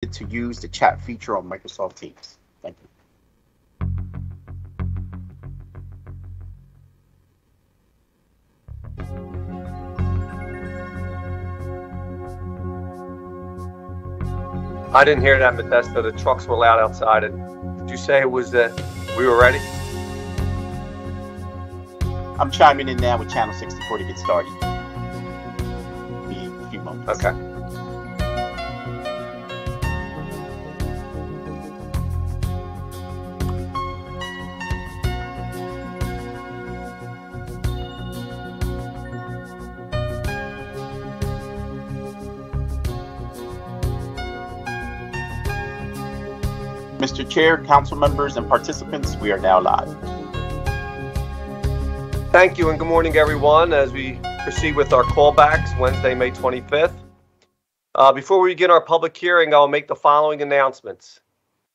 to use the chat feature on Microsoft Teams. Thank you. I didn't hear that, Modesto. The trucks were loud outside. Did you say it was that we were ready? I'm chiming in now with channel 64 to get started. Be a few moments. Okay. Mr. Chair, council members, and participants, we are now live. Thank you and good morning, everyone, as we proceed with our callbacks Wednesday, May 25th. Before we begin our public hearing, I'll make the following announcements.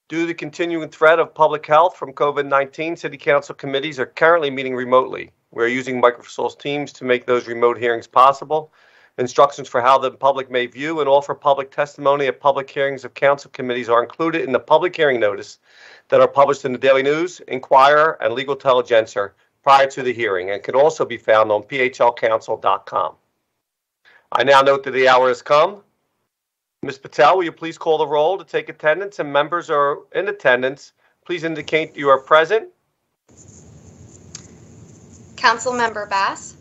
Due to the continuing threat of public health from COVID-19, City Council committees are currently meeting remotely. We're using Microsoft Teams to make those remote hearings possible. Instructions for how the public may view and offer public testimony at public hearings of council committees are included in the public hearing notice that are published in the Daily News, Inquirer, and Legal Intelligencer prior to the hearing and can also be found on phlcouncil.com. I now note that the hour has come. Ms. Patel, will you please call the roll to take attendance, and members are in attendance. Please indicate you are present. Councilmember Bass.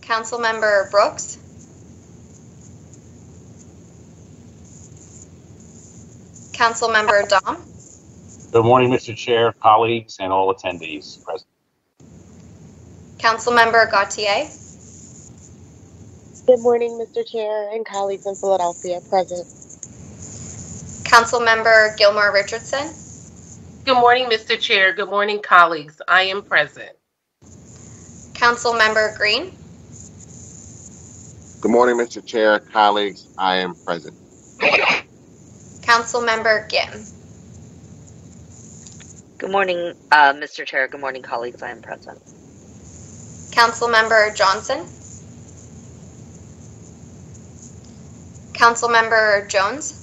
Councilmember Brooks. Councilmember Dom. Good morning, Mr. Chair, colleagues, and all attendees present. Councilmember Gautier. Good morning, Mr. Chair and colleagues in Philadelphia present. Councilmember Gilmore Richardson. Good morning, Mr. Chair. Good morning, colleagues. I am present. Councilmember Green. Good morning, Mr. Chair, colleagues. I am present. Councilmember Gim. Good morning, Mr. Chair. Good morning, colleagues. I am present. Councilmember Johnson. Councilmember Jones.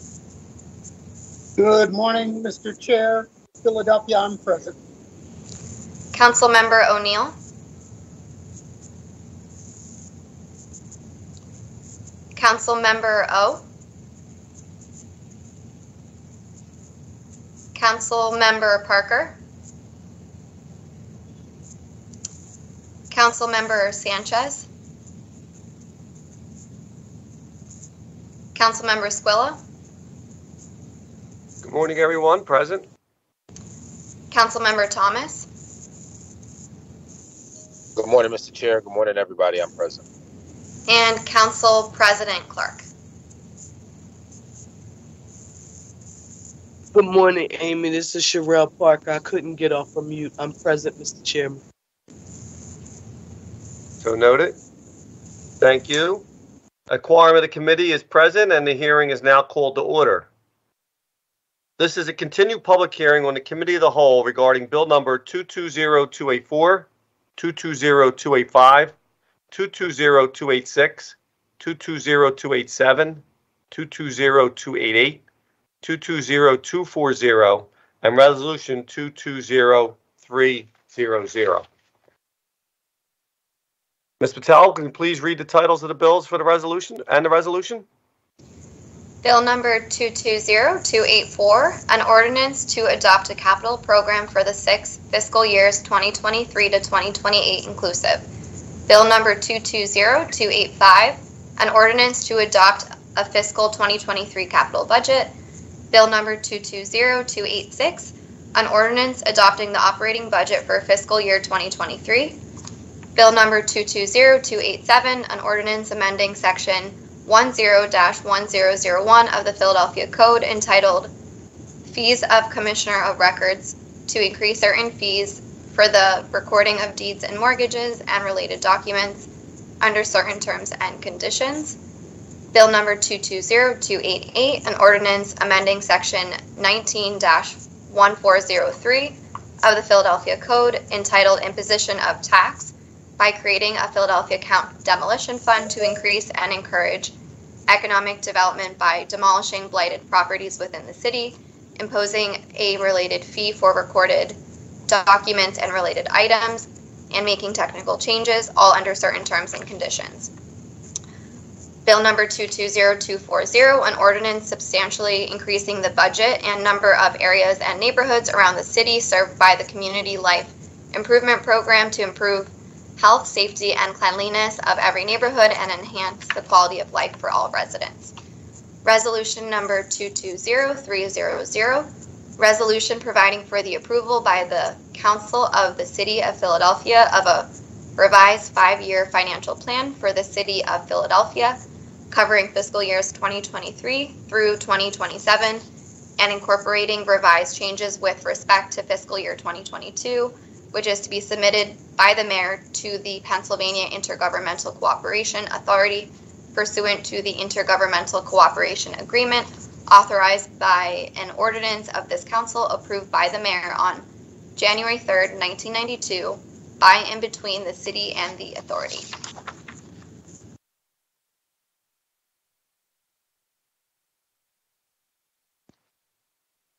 Good morning, Mr. Chair. Philadelphia, I'm present. Councilmember O'Neill. Councilmember O. Councilmember Parker. Councilmember Sanchez. Councilmember Squilla. Good morning, everyone. Present. Councilmember Thomas. Good morning, Mr. Chair. Good morning, everybody. I'm present. And Council President Clark. Good morning, Amy. This is Sherelle Parker. I couldn't get off of mute. I'm present, Mr. Chairman. So noted. Thank you. A quorum of the committee is present and the hearing is now called to order. This is a continued public hearing on the Committee of the Whole regarding Bill number 220284, 220285, 220286, 220287, 220288, 220240, and Resolution 220300. Ms. Patel, can you please read the titles of the bills for the resolution and the resolution? Bill number 220284, an ordinance to adopt a capital program for the 6 fiscal years 2023 to 2028 inclusive. Bill number 220285, an ordinance to adopt a fiscal 2023 capital budget. Bill number 220286, an ordinance adopting the operating budget for fiscal year 2023. Bill number 220287, an ordinance amending section 10-1001 of the Philadelphia Code entitled Fees of Commissioner of Records to increase certain fees for the recording of deeds and mortgages and related documents under certain terms and conditions. Bill number 220288, an ordinance amending section 19-1403 of the Philadelphia Code entitled Imposition of Tax by creating a Philadelphia Count Demolition Fund to increase and encourage economic development by demolishing blighted properties within the city, imposing a related fee for recorded documents and related items, and making technical changes, all under certain terms and conditions. Bill number 220240, an ordinance substantially increasing the budget and number of areas and neighborhoods around the city served by the Community Life Improvement Program to improve health, safety, and cleanliness of every neighborhood and enhance the quality of life for all residents. Resolution number 220300, resolution providing for the approval by the Council of the City of Philadelphia of a revised 5-year financial plan for the City of Philadelphia, covering fiscal years 2023 through 2027, and incorporating revised changes with respect to fiscal year 2022, which is to be submitted by the mayor to the Pennsylvania Intergovernmental Cooperation Authority pursuant to the Intergovernmental Cooperation Agreement authorized by an ordinance of this council approved by the mayor on January 3rd, 1992, by and between the city and the authority.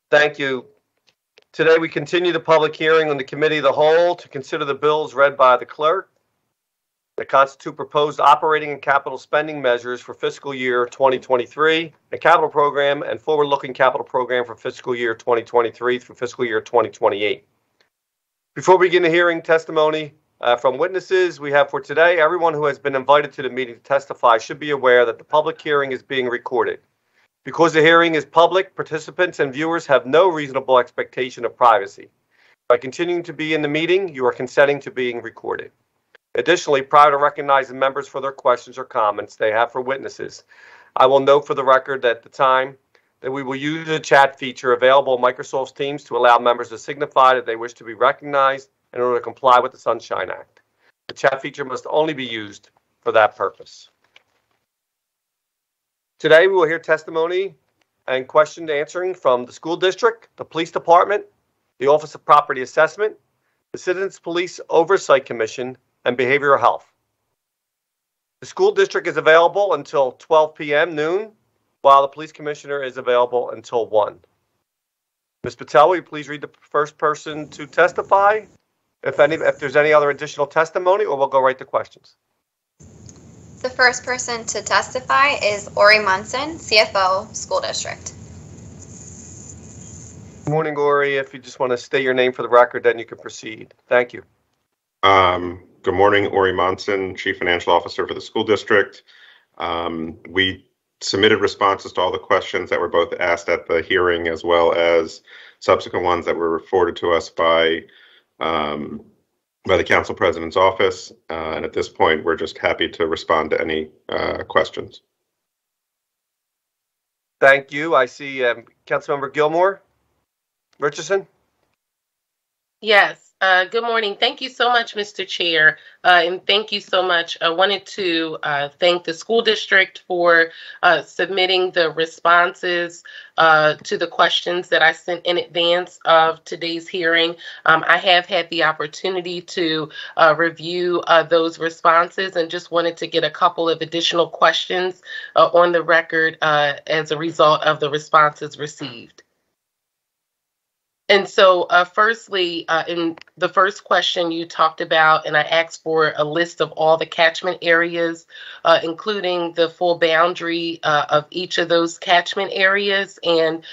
Thank you. Today we continue the public hearing on the Committee of the Whole to consider the bills read by the clerk that constitute proposed operating and capital spending measures for fiscal year 2023, a capital program and forward-looking capital program for fiscal year 2023 through fiscal year 2028. Before we begin the hearing, testimony from witnesses we have for today. Everyone who has been invited to the meeting to testify should be aware that the public hearing is being recorded. Because the hearing is public, participants and viewers have no reasonable expectation of privacy. By continuing to be in the meeting, you are consenting to being recorded. Additionally, prior to recognizing members for their questions or comments they have for witnesses, I will note for the record at the time that we will use the chat feature available on Microsoft Teams to allow members to signify that they wish to be recognized in order to comply with the Sunshine Act. The chat feature must only be used for that purpose. Today, we will hear testimony and question answering from the school district, the police department, the Office of Property Assessment, the Citizens Police Oversight Commission, and Behavioral Health. The school district is available until 12 p.m. noon, while the police commissioner is available until 1. Ms. Patel, will you please read the first person to testify? If there's any other additional testimony, or we'll go right to questions. The first person to testify is Ori Munson, CFO, School District. Good morning, Ori. If you just want to state your name for the record, then you can proceed. Thank you. Good morning, Ori Munson, Chief Financial Officer for the school district. We submitted responses to all the questions that were both asked at the hearing, as well as subsequent ones that were forwarded to us by the council president's office. And at this point, we're just happy to respond to any questions. Thank you. I see Councilmember Gilmore Richardson. Yes. Good morning. Thank you so much, Mr. Chair, and thank you so much. I wanted to thank the school district for submitting the responses to the questions that I sent in advance of today's hearing. I have had the opportunity to review those responses and just wanted to get a couple of additional questions on the record as a result of the responses received. And so, firstly, in the first question you talked about, and I asked for a list of all the catchment areas, including the full boundary of each of those catchment areas. And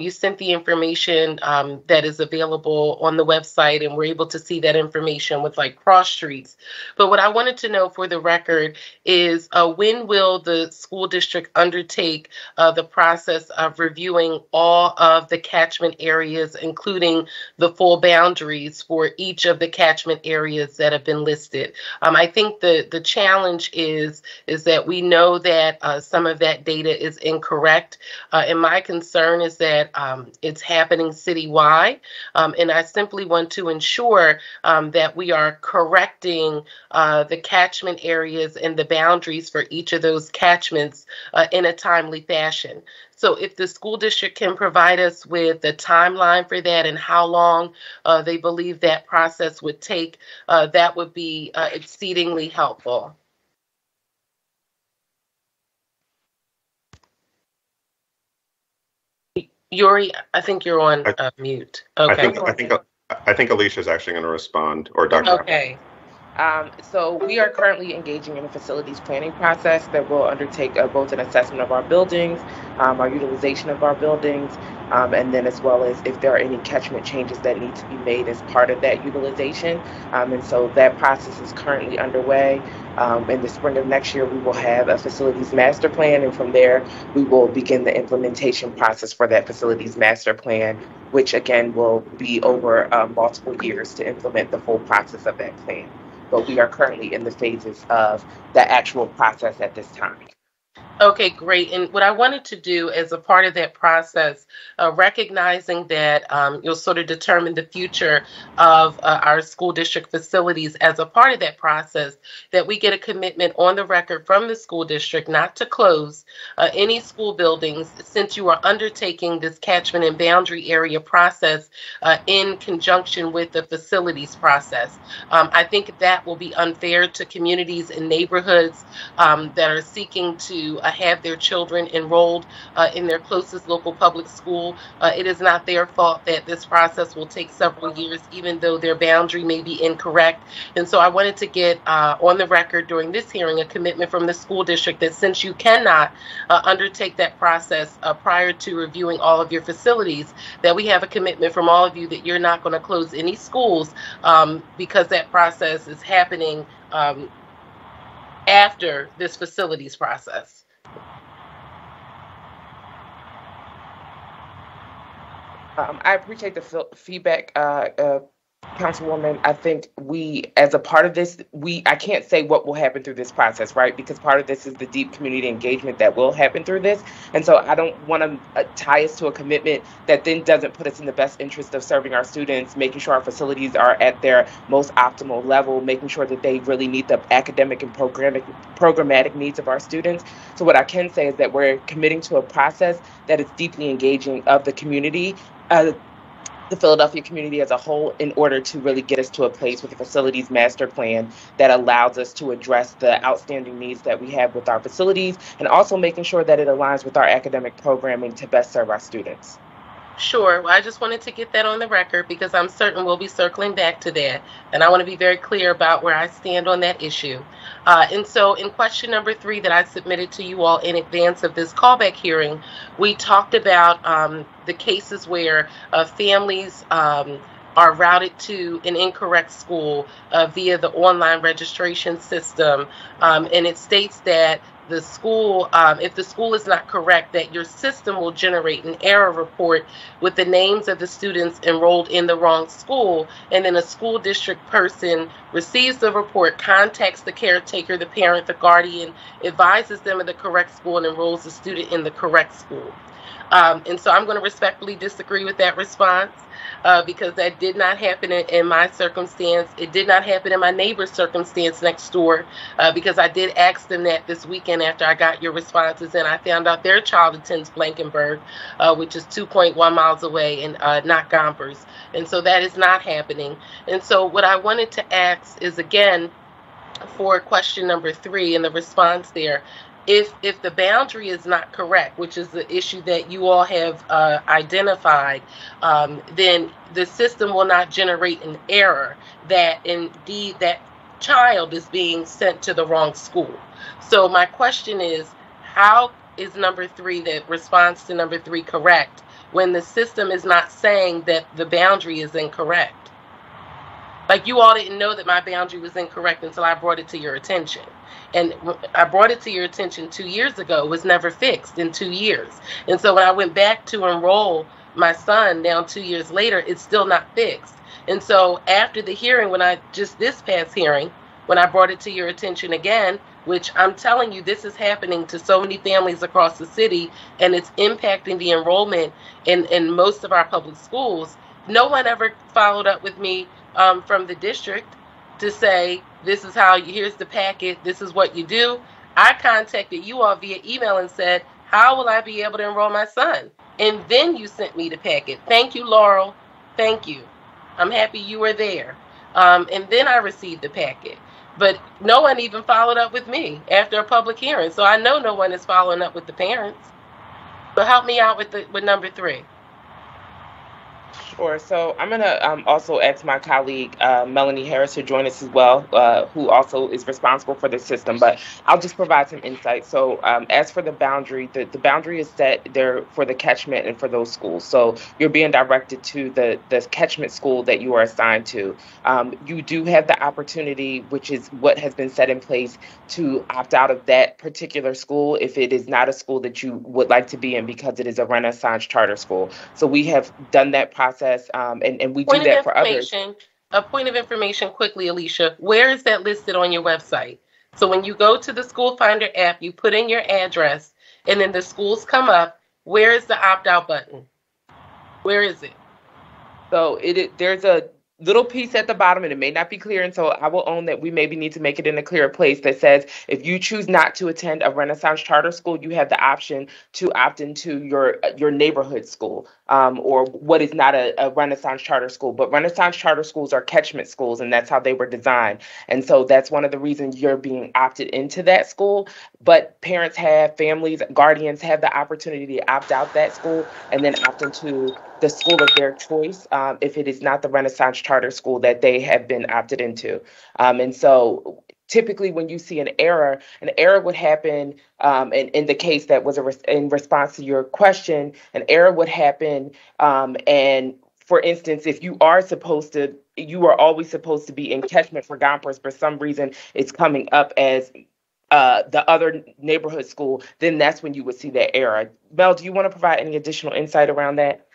you sent the information that is available on the website, and we're able to see that information with like cross streets. But what I wanted to know for the record is when will the school district undertake the process of reviewing all of the catchment areas, including the full boundaries for each of the catchment areas that have been listed? I think the challenge is that we know that some of that data is incorrect, and my concern is that it's happening citywide, and I simply want to ensure that we are correcting the catchment areas and the boundaries for each of those catchments in a timely fashion. So if the school district can provide us with the timeline for that and how long they believe that process would take, that would be exceedingly helpful. Yuri, I think you're on mute. Okay. I think Alicia's actually going to respond, or Dr. Okay. So we are currently engaging in a facilities planning process that will undertake both an assessment of our buildings, our utilization of our buildings, and then as well as if there are any catchment changes that need to be made as part of that utilization. And so that process is currently underway. In the spring of next year, we will have a facilities master plan, and from there, we will begin the implementation process for that facilities master plan, which again will be over multiple years to implement the full process of that plan. But we are currently in the phases of the actual process at this time. Okay, great. And what I wanted to do as a part of that process, recognizing that you'll sort of determine the future of our school district facilities as a part of that process, that we get a commitment on the record from the school district not to close any school buildings since you are undertaking this catchment and boundary area process in conjunction with the facilities process. I think that will be unfair to communities and neighborhoods that are seeking to have their children enrolled in their closest local public school. It is not their fault that this process will take several years, even though their boundary may be incorrect. And so I wanted to get on the record during this hearing a commitment from the school district that since you cannot undertake that process prior to reviewing all of your facilities, that we have a commitment from all of you that you're not going to close any schools because that process is happening after this facilities process. I appreciate the feedback, Councilwoman. I think we, as a part of this, I can't say what will happen through this process, right? Because part of this is the deep community engagement that will happen through this. And so I don't want to tie us to a commitment that then doesn't put us in the best interest of serving our students, making sure our facilities are at their most optimal level, making sure that they really meet the academic and programmatic needs of our students. So what I can say is that we're committing to a process that is deeply engaging of the community, the Philadelphia community as a whole, in order to really get us to a place with a facilities master plan that allows us to address the outstanding needs that we have with our facilities, and also making sure that it aligns with our academic programming to best serve our students. Sure. Well, I just wanted to get that on the record because I'm certain we'll be circling back to that. And I want to be very clear about where I stand on that issue. And so in question number 3 that I submitted to you all in advance of this callback hearing, we talked about the cases where families are routed to an incorrect school via the online registration system. And it states that the school, if the school is not correct, that your system will generate an error report with the names of the students enrolled in the wrong school, and then a school district person receives the report, contacts the caretaker, the parent, the guardian, advises them of the correct school, and enrolls the student in the correct school. And so I'm going to respectfully disagree with that response because that did not happen in my circumstance. It did not happen in my neighbor's circumstance next door because I did ask them that this weekend after I got your responses, and I found out their child attends Blankenburg, which is 2.1 miles away, and not Gompers. And so that is not happening. And so what I wanted to ask is, again, for question number 3 and the response there, if the boundary is not correct, which is the issue that you all have identified, then the system will not generate an error that indeed that child is being sent to the wrong school. So my question is, how is number 3, the response to number 3, correct when the system is not saying that the boundary is incorrect? Like, you all didn't know that my boundary was incorrect until I brought it to your attention. And I brought it to your attention 2 years ago. It was never fixed in 2 years. And so when I went back to enroll my son now 2 years later, it's still not fixed. And so after the hearing, this past hearing, when I brought it to your attention again, which I'm telling you, this is happening to so many families across the city, and it's impacting the enrollment in most of our public schools, no one ever followed up with me from the district to say, this is how here's the packet, this is what you do. I contacted you all via email and said, How will I be able to enroll my son? And then you sent me the packet. Thank you, Laurel. Thank you. I'm happy you were there. And then I received the packet. But no one even followed up with me after a public hearing. So I know no one is following up with the parents. So help me out with number 3. Sure. So I'm going to also ask my colleague, Melanie Harris, to join us as well, who also is responsible for the system. But I'll just provide some insight. So as for the boundary, the boundary is set there for the catchment and for those schools. So you're being directed to the catchment school that you are assigned to. You do have the opportunity, which is what has been set in place, to opt out of that particular school if it is not a school that you would like to be in because it is a Renaissance charter school. So we have done that process, and we do that for others. A point of information quickly, Alicia. Where is that listed on your website? So when you go to the School Finder app, you put in your address, and then the schools come up. Where is the opt-out button? Where is it? So there's a little piece at the bottom, and it may not be clear, and so I will own that we maybe need to make it in a clearer place, that says if you choose not to attend a Renaissance charter school, you have the option to opt into your neighborhood school, or what is not a Renaissance charter school. But Renaissance charter schools are catchment schools, and that's how they were designed. And so that's one of the reasons you're being opted into that school. But parents have, families, guardians have the opportunity to opt out that school and then opt into the school of their choice, if it is not the Renaissance charter school that they have been opted into. And so typically when you see an error would happen, in the case that was in response to your question, an error would happen, and for instance, if you are always supposed to be in catchment for Gompers, for some reason it's coming up as the other neighborhood school, then that's when you would see that error. Mel, do you want to provide any additional insight around that?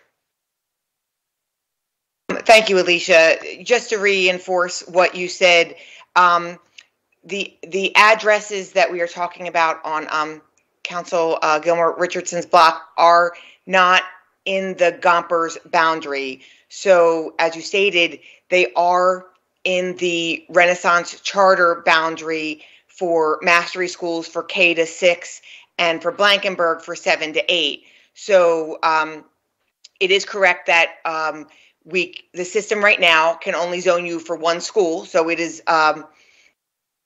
Thank you, Alicia. Just to reinforce what you said, the addresses that we are talking about on Council Gilmore Richardson's block are not in the Gompers boundary. So as you stated, they are in the Renaissance charter boundary for Mastery schools for K to 6 and for Blankenberg for 7 to 8. So it is correct that the system right now can only zone you for one school. So it is,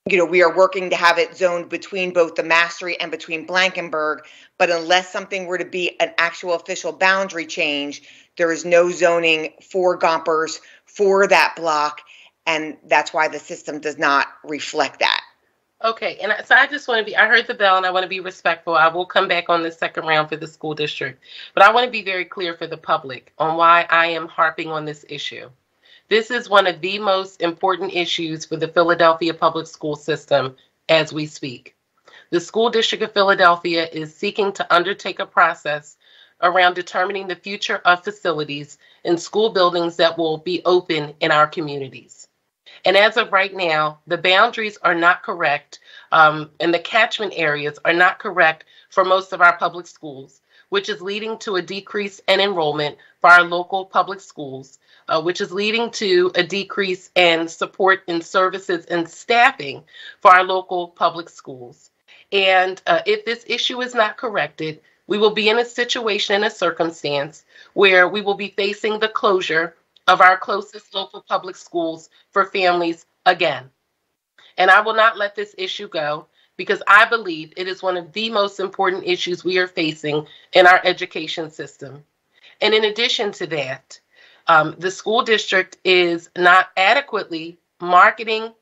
we are working to have it zoned between both the Mastery and between Blankenberg. But unless something were to be an actual official boundary change, there is no zoning for Gompers for that block. And that's why the system does not reflect that. Okay, and so I just want to I heard the bell and I want to be respectful. I will come back on the second round for the school district, but I want to be very clear for the public on why I am harping on this issue. This is one of the most important issues for the Philadelphia public school system as we speak. The School District of Philadelphia is seeking to undertake a process around determining the future of facilities and school buildings that will be open in our communities. And as of right now, the boundaries are not correct, and the catchment areas are not correct for most of our public schools, which is leading to a decrease in enrollment for our local public schools, which is leading to a decrease in support and services and staffing for our local public schools. And if this issue is not corrected, we will be in a situation and a circumstance where we will be facing the closure of our closest local public schools for families again. And I will not let this issue go because I believe it is one of the most important issues we are facing in our education system. And in addition to that, the school district is not adequately marketing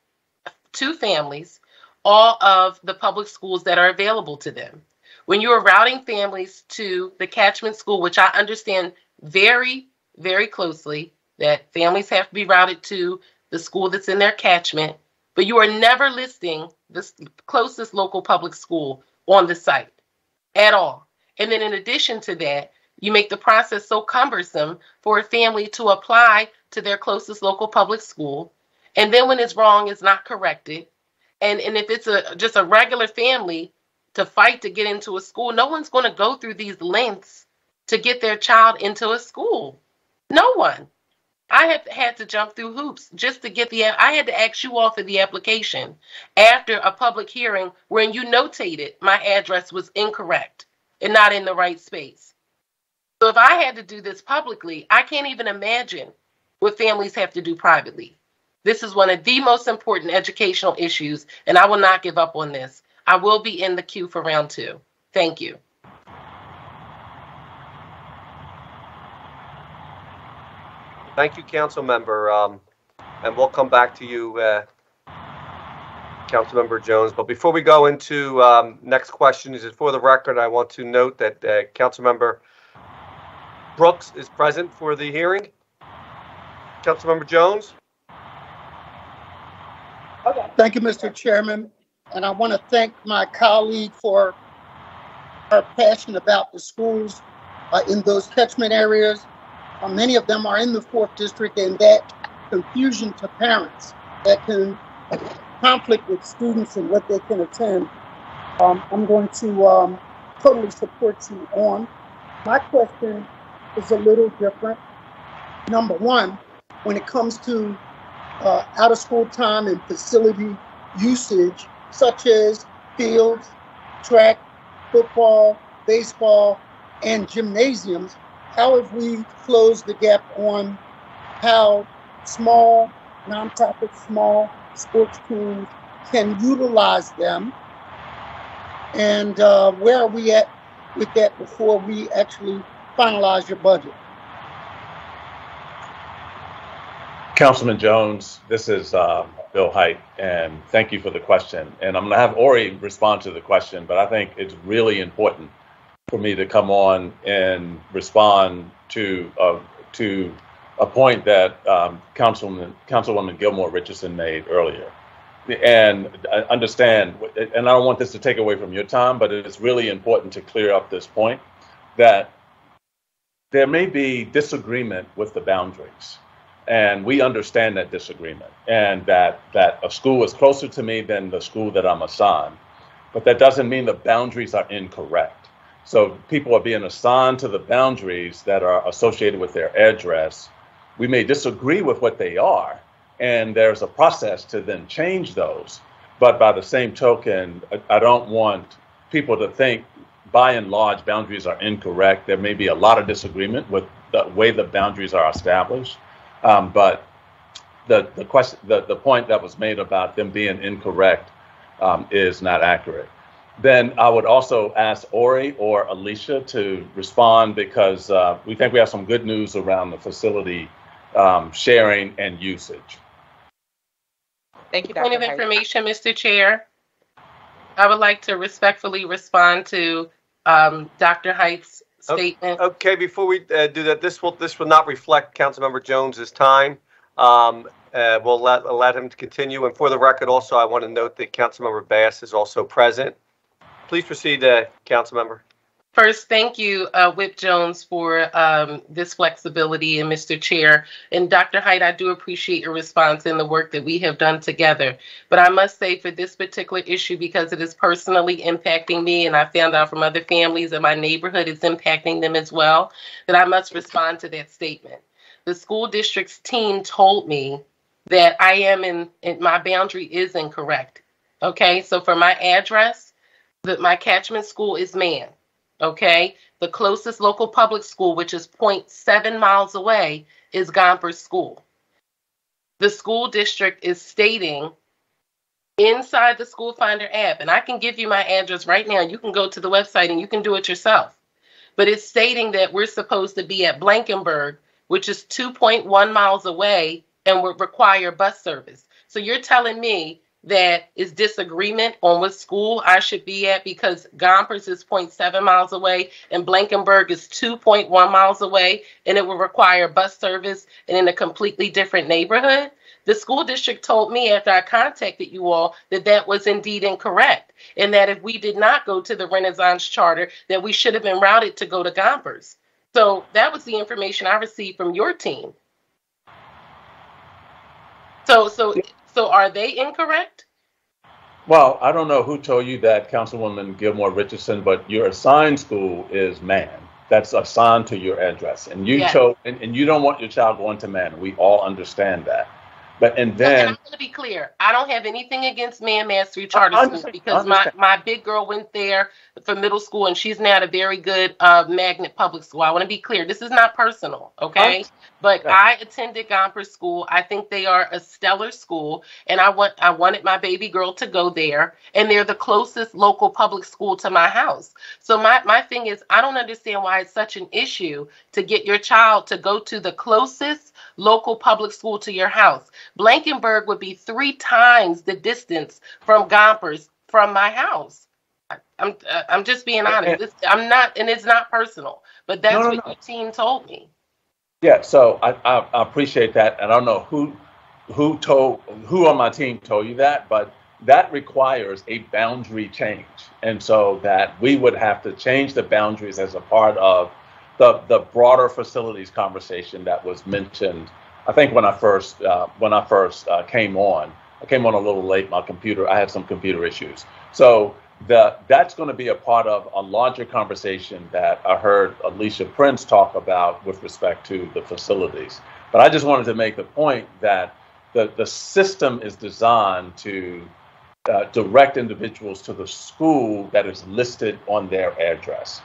to families all of the public schools that are available to them. When you are routing families to the catchment school, which I understand very, very closely, that families have to be routed to the school that's in their catchment, but you are never listing the closest local public school on the site at all. And then in addition to that, you make the process so cumbersome for a family to apply to their closest local public school. And then when it's wrong, it's not corrected. And if it's just a regular family to fight to get into a school, no one's going to go through these lengths to get their child into a school. No one. I have had to jump through hoops just to get I had to ask you all for the application after a public hearing when you notated my address was incorrect. and not in the right space. So if I had to do this publicly, I can't even imagine what families have to do privately. This is one of the most important educational issues, and I will not give up on this. I will be in the queue for round 2. Thank you. Thank you, Council Member. And we'll come back to you, Councilmember Jones. But before we go into next question, is it for the record, I want to note that Councilmember Brooks is present for the hearing. Councilmember Jones. Thank you, Mr. Chairman. And I want to thank my colleague for her passion about the schools in those catchment areas. Many of them are in the 4th District, and that confusion to parents that can conflict with students and what they can attend. I'm going to totally support you on. My question is a little different. Number one, when it comes to out of school time and facility usage, such as fields, track, football, baseball, and gymnasiums, how have we closed the gap on how small nonprofit, small sports teams can utilize them? And where are we at with that before we actually finalize your budget? Councilman Jones, this is Bill Height, and thank you for the question. And I'm going to have Ori respond to the question, but I think it's really important for me to come on and respond to a point that Councilwoman Gilmore Richardson made earlier. And I understand, and I don't want this to take away from your time, but it's really important to clear up this point that there may be disagreement with the boundaries. And we understand that disagreement, and that a school is closer to me than the school that I'm assigned. But that doesn't mean the boundaries are incorrect. So people are being assigned to the boundaries that are associated with their address. We may disagree with what they are, and there's a process to then change those. But by the same token, I don't want people to think, by and large, boundaries are incorrect. There may be a lot of disagreement with the way the boundaries are established. But the point that was made about them being incorrect is not accurate. Then I would also ask Ori or Alicia to respond, because we think we have some good news around the facility sharing and usage. Thank you, Dr. Point of information, Mr. Chair. I would like to respectfully respond to Dr. Height's statement. Okay, before we do that, this will not reflect Councilmember Jones's time. We'll let him continue. And for the record, also, I want to note that Councilmember Bass is also present. Please proceed, Councilmember. First, thank you, Whip Jones, for this flexibility, and Mr. Chair. And Dr. Height, I do appreciate your response and the work that we have done together. But I must say, for this particular issue, because it is personally impacting me, and I found out from other families in my neighborhood it's impacting them as well, that I must respond to that statement. The school district's team told me that I am in my boundary is incorrect. Okay, so for my address, my catchment school is Man. Okay, the closest local public school, which is 0.7 miles away, is Gompers School. The school district is stating inside the School Finder app, and I can give you my address right now. You can go to the website and you can do it yourself. But it's stating that we're supposed to be at Blankenburg, which is 2.1 miles away, and would require bus service. So you're telling me that is disagreement on what school I should be at, because Gompers is 0.7 miles away and Blankenburg is 2.1 miles away, and it will require bus service and in a completely different neighborhood? The school district told me after I contacted you all that that was indeed incorrect, and that if we did not go to the Renaissance Charter, that we should have been routed to go to Gompers. So that was the information I received from your team. So are they incorrect? Well, I don't know who told you that, Councilwoman Gilmore Richardson, but your assigned school is Man. That's assigned to your address, and you chose, and you don't want your child going to Man. We all understand that. And I'm going to be clear. I don't have anything against Man Mastery Charter Schools because my big girl went there for middle school and she's now at a very good magnet public school. I want to be clear. This is not personal, okay? But I attended Gompers School. I think they are a stellar school, and I wanted my baby girl to go there, and they're the closest local public school to my house. So my thing is, I don't understand why it's such an issue to get your child to go to the closest local public school to your house. Blankenburg would be 3 times the distance from Gompers from my house. I'm just being honest. I'm not, and it's not personal, but that's what your team told me. Yeah, so I appreciate that, and I don't know who on my team told you that, but that requires a boundary change, and so that we would have to change the boundaries as a part of the broader facilities conversation that was mentioned. I think when I first came on, I came on a little late. I had some computer issues, so that's going to be a part of a larger conversation that I heard Alicia Prince talk about with respect to the facilities. But I just wanted to make the point that the system is designed to direct individuals to the school that is listed on their address.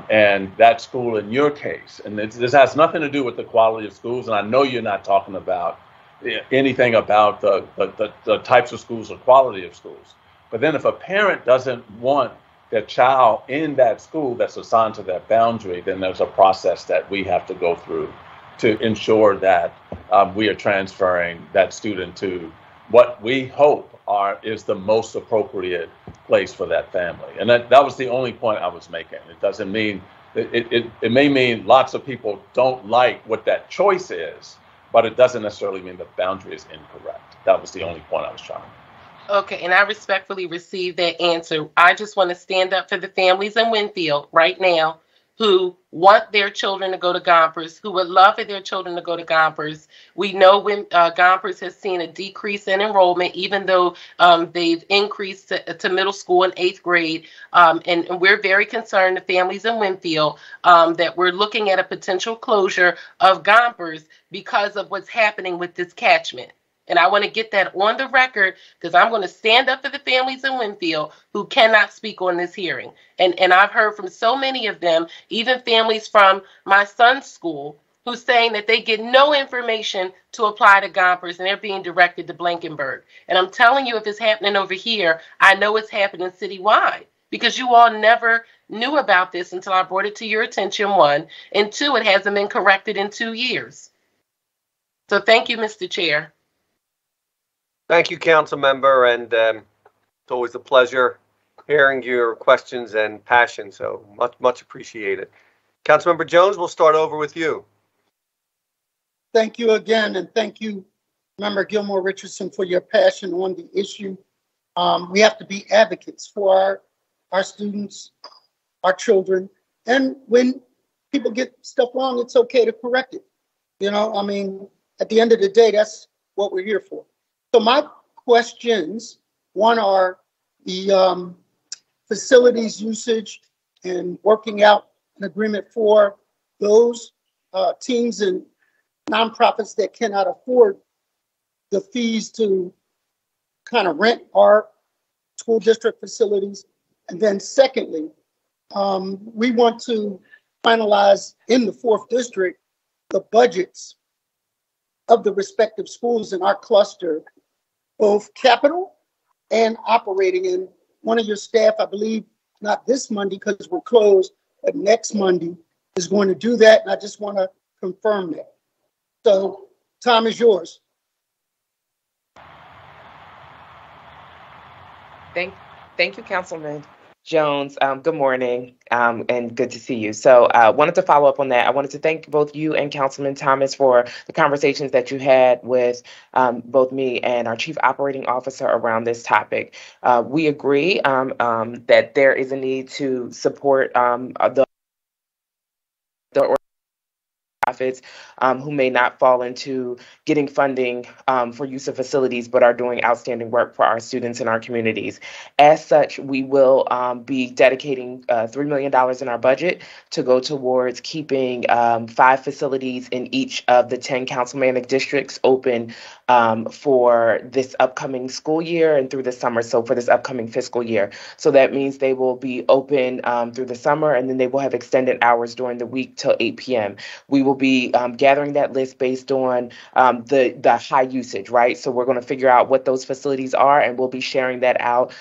And that school in your case, and this has nothing to do with the quality of schools, and I know you're not talking about anything about the types of schools or quality of schools. But then if a parent doesn't want their child in that school that's assigned to that boundary, then there's a process that we have to go through to ensure that we are transferring that student to what we hope is the most appropriate place for that family. And that was the only point I was making. It doesn't mean, it may mean lots of people don't like what that choice is, but it doesn't necessarily mean the boundary is incorrect. That was the only point I was trying to make. Okay, and I respectfully received that answer. I just want to stand up for the families in Winfield right now who want their children to go to Gompers, who would love for their children to go to Gompers. We know when Gompers has seen a decrease in enrollment, even though they've increased to middle school and 8th grade. And we're very concerned, the families in Winfield, that we're looking at a potential closure of Gompers because of what's happening with this catchment. And I want to get that on the record because I'm going to stand up for the families in Winfield who cannot speak on this hearing. And I've heard from so many of them, even families from my son's school, who's saying that they get no information to apply to Gompers and they're being directed to Blankenburg. And I'm telling you, if it's happening over here, I know it's happening citywide because you all never knew about this until I brought it to your attention, 1. And 2, it hasn't been corrected in 2 years. So thank you, Mr. Chair. Thank you, Council Member, and it's always a pleasure hearing your questions and passion, so much appreciated. Councilmember Jones, we'll start over with you. Thank you again, and thank you, Member Gilmore Richardson, for your passion on the issue. We have to be advocates for our students, our children, and when people get stuff wrong, it's okay to correct it. You know, I mean, at the end of the day, that's what we're here for. So my questions, 1 are the facilities usage and working out an agreement for those teams and nonprofits that cannot afford the fees to kind of rent our school district facilities. And then secondly, we want to finalize in the 4th district the budgets of the respective schools in our cluster, both capital and operating. And one of your staff, I believe, not this Monday because we're closed, but next Monday is going to do that. And I just want to confirm that. So time is yours. Thank you, Councilman Jones. Good morning, and good to see you. So I wanted to follow up on that. I wanted to thank both you and Councilman Thomas for the conversations that you had with both me and our Chief Operating Officer around this topic. We agree that there is a need to support the nonprofits who may not fall into getting funding for use of facilities, but are doing outstanding work for our students and our communities. As such, we will be dedicating $3 million in our budget to go towards keeping 5 facilities in each of the 10 councilmanic districts open for this upcoming school year and through the summer, so for this upcoming fiscal year. So that means they will be open through the summer, and then they will have extended hours during the week till 8 p.m. We will be gathering that list based on the high usage, right? So we're going to figure out what those facilities are, and we'll be sharing that out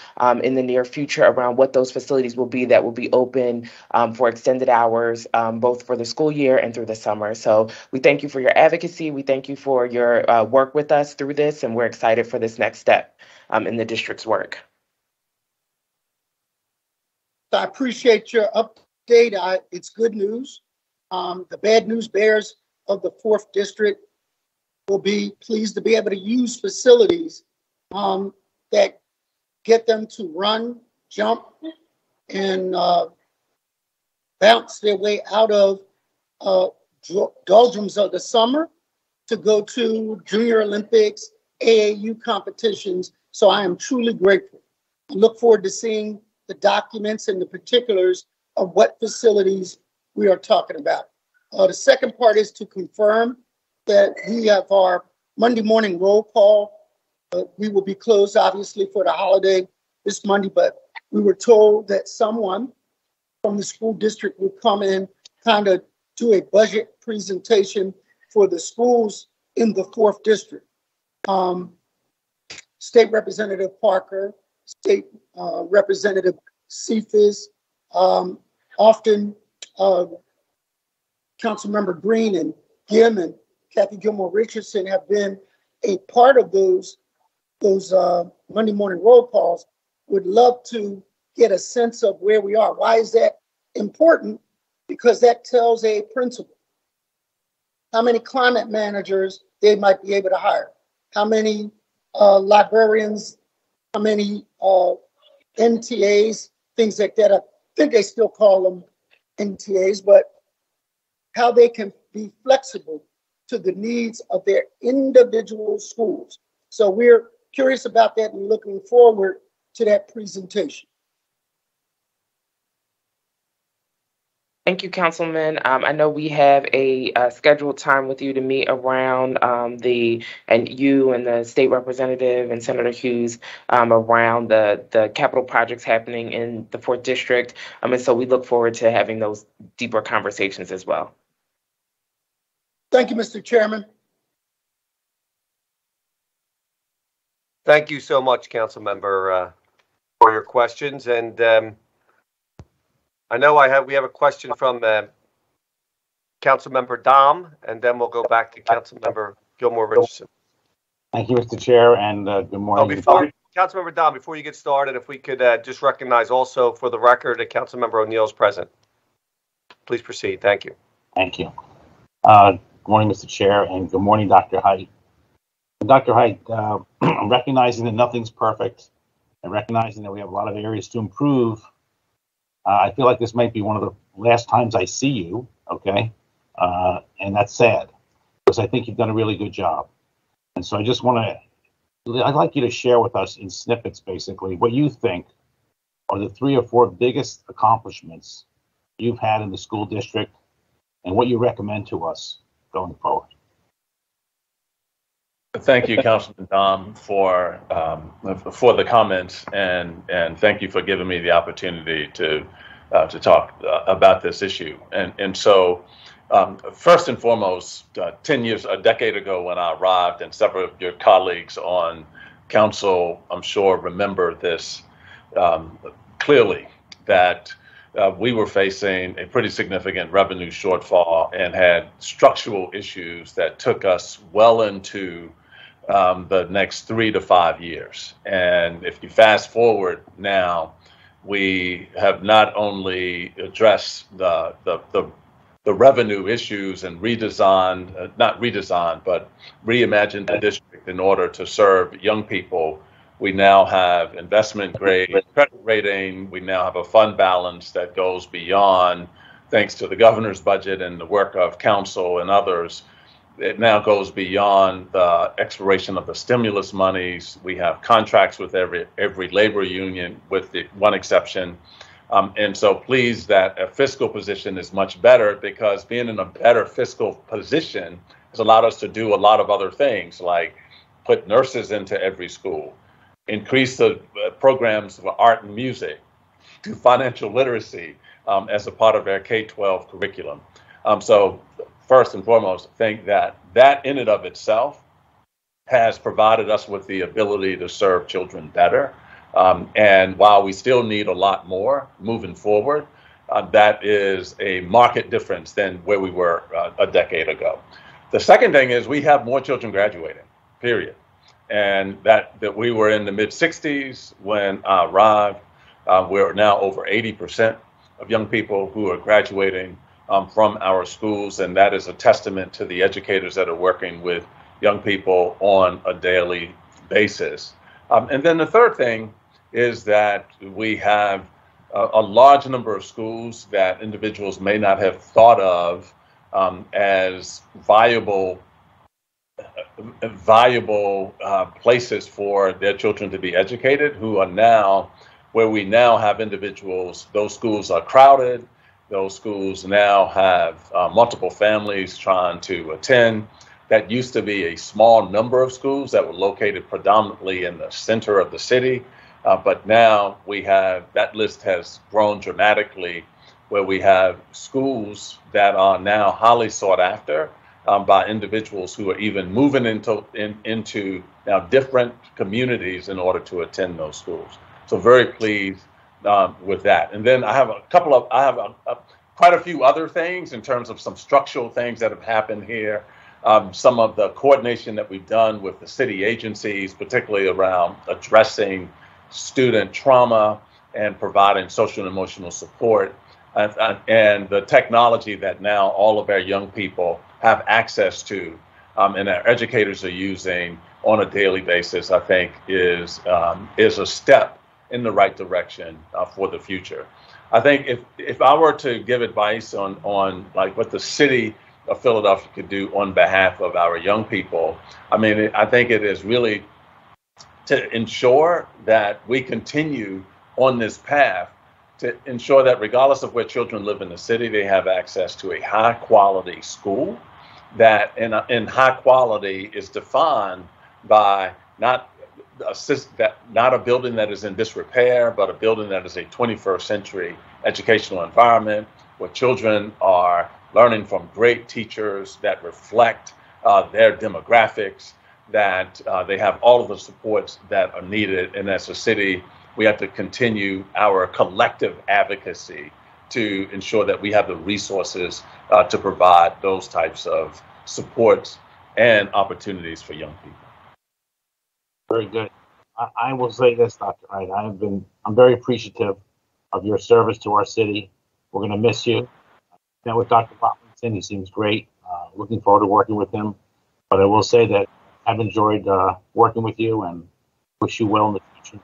in the near future around what those facilities will be that will be open for extended hours, both for the school year and through the summer. So we thank you for your advocacy. We thank you for your work with us through this, and we're excited for this next step in the district's work. I appreciate your update. It's good news. The bad news bears of the 4th district will be pleased to be able to use facilities that get them to run, jump, and bounce their way out of doldrums of the summer to go to Junior Olympics, AAU competitions. So I am truly grateful. I look forward to seeing the documents and the particulars of what facilities we are talking about. The second part is to confirm that we have our Monday morning roll call. We will be closed, obviously, for the holiday this Monday, but we were told that someone from the school district would come in, kind of do a budget presentation for the schools in the 4th district. State Representative Parker, State Representative Cephas, often Councilmember Green and Gim and Kathy Gilmore Richardson have been a part of those Monday morning roll calls. Would love to get a sense of where we are. Why is that important? Because that tells a principal how many climate managers they might be able to hire, how many librarians, how many NTAs, things like that. I think they still call them NTAs, but how they can be flexible to the needs of their individual schools. So we're curious about that and looking forward to that presentation. Thank you, Councilman. I know we have a scheduled time with you to meet around and you and the state representative and Senator Hughes around the capital projects happening in the 4th district. And so we look forward to having those deeper conversations as well. Thank you, Mr. Chairman. Thank you so much, Councilmember, for your questions. And I know we have a question from Councilmember Dom, and then we'll go back to Councilmember Gilmore Richardson. Thank you, Mr. Chair, and good morning. Councilmember Dom, before you get started, if we could just recognize also for the record that Councilmember O'Neill is present. Please proceed. Thank you. Thank you. Good morning, Mr. Chair, and good morning, Dr. Height. Dr. Height, recognizing that nothing's perfect and recognizing that we have a lot of areas to improve, I feel like this might be one of the last times I see you, okay? And that's sad, because I think you've done a really good job. And so I just I'd like you to share with us in snippets, basically, what you think are the 3 or 4 biggest accomplishments you've had in the school district and what you recommend to us going forward. Thank you, Councilman Dom, for the comments, and thank you for giving me the opportunity to talk about this issue. And so, first and foremost, a decade ago when I arrived, and several of your colleagues on council, I'm sure, remember this clearly, that we were facing a pretty significant revenue shortfall and had structural issues that took us well into the next 3 to 5 years. And if you fast forward now, we have not only addressed the revenue issues and reimagined the district in order to serve young people. We now have investment grade credit rating. We now have a fund balance that goes beyond thanks to the governor's budget and the work of council and others, it now goes beyond the expiration of the stimulus monies. We have contracts with every labor union, with the one exception. And so pleased that a fiscal position is much better, because being in a better fiscal position has allowed us to do a lot of other things, like put nurses into every school, increase the programs for art and music, do financial literacy as a part of our K-12 curriculum. So first and foremost, I think that in and of itself has provided us with the ability to serve children better. And while we still need a lot more moving forward, that is a marked difference than where we were a decade ago. The second thing is we have more children graduating, period. And that we were in the mid-60s when I arrived. We're now over 80% of young people who are graduating from our schools, and that is a testament to the educators that are working with young people on a daily basis. And then the third thing is that we have a large number of schools that individuals may not have thought of as viable places for their children to be educated, who are now, where we now have individuals, those schools are crowded. Those schools now have multiple families trying to attend. That used to be a small number of schools that were located predominantly in the center of the city. But now we have, that list has grown dramatically, where we have schools that are now highly sought after by individuals who are even moving into now different communities in order to attend those schools. So very pleased with that. And then I have quite a few other things in terms of some structural things that have happened here. Some of the coordination that we've done with the city agencies, particularly around addressing student trauma and providing social and emotional support, and the technology that now all of our young people have access to and our educators are using on a daily basis, I think is a step in the right direction for the future. I think if I were to give advice on like what the city of Philadelphia could do on behalf of our young people, I mean, I think it is really to ensure that we continue on this path, to ensure that regardless of where children live in the city, they have access to a high quality school, that in high quality is defined by not a building that is in disrepair, but a building that is a 21st century educational environment where children are learning from great teachers that reflect their demographics, that they have all of the supports that are needed. And as a city, we have to continue our collective advocacy to ensure that we have the resources to provide those types of supports and opportunities for young people. Very good. I will say this, Dr. Hyde. I'm very appreciative of your service to our city. We're going to miss you. Met with Dr. Poplinson. He seems great. Looking forward to working with him. But I will say that I've enjoyed working with you and wish you well in the future.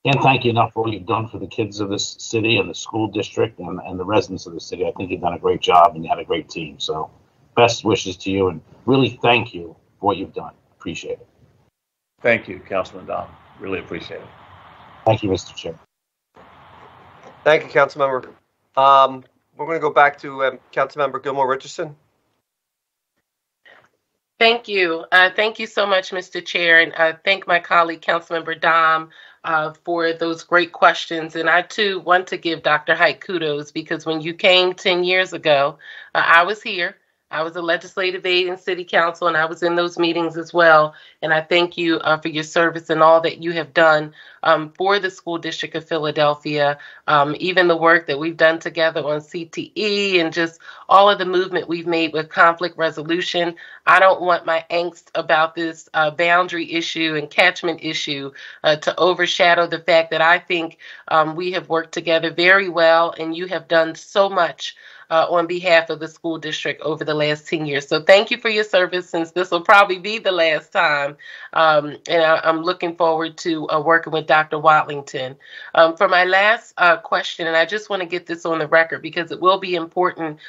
Can't thank you enough for all you've done for the kids of this city and the school district and the residents of the city. I think you've done a great job and you had a great team. So best wishes to you and really thank you for what you've done. Appreciate it. Thank you, Councilman Dom. Really appreciate it. Thank you, Mr. Chair. Thank you, Councilmember. We're going to go back to Councilmember Gilmore Richardson. Thank you. Thank you so much, Mr. Chair, and thank my colleague, Councilmember Dom, for those great questions. And I, too, want to give Dr. Hyde kudos, because when you came 10 years ago, I was here. I was a legislative aide in City Council, and I was in those meetings as well. And I thank you for your service and all that you have done for the School District of Philadelphia, even the work that we've done together on CTE and just all of the movement we've made with conflict resolution. I don't want my angst about this boundary issue and catchment issue to overshadow the fact that I think we have worked together very well, and you have done so much on behalf of the school district over the last 10 years. So thank you for your service, since this will probably be the last time. And I'm looking forward to working with Dr. Watlington. For my last question, and I just want to get this on the record because it will be important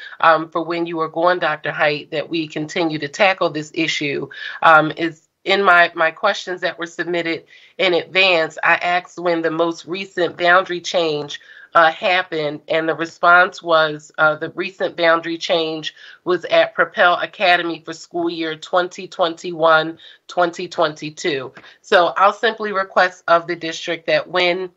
for when you are going, Dr. Height, that we continue to tackle this issue, is in my questions that were submitted in advance, I asked when the most recent boundary change happened, and the response was the recent boundary change was at Propel Academy for school year 2021-2022. So I'll simply request of the district that when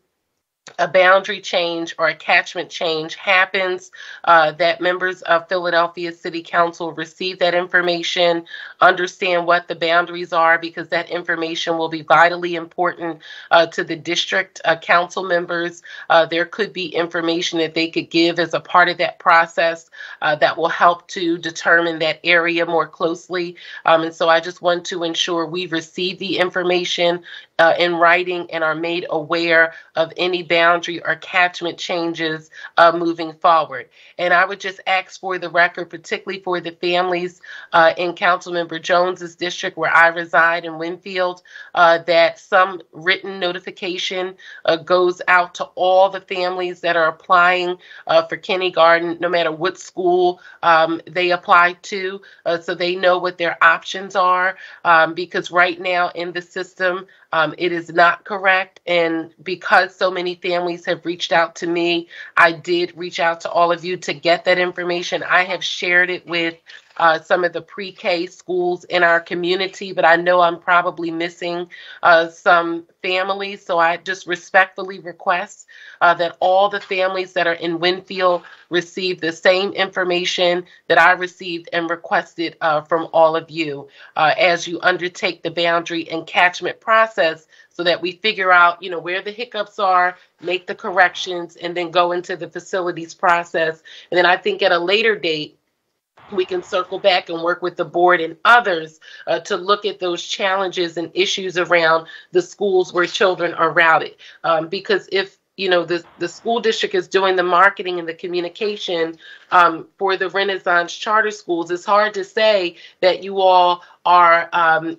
a boundary change or a catchment change happens, that members of Philadelphia City Council receive that information, understand what the boundaries are, because that information will be vitally important to the district council members. There could be information that they could give as a part of that process that will help to determine that area more closely. And so I just want to ensure we receive the information in writing and are made aware of any boundary or catchment changes moving forward. And I would just ask for the record, particularly for the families in Councilmember Jones's district where I reside in Winfield, that some written notification goes out to all the families that are applying for kindergarten, no matter what school they apply to, so they know what their options are, because right now in the system, it is not correct. And because so many families have reached out to me, I did reach out to all of you to get that information. I have shared it with some of the pre-K schools in our community, but I know I'm probably missing some families. So I just respectfully request that all the families that are in Winfield receive the same information that I received and requested from all of you as you undertake the boundary and catchment process, so that we figure out, where the hiccups are, make the corrections, and then go into the facilities process. And then I think at a later date, we can circle back and work with the board and others to look at those challenges and issues around the schools where children are routed. Because if the school district is doing the marketing and the communication for the Renaissance charter schools, it's hard to say that you all are,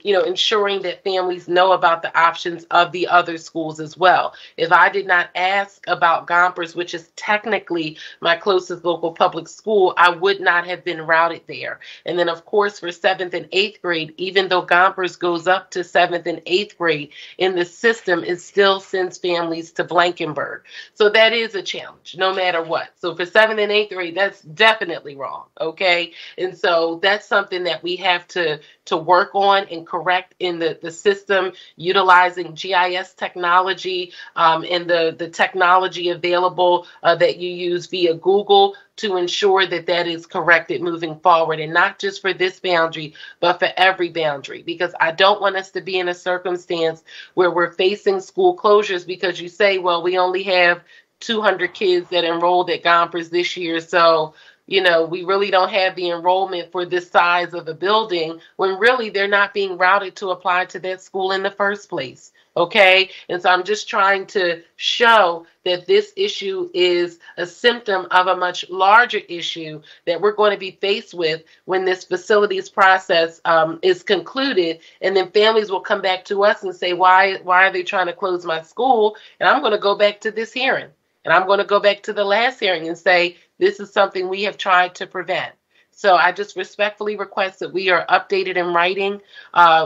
ensuring that families know about the options of the other schools as well. If I did not ask about Gompers, which is technically my closest local public school, I would not have been routed there. And then, of course, for 7th and 8th grade, even though Gompers goes up to 7th and 8th grade in the system, it still sends families to Blankenberg. So that is a challenge, no matter what. So for 7th and 8th grade, that's definitely wrong, okay? And so that's something that we have to work on and correct in the system, utilizing GIS technology and the technology available that you use via Google to ensure that that is corrected moving forward, and not just for this boundary, but for every boundary, because I don't want us to be in a circumstance where we're facing school closures because you say, well, we only have 200 kids that enrolled at Gompers this year, so we really don't have the enrollment for this size of a building, when really they're not being routed to apply to that school in the first place. Okay. And so I'm just trying to show that this issue is a symptom of a much larger issue that we're going to be faced with when this facilities process is concluded. And then families will come back to us and say, why are they trying to close my school? And I'm going to go back to this hearing. And I'm going to go back to the last hearing and say, this is something we have tried to prevent. So I just respectfully request that we are updated in writing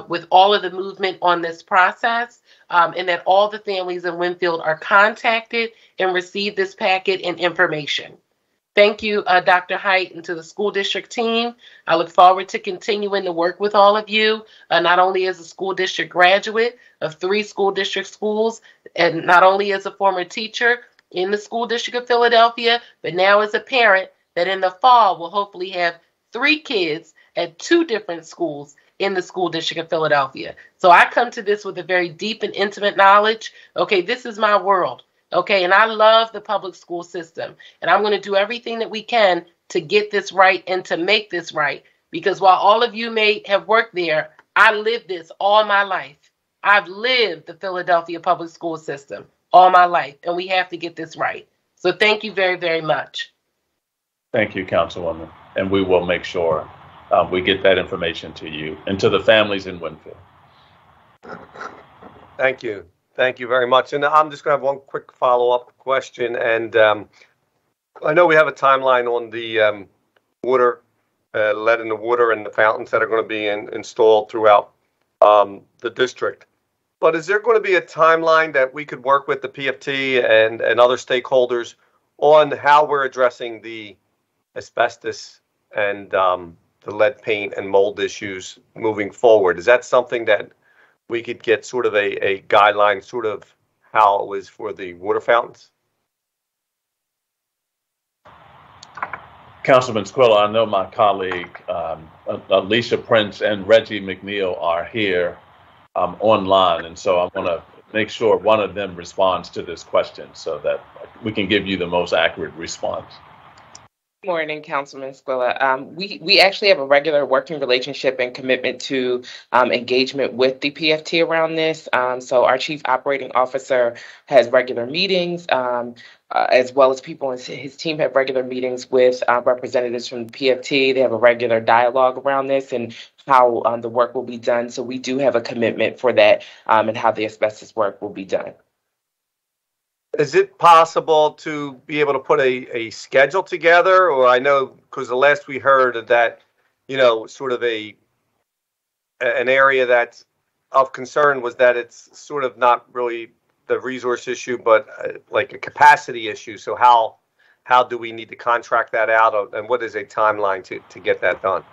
with all of the movement on this process, and that all the families in Winfield are contacted and receive this packet and information. Thank you, Dr. Height, and to the school district team. I look forward to continuing to work with all of you, not only as a school district graduate of 3 school district schools, and not only as a former teacher in the school district of Philadelphia, but now as a parent that in the fall will hopefully have 3 kids at 2 different schools in the school district of Philadelphia. So I come to this with a very deep and intimate knowledge. Okay, this is my world. Okay, and I love the public school system. And I'm going to do everything that we can to get this right and to make this right. Because while all of you may have worked there, I lived this all my life. I've lived the Philadelphia public school system all my life, and we have to get this right. So thank you very, very much. Thank you, Councilwoman. And we will make sure we get that information to you and to the families in Winfield. Thank you. Thank you very much. And I'm just going to have one quick follow-up question. And I know we have a timeline on the water, lead in the water and the fountains that are going to be installed throughout the district. But is there going to be a timeline that we could work with the PFT and other stakeholders on how we're addressing the asbestos and the lead paint and mold issues moving forward? Is that something that we could get sort of a guideline, sort of how it was for the water fountains? Councilman Squilla, I know my colleague Alicia Prince and Reggie McNeil are here online, and so I want to make sure one of them responds to this question so that we can give you the most accurate response. Good morning, Councilman Squilla. We actually have a regular working relationship and commitment to engagement with the PFT around this. So our Chief Operating Officer has regular meetings, as well as people in his team have regular meetings with representatives from the PFT. They have a regular dialogue around this and how the work will be done. So we do have a commitment for that and how the asbestos work will be done. Is it possible to be able to put a schedule together? Or I know, because the last we heard that, you know, sort of an area that's of concern was that it's sort of not really the resource issue, but like a capacity issue. So how do we need to contract that out, and what is a timeline to get that done?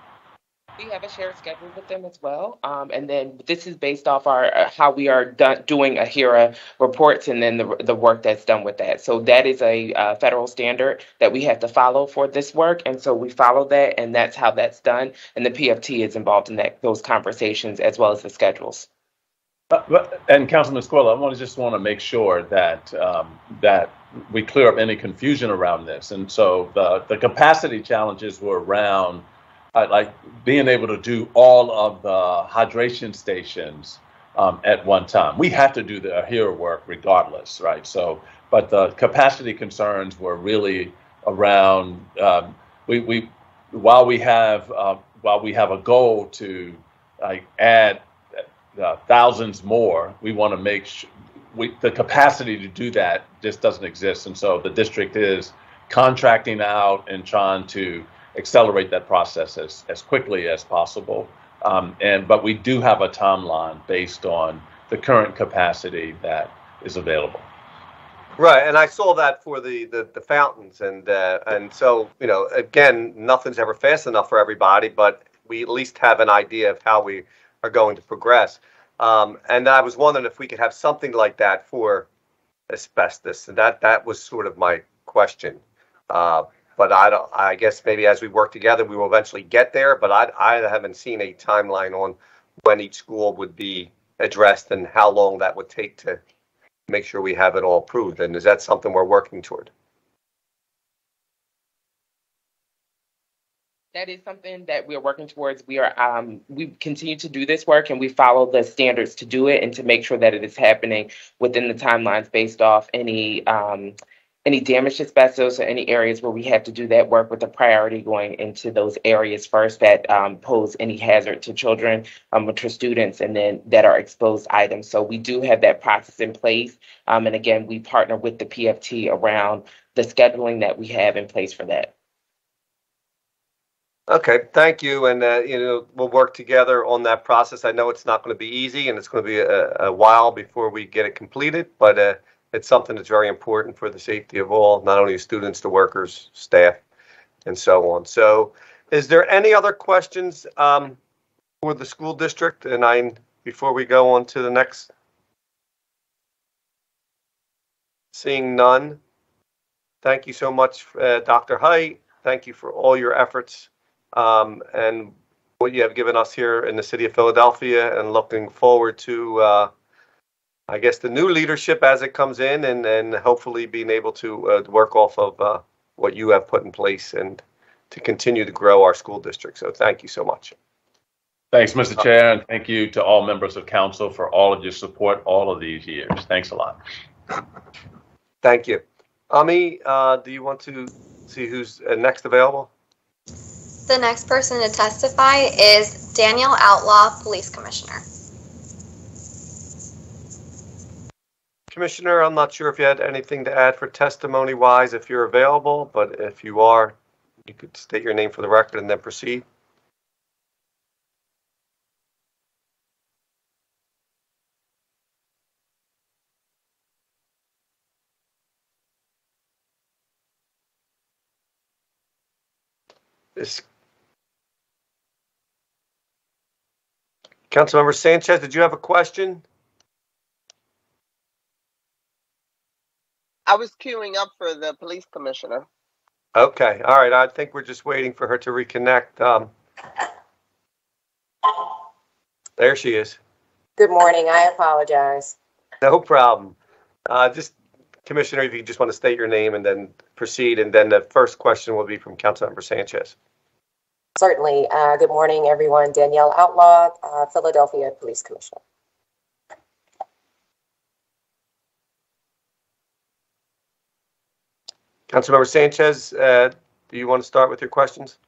We have a shared schedule with them as well, and then this is based off our how we are doing AHIRA reports, and then the work that's done with that. So that is a federal standard that we have to follow for this work, and so we follow that, and that's how that's done. And the PFT is involved in those conversations as well as the schedules. And Councilman Squilla, I just want to make sure that that we clear up any confusion around this. And so the capacity challenges were around like being able to do all of the hydration stations at one time. We have to do the AHIRA work regardless, right? So, but the capacity concerns were really around while we have a goal to add thousands more, we want to make sure the capacity to do that just doesn't exist. And so the district is contracting out and trying to accelerate that process as quickly as possible. But we do have a timeline based on the current capacity that is available. Right, and I saw that for the fountains, and so, you know, again, nothing's ever fast enough for everybody, but we at least have an idea of how we are going to progress. And I was wondering if we could have something like that for asbestos, and that was sort of my question. But I guess maybe as we work together, we will eventually get there. But I haven't seen a timeline on when each school would be addressed and how long that would take to make sure we have it all approved. And is that something we're working toward? That is something that we are working towards. We continue to do this work, and we follow the standards to do it and to make sure that it is happening within the timelines based off any damaged asbestos or any areas where we have to do that work, with the priority going into those areas first that pose any hazard to children or to students, and then that are exposed items. So we do have that process in place. And again, we partner with the PFT around the scheduling that we have in place for that. Okay, thank you. And, you know, we'll work together on that process. I know it's not going to be easy, and it's going to be a while before we get it completed, but it's something that's very important for the safety of all, not only students, the workers, staff, and so on. So is there any other questions for the school district? And before we go on to the next? Seeing none. Thank you so much, Dr. Height. Thank you for all your efforts and what you have given us here in the city of Philadelphia, and looking forward to I guess the new leadership as it comes in, and hopefully being able to work off of what you have put in place and to continue to grow our school district. So thank you so much. Thanks, Mr. Chair, and thank you to all members of council for all of your support all of these years. Thanks a lot. Thank you. Ami, do you want to See who's next available. The next person to testify is Daniel Outlaw, Police Commissioner. Commissioner, I'm not sure if you had anything to add for testimony-wise if you're available, but if you are, you could state your name for the record and then proceed. Councilmember Sanchez, did you have a question? I was queuing up for the police commissioner. Okay, all right. I think we're just waiting for her to reconnect. There she is. Good morning. I apologize. No problem. Just Commissioner, if you just want to state your name and then proceed, and then the first question will be from Councilmember Sanchez. Certainly. Good morning, everyone. Danielle Outlaw, Philadelphia Police Commissioner. Councilmember Sanchez, do you want to start with your questions?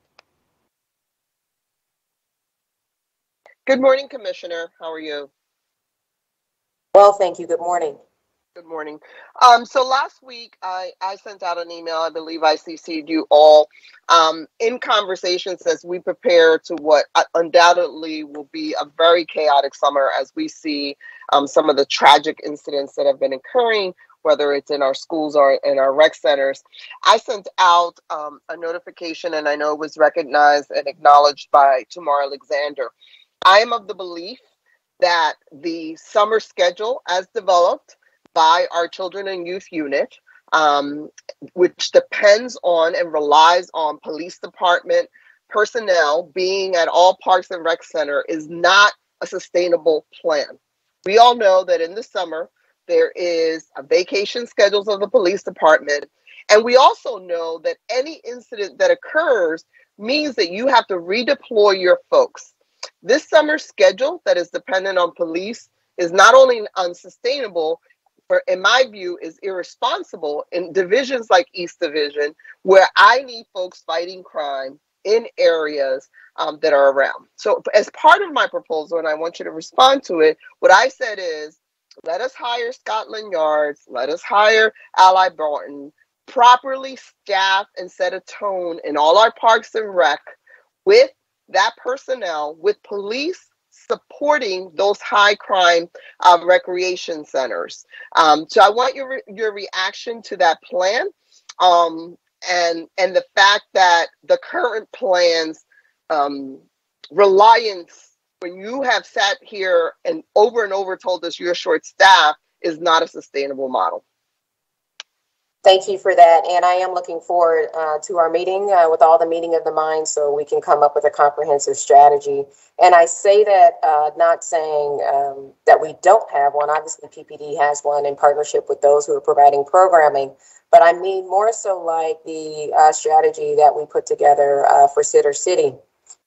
Good morning, Commissioner. How are you? Well, thank you. Good morning. Good morning. So last week, I sent out an email. I believe I CC'd you all in conversations as we prepare to what undoubtedly will be a very chaotic summer as we see some of the tragic incidents that have been occurring, whether it's in our schools or in our rec centers. I sent out a notification, and I know it was recognized and acknowledged by Tamar Alexander. I am of the belief that the summer schedule as developed by our Children and Youth Unit, which depends on and relies on police department personnel being at all parks and rec center, is not a sustainable plan. We all know that in the summer, there is a vacation schedules of the police department. And we also know that any incident that occurs means that you have to redeploy your folks. This summer schedule that is dependent on police is not only unsustainable, but in my view is irresponsible in divisions like East Division, where I need folks fighting crime in areas that are around. So as part of my proposal, and I want you to respond to it, what I said is, let us hire Scotland Yards, let us hire Ally Broughton, properly staff and set a tone in all our parks and rec with that personnel, with police supporting those high crime recreation centers. So I want your reaction to that plan, and the fact that the current plans reliance, when you have sat here and over told us you're short staffed, is not a sustainable model. Thank you for that. And I am looking forward to our meeting with all the meeting of the minds so we can come up with a comprehensive strategy. And I say that not saying that we don't have one. Obviously, PPD has one in partnership with those who are providing programming. But I mean more so like the strategy that we put together for Sitter City,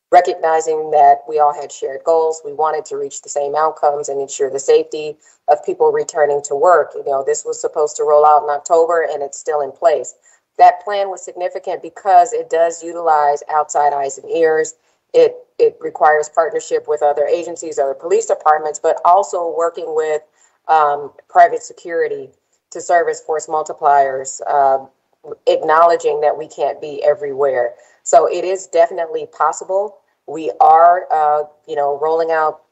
recognizing that we all had shared goals. We wanted to reach the same outcomes and ensure the safety of people returning to work. You know, this was supposed to roll out in October and it's still in place. That plan was significant because it does utilize outside eyes and ears. It requires partnership with other agencies, other police departments, but also working with private security to serve as force multipliers, acknowledging that we can't be everywhere. So it is definitely possible. We are, rolling out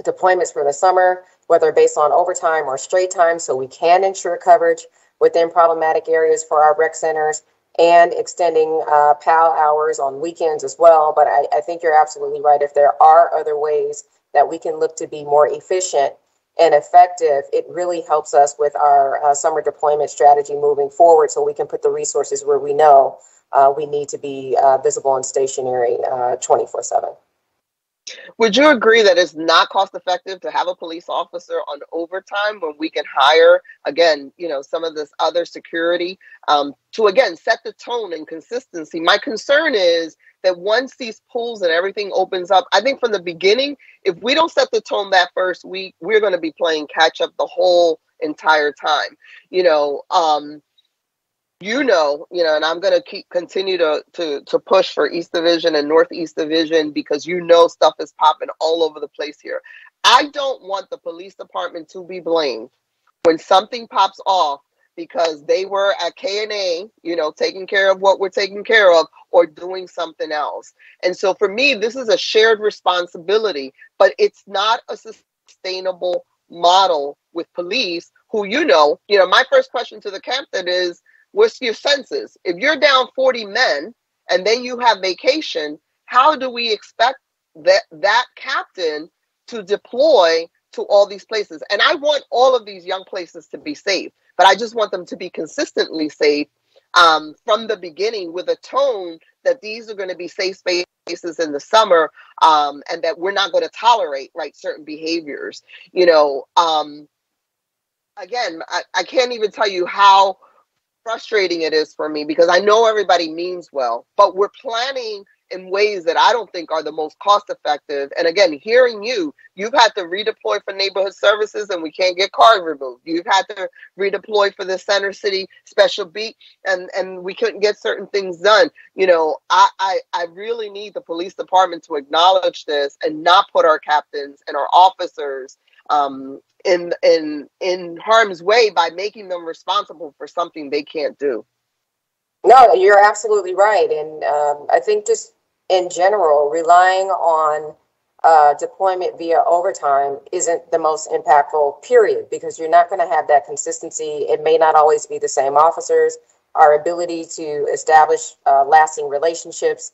deployments for the summer, whether based on overtime or straight time, so we can ensure coverage within problematic areas for our rec centers and extending PAL hours on weekends as well. But I think you're absolutely right. If there are other ways that we can look to be more efficient and effective, it really helps us with our summer deployment strategy moving forward so we can put the resources where we know we need to be visible and stationary 24/7. Would you agree that it's not cost effective to have a police officer on overtime when we can hire, again, some of this other security to, again, set the tone and consistency? My concern is that once these pools and everything opens up, I think from the beginning, if we don't set the tone that first week, we're going to be playing catch up the whole entire time. and I'm going to continue to push for East Division and Northeast Division, because stuff is popping all over the place here. I don't want the police department to be blamed when something pops off because they were at K&A, taking care of what we're taking care of or doing something else. And so for me, this is a shared responsibility, but it's not a sustainable model with police who, my first question to the captain is, what's your census? If you're down 40 men and then you have vacation, how do we expect that captain to deploy to all these places? And I want all of these young places to be safe, but I just want them to be consistently safe from the beginning, with a tone that these are going to be safe spaces in the summer, and that we're not going to tolerate certain behaviors. Again, I can't even tell you how frustrating it is for me, because I know everybody means well, but we're planning in ways that I don't think are the most cost effective. And again, hearing you've had to redeploy for neighborhood services and we can't get cars removed. You've had to redeploy for the Center City special beat and we couldn't get certain things done. I really need the police department to acknowledge this and not put our captains and our officers in harm's way by making them responsible for something they can't do. No, you're absolutely right. And I think just in general, relying on deployment via overtime isn't the most impactful, period, because you're not going to have that consistency. It may not always be the same officers. Our ability to establish lasting relationships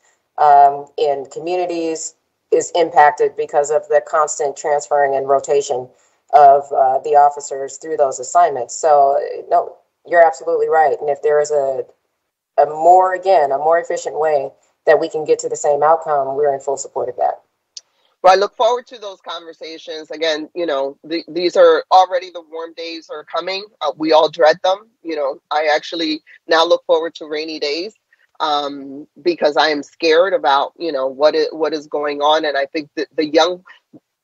in communities is impacted because of the constant transferring and rotation of the officers through those assignments. So, no, you're absolutely right. And if there is a more efficient way that we can get to the same outcome, we're in full support of that. Well, I look forward to those conversations. Again, these are already, the warm days are coming. We all dread them. I actually now look forward to rainy days because I am scared about, what is going on. And I think that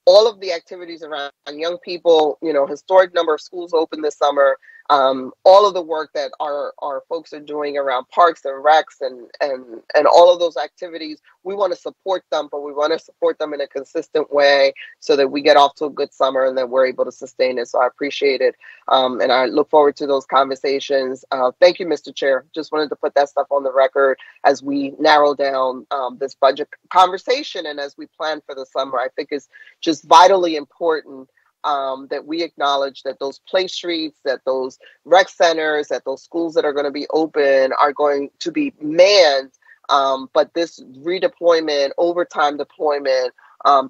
all of the activities around young people, historic number of schools open this summer, all of the work that our folks are doing around parks and recs and all of those activities, we want to support them, but we want to support them in a consistent way so that we get off to a good summer and then we're able to sustain it. So I appreciate it. And I look forward to those conversations. Thank you, Mr. Chair. Just wanted to put that stuff on the record as we narrow down this budget conversation and as we plan for the summer. I think it's just vitally important that we acknowledge that those play streets, that those rec centers, that those schools that are going to be open are going to be manned. But this redeployment, overtime deployment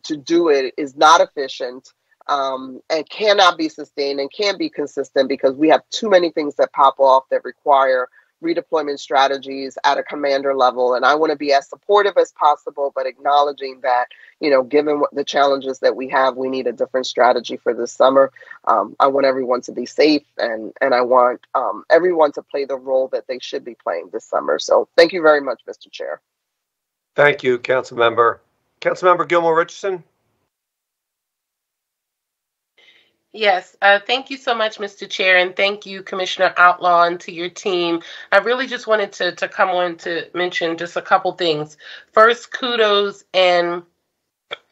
to do it is not efficient and cannot be sustained and can't be consistent because we have too many things that pop off that require redeployment strategies at a commander level. And I want to be as supportive as possible, but acknowledging that, given the challenges that we have, we need a different strategy for this summer. I want everyone to be safe and I want everyone to play the role that they should be playing this summer. So thank you very much, Mr. Chair. Thank you, Councilmember. Councilmember Gilmore Richardson. Yes, thank you so much, Mr. Chair, and thank you, Commissioner Outlaw, and to your team. I really just wanted to come on to mention just a couple things. First, kudos and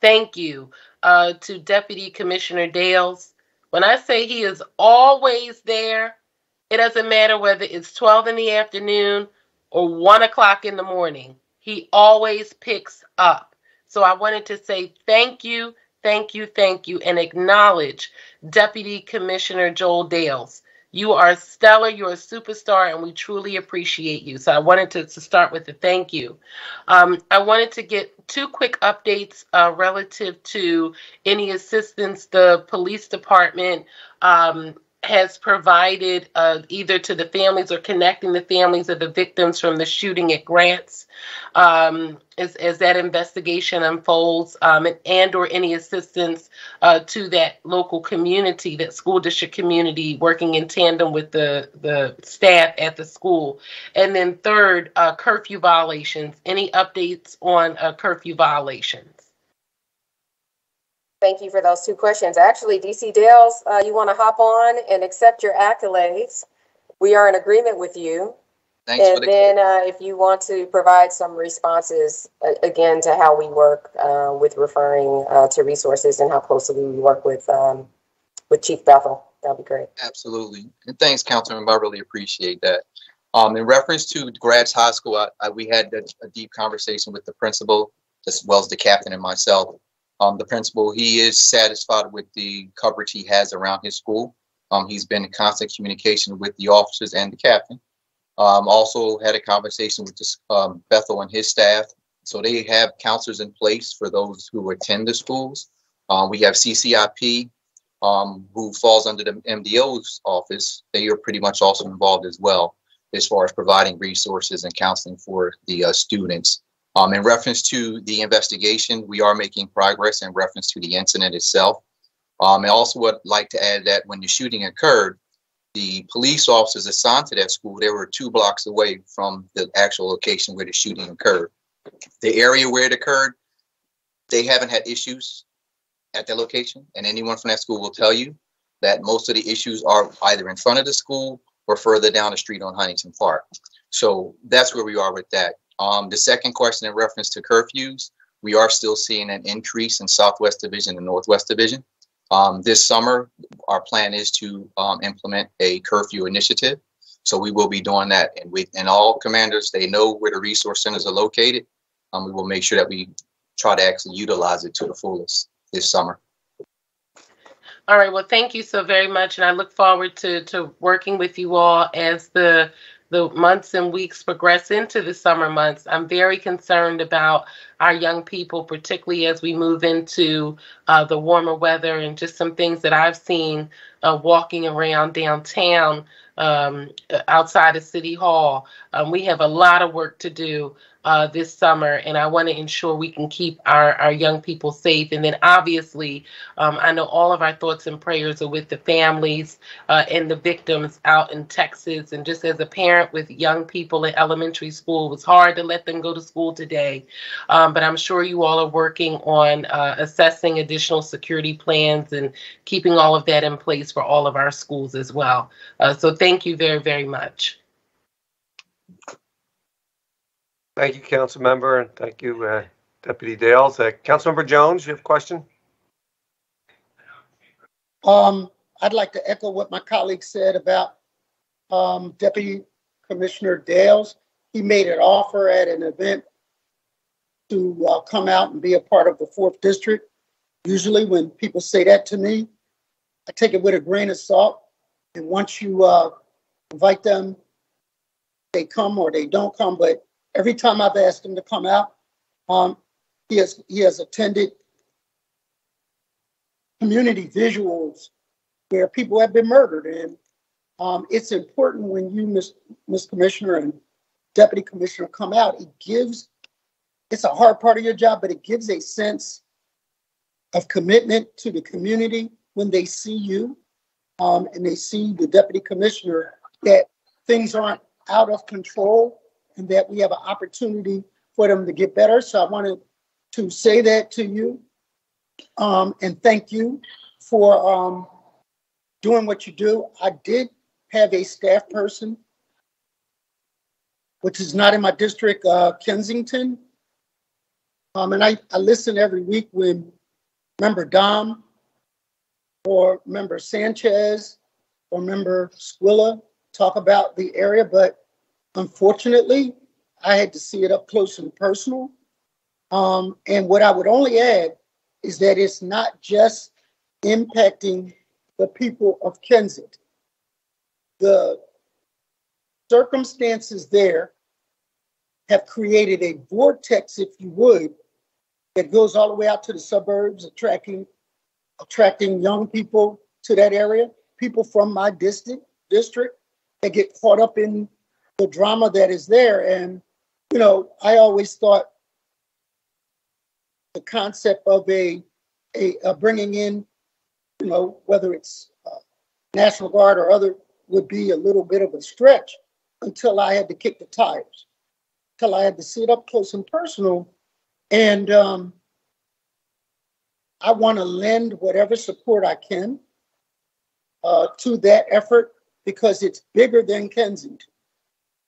thank you to Deputy Commissioner Dales. When I say he is always there, it doesn't matter whether it's 12 in the afternoon or 1 o'clock in the morning. He always picks up. So I wanted to say thank you, and acknowledge Deputy Commissioner Joel Dales. You are stellar, you're a superstar, and we truly appreciate you. So I wanted to start with a thank you. I wanted to get 2 quick updates relative to any assistance the police department has provided either to the families or connecting the families of the victims from the shooting at Grants as that investigation unfolds, and or any assistance to that local community, that school district community, working in tandem with the staff at the school. And then third, curfew violations. Any updates on curfew violations? Thank you for those 2 questions. Actually, DC Dales, you want to hop on and accept your accolades. We are in agreement with you. Thanks for And then if you want to provide some responses, again, to how we work with referring to resources and how closely we work with Chief Bethel, that'd be great. Absolutely. And thanks, Councilmember. I really appreciate that. In reference to Gratz High School, we had a deep conversation with the principal, as well as the captain and myself. The principal, he is satisfied with the coverage he has around his school. He's been in constant communication with the officers and the captain. Also had a conversation with Bethel and his staff. So they have counselors in place for those who attend the schools. We have CCIP, who falls under the MDO's office. They are pretty much also involved as well, as far as providing resources and counseling for the students. In reference to the investigation, we are making progress in reference to the incident itself. I also would like to add that when the shooting occurred, the police officers assigned to that school, they were 2 blocks away from the actual location where the shooting occurred. The area where it occurred, they haven't had issues at that location, and anyone from that school will tell you that most of the issues are either in front of the school or further down the street on Huntington Park. So that's where we are with that. The second question in reference to curfews, we are still seeing an increase in Southwest Division and Northwest Division. This summer, our plan is to implement a curfew initiative. So we will be doing that. And all commanders, they know where the resource centers are located. We will make sure that we try to actually utilize it to the fullest this summer. All right. Well, thank you so very much. And I look forward to working with you all as the months and weeks progress into the summer months. I'm very concerned about our young people, particularly as we move into the warmer weather, and just some things that I've seen walking around downtown outside of City Hall. We have a lot of work to do this summer, and I want to ensure we can keep our young people safe. And then obviously, I know all of our thoughts and prayers are with the families and the victims out in Texas. And just as a parent with young people in elementary school, it was hard to let them go to school today. But I'm sure you all are working on assessing additional security plans and keeping all of that in place for all of our schools as well. So thank you very, very much. Thank you, Council Member, and thank you, Deputy Dales. Council Member Jones, you have a question? I'd like to echo what my colleague said about Deputy Commissioner Dales. He made an offer at an event to come out and be a part of the 4th District. Usually when people say that to me, I take it with a grain of salt. And once you invite them, they come or they don't come. But every time I've asked him to come out, he has attended community visuals where people have been murdered. And it's important when you, Ms. Commissioner and Deputy Commissioner, come out. It's a hard part of your job, but it gives a sense of commitment to the community when they see you and they see the Deputy Commissioner, that things aren't out of control and that we have an opportunity for them to get better. So I wanted to say that to you and thank you for doing what you do. I did have a staff person, which is not in my district, Kensington. And I listen every week when Member Dom or Member Sanchez or Member Squilla talk about the area, but unfortunately, I had to see it up close and personal. And what I would only add is that it's not just impacting the people of Kensington. The circumstances there have created a vortex, if you would, that goes all the way out to the suburbs, attracting young people to that area, people from my district that get caught up in the drama that is there. And, you know, I always thought the concept of a bringing in, you know, whether it's National Guard or other, would be a little bit of a stretch until I had to kick the tires, until I had to see it up close and personal. And I want to lend whatever support I can to that effort, because it's bigger than Kensington.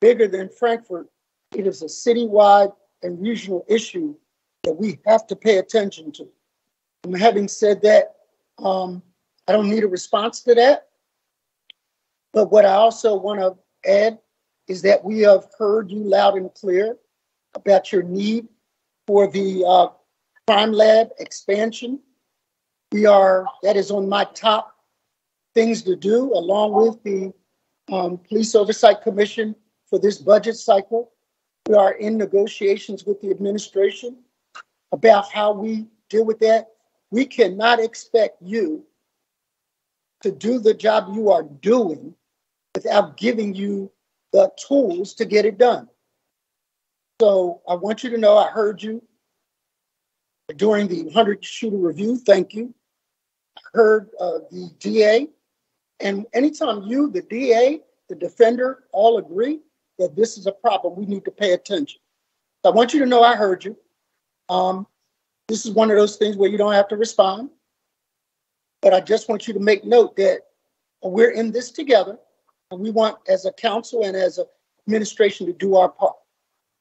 bigger than Frankfurt. It is a citywide and regional issue that we have to pay attention to. And having said that, I don't need a response to that. But what I also want to add is that we have heard you loud and clear about your need for the crime lab expansion. That is on my top things to do, along with the Police Oversight Commission for this budget cycle. We are in negotiations with the administration about how we deal with that. We cannot expect you to do the job you are doing without giving you the tools to get it done. So I want you to know I heard you during the 100 shooter review. Thank you. I heard the DA. And anytime you, the DA, the defender, all agree that this is a problem, we need to pay attention. So I want you to know I heard you. This is one of those things where you don't have to respond. But I just want you to make note that we're in this together. And we want, as a council and as an administration, to do our part.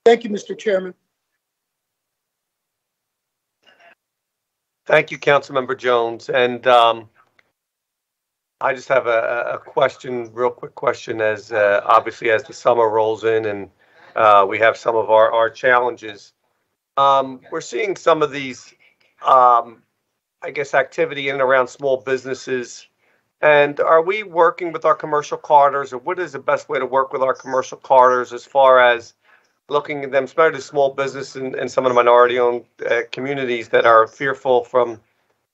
Thank you, Mr. Chairman. Thank you, Councilmember Jones. And I just have a question, real quick question, as obviously as the summer rolls in and we have some of our challenges. We're seeing some of these, I guess, activity in and around small businesses. And are we working with our commercial corridors, or what is the best way to work with our commercial corridors as far as looking at them, especially small business and some of the minority-owned communities that are fearful from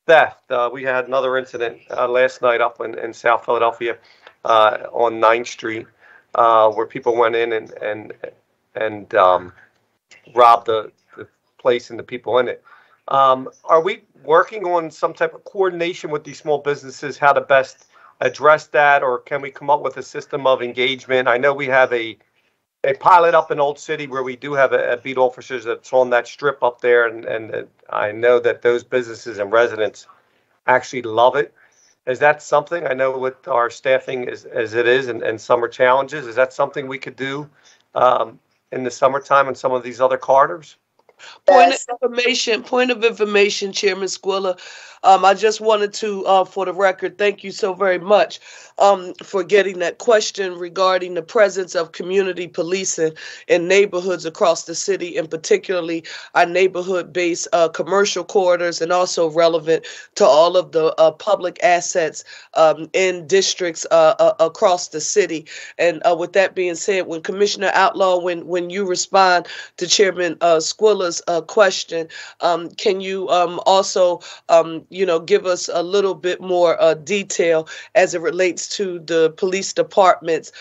theft? We had another incident last night up in South Philadelphia on 9th Street where people went in and robbed the place and the people in it. Are we working on some type of coordination with these small businesses, how to best address that, or can we come up with a system of engagement? I know we have a pilot up in Old City where we do have a beat officers that's on that strip up there, and I know that those businesses and residents actually love it. Is that something, I know with our staffing as it is and summer challenges, is that something we could do in the summertime in some of these other corridors? Point of information, Chairman Squilla. I just wanted to, for the record, thank you so very much for getting that question regarding the presence of community policing in neighborhoods across the city, and particularly our neighborhood-based commercial corridors, and also relevant to all of the public assets in districts across the city. And with that being said, when Commissioner Outlaw, when you respond to Chairman Squilla's question, can you also give us a little bit more detail as it relates to the police department's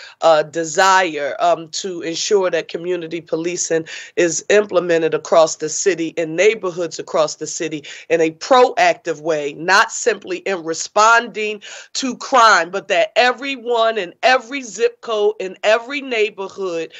desire to ensure that community policing is implemented across the city, in neighborhoods across the city, in a proactive way, not simply in responding to crime, but that everyone in every zip code, in every neighborhood,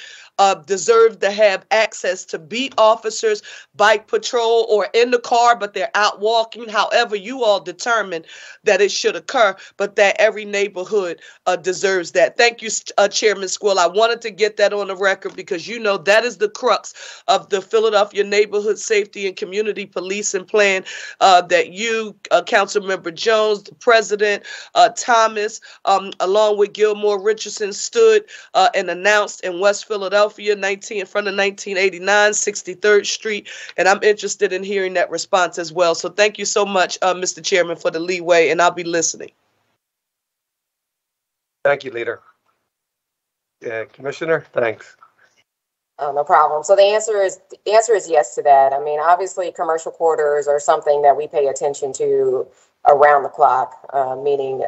deserve to have access to beat officers, bike patrol, or in the car, but they're out walking, however you all determine that it should occur, but that every neighborhood deserves that. Thank you, Chairman Squill. I wanted to get that on the record because that is the crux of the Philadelphia Neighborhood Safety and Community Policing Plan that you, Councilmember Jones, the President, Thomas, along with Gilmore Richardson, stood and announced in West Philadelphia, in front of 1989 63rd Street, and I'm interested in hearing that response as well. So thank you so much, Mr. Chairman, for the leeway, and I'll be listening. Thank you, Leader. Commissioner, thanks. No problem. So the answer is yes to that. I mean, obviously, commercial corridors are something that we pay attention to around the clock, meaning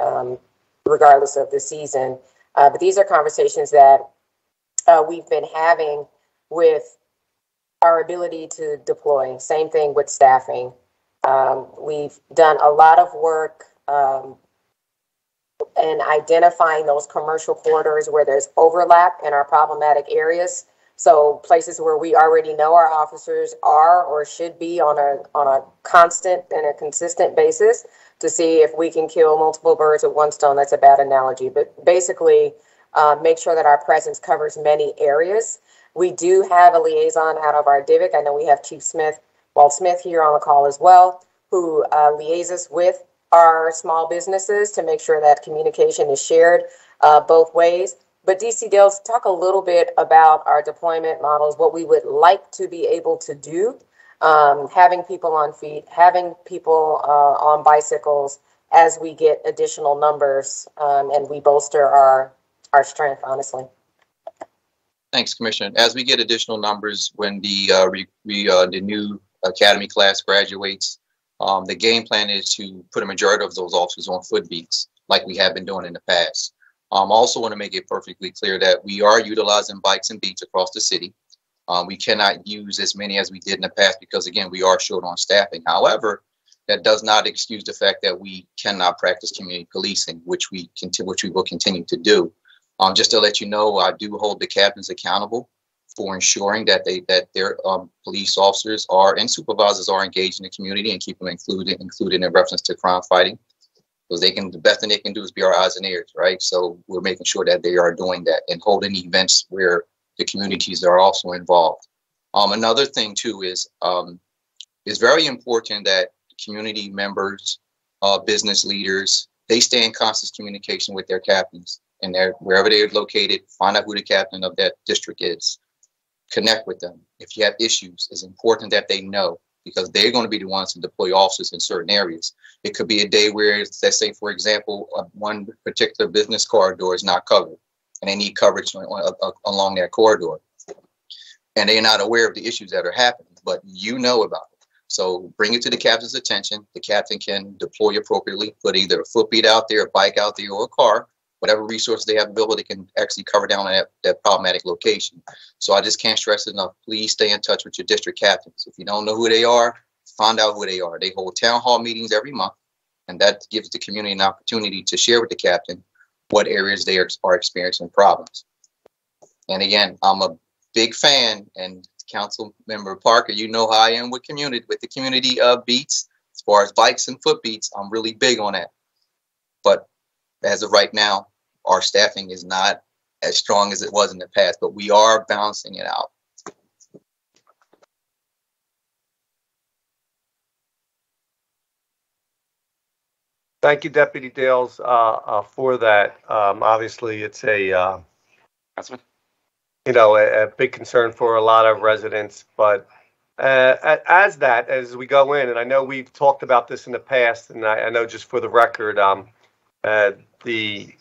regardless of the season. But these are conversations that we've been having with our ability to deploy. Same thing with staffing. We've done a lot of work in identifying those commercial corridors where there's overlap in our problematic areas. So places where we already know our officers are or should be on a constant and a consistent basis, to see if we can kill multiple birds with one stone. That's a bad analogy, but basically make sure that our presence covers many areas. We do have a liaison out of our DIVIC. I know we have Chief Walt Smith here on the call as well, who liaises with our small businesses to make sure that communication is shared both ways. But DC Dales, talk a little bit about our deployment models, what we would like to be able to do, having people on feet, having people on bicycles as we get additional numbers and we bolster our strength, honestly. Thanks, Commissioner. As we get additional numbers when the new academy class graduates, the game plan is to put a majority of those officers on foot beats like we have been doing in the past. I also want to make it perfectly clear that we are utilizing bikes and beats across the city. We cannot use as many as we did in the past because, again, we are short on staffing. However, that does not excuse the fact that we cannot practice community policing, which we will continue to do. Just to let you know, I do hold the captains accountable for ensuring that their police officers and supervisors are engaged in the community and keep them included in reference to crime fighting. Because the best thing they can do is be our eyes and ears, right? So we're making sure that they are doing that and holding events where the communities are also involved. Another thing too is it's very important that community members, business leaders, they stay in constant communication with their captains and wherever they're located, find out who the captain of that district is. Connect with them. If you have issues, it's important that they know, because they're going to be the ones to deploy officers in certain areas. It could be a day where, let's say, for example, one particular business corridor is not covered and they need coverage along that corridor. And they're not aware of the issues that are happening, but you know about it. So bring it to the captain's attention. The captain can deploy appropriately, put either a foot beat out there, a bike out there, or a car. Whatever resources they have available, they can actually cover down on that problematic location. So I just can't stress enough, please stay in touch with your district captains. If you don't know who they are, find out who they are. They hold town hall meetings every month, and that gives the community an opportunity to share with the captain what areas they are experiencing problems. And again, I'm a big fan, and Council Member Parker, you know how I am with the community beats. As far as bikes and foot beats, I'm really big on that. But as of right now, our staffing is not as strong as it was in the past, but we are balancing it out. Thank you, Deputy Dales, for that. Obviously, it's a big concern for a lot of residents. But as we go in, and I know we've talked about this in the past, and I know just for the record, the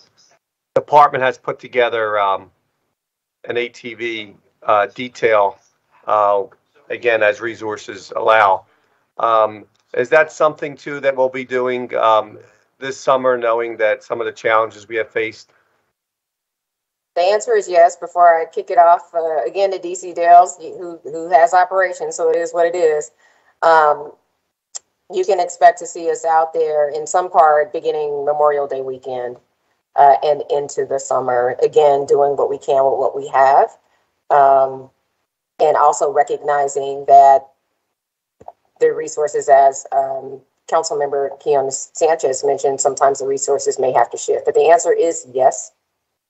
department has put together an ATV detail, again, as resources allow. Is that something, too, that we'll be doing this summer, knowing that some of the challenges we have faced? The answer is yes. Before I kick it off, again, to DC Dales, who has operations, so it is what it is. You can expect to see us out there in some part beginning Memorial Day weekend and into the summer, again, doing what we can with what we have. And also recognizing that the resources, as Councilmember Keon Sanchez mentioned, sometimes the resources may have to shift. But the answer is yes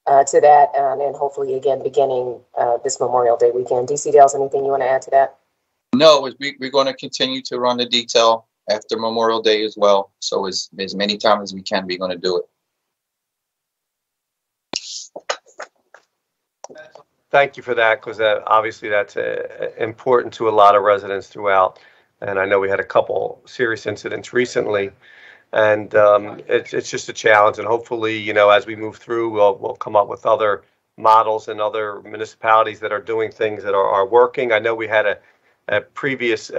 to that, and hopefully, again, beginning this Memorial Day weekend. DC Dales, anything you want to add to that? No, we're going to continue to run the detail after Memorial Day as well. So as many times as we can, we're going to do it. Thank you for that, because obviously that's important to a lot of residents throughout. And I know we had a couple serious incidents recently, and it's just a challenge. And hopefully, as we move through, we'll come up with other models and other municipalities that are doing things that are working. I know we had a previous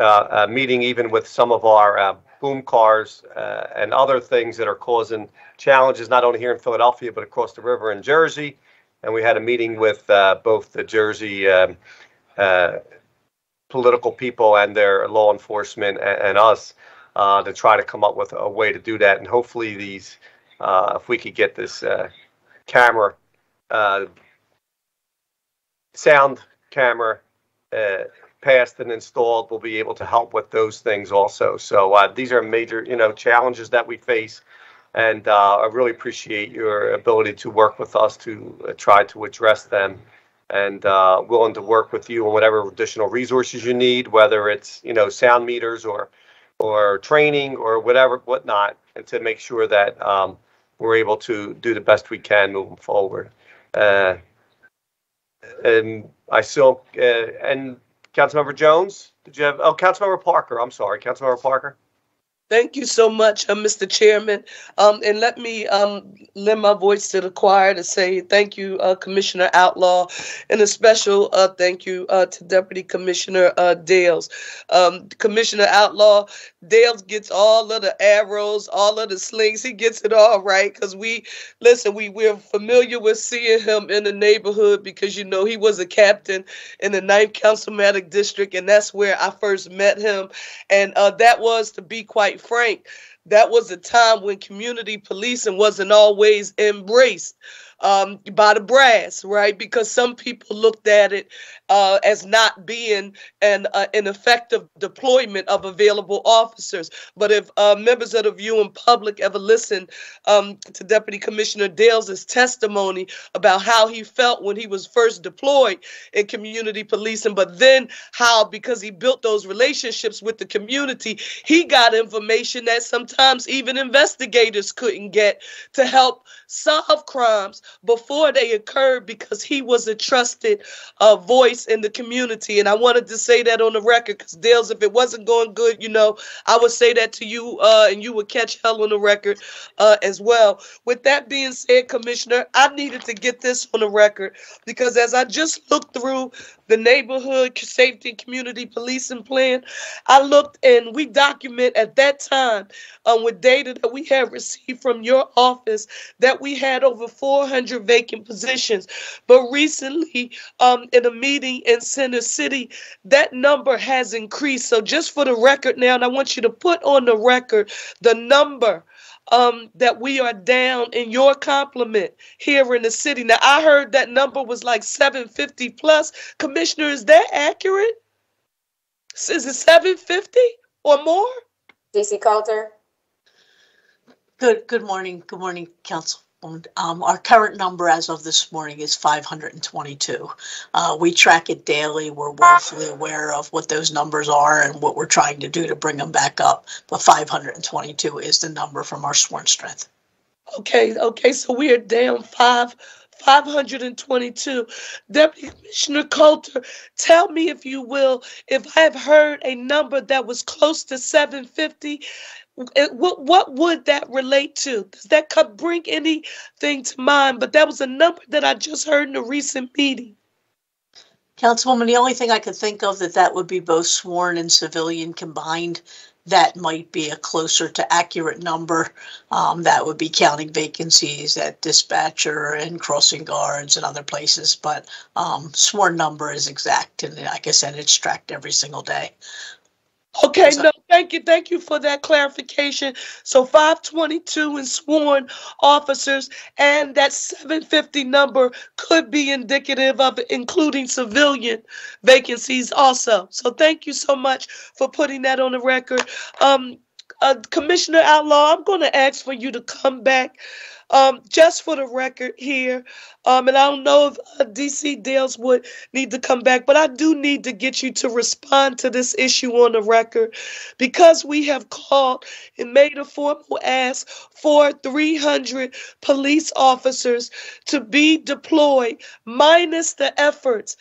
meeting even with some of our boom cars and other things that are causing challenges, not only here in Philadelphia, but across the river in Jersey. And we had a meeting with both the Jersey political people and their law enforcement and us to try to come up with a way to do that. And hopefully these, if we could get this camera, sound camera passed and installed, we'll be able to help with those things also. So these are major, challenges that we face. And I really appreciate your ability to work with us to try to address them, and willing to work with you on whatever additional resources you need, whether it's, sound meters or training or whatnot, and to make sure that we're able to do the best we can moving forward. And I still, and Councilmember Jones, did you have, Councilmember Parker, I'm sorry, Councilmember Parker. Thank you so much, Mr. Chairman. And let me lend my voice to the choir to say thank you, Commissioner Outlaw, and a special thank you to Deputy Commissioner Dales. Commissioner Outlaw, Dales gets all of the arrows, all of the slings. He gets it all right, because we're familiar with seeing him in the neighborhood, because, he was a captain in the 9th Councilmanic District, and that's where I first met him. And that was, to be quite frank, that was a time when community policing wasn't always embraced by the brass, right? Because some people looked at it as not being an effective deployment of available officers. But if members of the viewing public ever listened to Deputy Commissioner Dales' testimony about how he felt when he was first deployed in community policing, but then how, because he built those relationships with the community, he got information that sometimes even investigators couldn't get to help solve crimes before they occurred, because he was a trusted voice in the community. And I wanted to say that on the record, because Dales, if it wasn't going good, I would say that to you, and you would catch hell on the record as well. With that being said, Commissioner, I needed to get this on the record, because as I just looked through the neighborhood safety and community policing plan, I looked, and we document at that time with data that we had received from your office that we had over 400 vacant positions. But recently, in a meeting in Center City, that number has increased. So just for the record now, and I want you to put on the record the number that we are down in your complement here in the city. Now, I heard that number was like 750 plus. Commissioner, is that accurate? Is it 750 or more? DC Coulter. Good morning. Good morning, Council. Our current number as of this morning is 522. We track it daily. We're woefully aware of what those numbers are and what we're trying to do to bring them back up. But 522 is the number from our sworn strength. Okay. So we are down 522. Deputy Commissioner Coulter, tell me, if you will, if I have heard a number that was close to 750, what would that relate to? Does that bring anything to mind? But that was a number that I just heard in a recent meeting. Councilwoman, the only thing I could think of that would be both sworn and civilian combined. That might be a closer to accurate number. That would be counting vacancies at dispatcher and crossing guards and other places. But sworn number is exact. And like I said, it's tracked every single day. Okay, no, thank you for that clarification. So 522 in sworn officers, and that 750 number could be indicative of including civilian vacancies also. So thank you so much for putting that on the record. Commissioner Outlaw, I'm going to ask for you to come back just for the record here. And I don't know if DC Dales would need to come back, but I do need to get you to respond to this issue on the record, because we have called and made a formal ask for 300 police officers to be deployed, minus the efforts,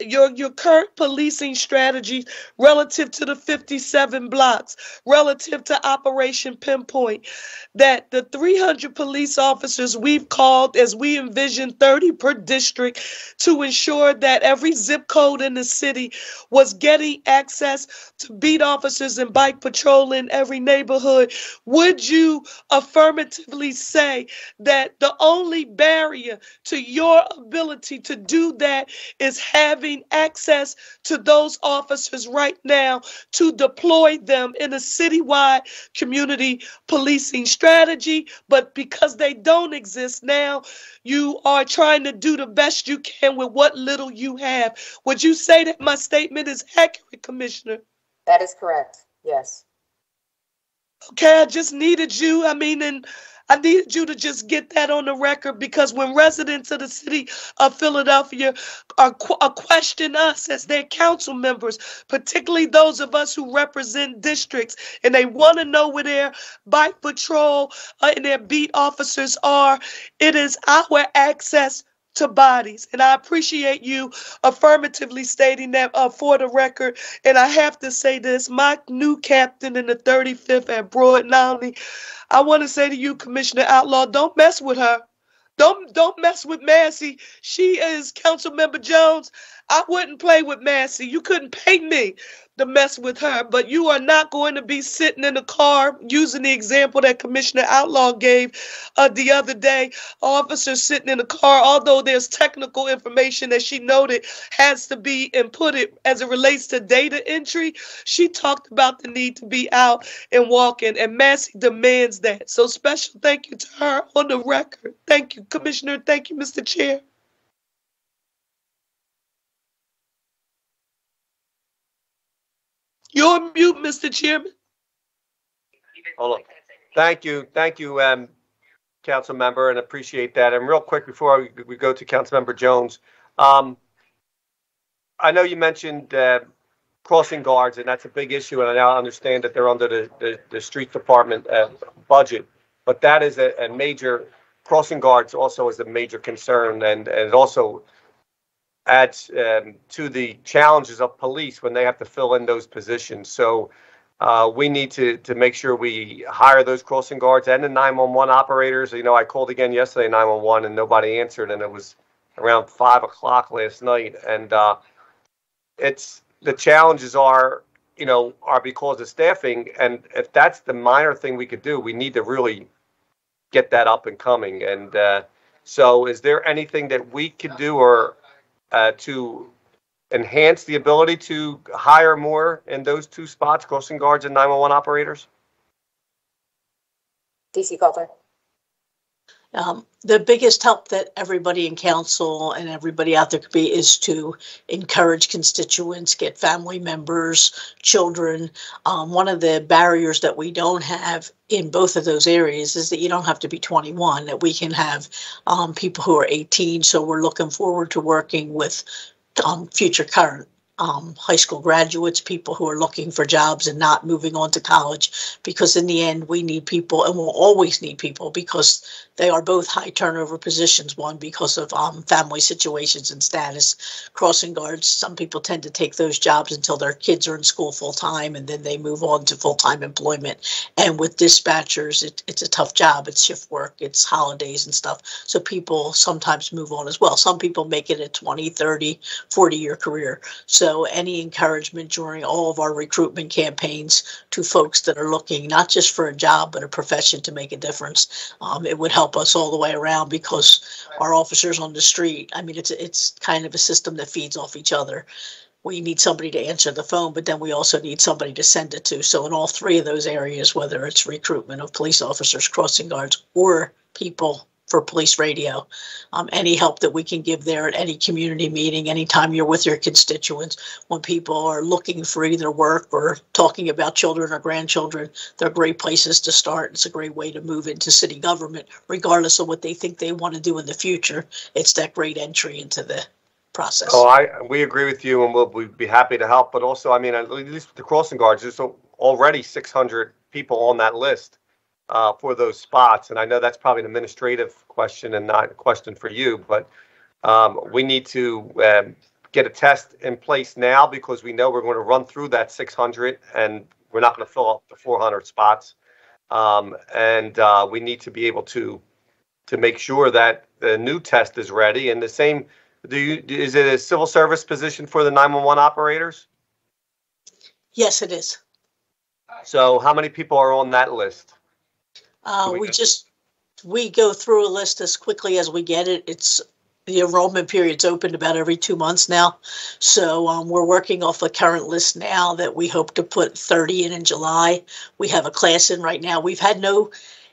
your current policing strategies relative to the 57 blocks, relative to Operation Pinpoint, that the 300 police officers we've called, as we envision 30 per district, to ensure that every zip code in the city was getting access to beat officers and bike patrol in every neighborhood. Would you affirmatively say that the only barrier to your ability to do that is having access to those officers right now to deploy them in a citywide community policing strategy? But because they don't exist now, you are trying to do the best you can with what little you have. Would you say that my statement is accurate, Commissioner? That is correct, yes. Okay, I just needed you. And I needed you to just get that on the record, because when residents of the city of Philadelphia question us as their council members, particularly those of us who represent districts, and they want to know where their bike patrol and their beat officers are, it is our access to bodies. And I appreciate you affirmatively stating that for the record. And I have to say this, my new captain in the 35th at Broad Nowney, I want to say to you, Commissioner Outlaw, don't mess with her. Don't mess with Massey. She is Councilmember Jones. I wouldn't play with Massey. You couldn't pay me to mess with her, but you are not going to be sitting in a car using the example that Commissioner Outlaw gave the other day. Officers sitting in a car, although there's technical information that she noted has to be inputted as it relates to data entry. She talked about the need to be out and walking, and Massey demands that. So special thank you to her on the record. Thank you, Commissioner. Thank you, Mr. Chair. You're on mute, Mr. Chairman. Hold on. Thank you, Council Member, and appreciate that. And real quick before we go to Council Member Jones, I know you mentioned crossing guards, and that's a big issue, and I now understand that they're under the street department budget, but that is a major, crossing guards also is a major concern, and it also adds to the challenges of police when they have to fill in those positions. So we need to make sure we hire those crossing guards and the 911 operators. You know, I called again yesterday, 911, and nobody answered, and it was around 5 o'clock last night. And it's the challenges are because of staffing. And if that's the minor thing we could do, we need to really get that up and coming. And so is there anything that we could do or to enhance the ability to hire more in those two spots, crossing guards and 911 operators? DC Calder. The biggest help that everybody in council and everybody out there could be is to encourage constituents, get family members, children. One of the barriers that we don't have in both of those areas is that you don't have to be 21, that we can have people who are 18. So we're looking forward to working with future current high school graduates, people who are looking for jobs and not moving on to college, because in the end we need people, and we'll always need people, because they are both high turnover positions, one because of family situations and status. Crossing guards, some people tend to take those jobs until their kids are in school full time, and then they move on to full-time employment. And with dispatchers, it's a tough job. It's shift work, it's holidays and stuff. So people sometimes move on as well. Some people make it a 20, 30, 40-year career. So any encouragement during all of our recruitment campaigns to folks that are looking not just for a job, but a profession to make a difference, it would help us all the way around, because our officers on the street, I mean, it's kind of a system that feeds off each other. We need somebody to answer the phone, but then we also need somebody to send it to. So in all three of those areas, whether it's recruitment of police officers, crossing guards, or people for police radio, any help that we can give there at any community meeting, anytime you're with your constituents, when people are looking for either work or talking about children or grandchildren, they're great places to start. It's a great way to move into city government, regardless of what they think they want to do in the future. It's that great entry into the process. Oh, we agree with you, and we'd be happy to help. But also, I mean, at least with the crossing guards, there's already 600 people on that list for those spots. And I know that's probably an administrative question and not a question for you, but we need to get a test in place now, because we know we're going to run through that 600 and we're not going to fill up the 400 spots. And we need to be able to make sure that the new test is ready. And the same, is it a civil service position for the 911 operators? Yes, it is. So how many people are on that list? We go through a list as quickly as we get it. The enrollment period's opened about every 2 months now. So we're working off a current list now that we hope to put 30 in July. We have a class in right now. We've had no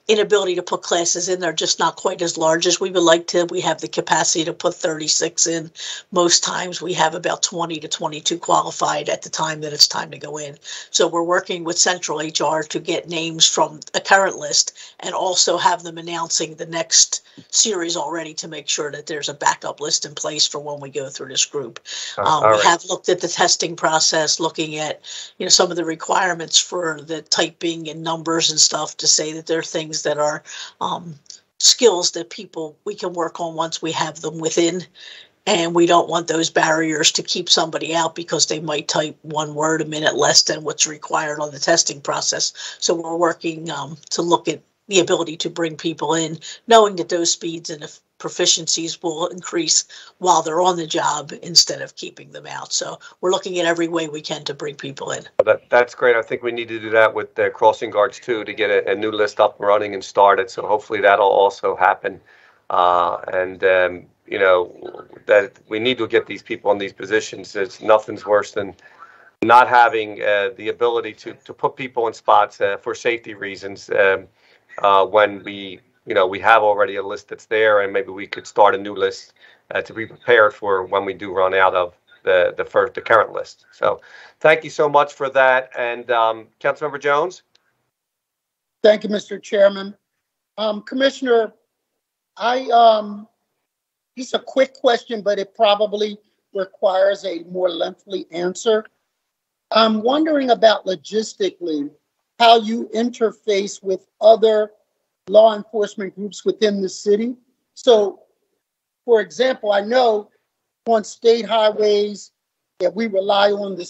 inability to put classes in. They're just not quite as large as we would like to. We have the capacity to put 36 in. Most times we have about 20 to 22 qualified at the time that it's time to go in. So we're working with Central HR to get names from a current list and also have them announcing the next series already to make sure that there's a backup list in place for when we go through this group. We have looked at the testing process, looking at, you know, some of the requirements for the typing and numbers and stuff to say that there are things that are skills that we can work on once we have them within. And we don't want those barriers to keep somebody out because they might type one word a minute less than what's required on the testing process. So we're working to look at the ability to bring people in, knowing that those speeds and proficiencies will increase while they're on the job instead of keeping them out. So we're looking at every way we can to bring people in. That's great. I think we need to do that with the crossing guards too, to get a new list up and running and started. So hopefully that'll also happen. You know, that we need to get these people in these positions. Nothing's worse than not having the ability to put people in spots for safety reasons when we have already a list that's there, and maybe we could start a new list to be prepared for when we do run out of the current list. So thank you so much for that. And Councilmember Jones. Thank you, Mr. Chairman. Commissioner, it's a quick question, but it probably requires a more lengthy answer. I'm wondering about logistically how you interface with other law enforcement groups within the city. So, for example, I know on state highways that we rely on the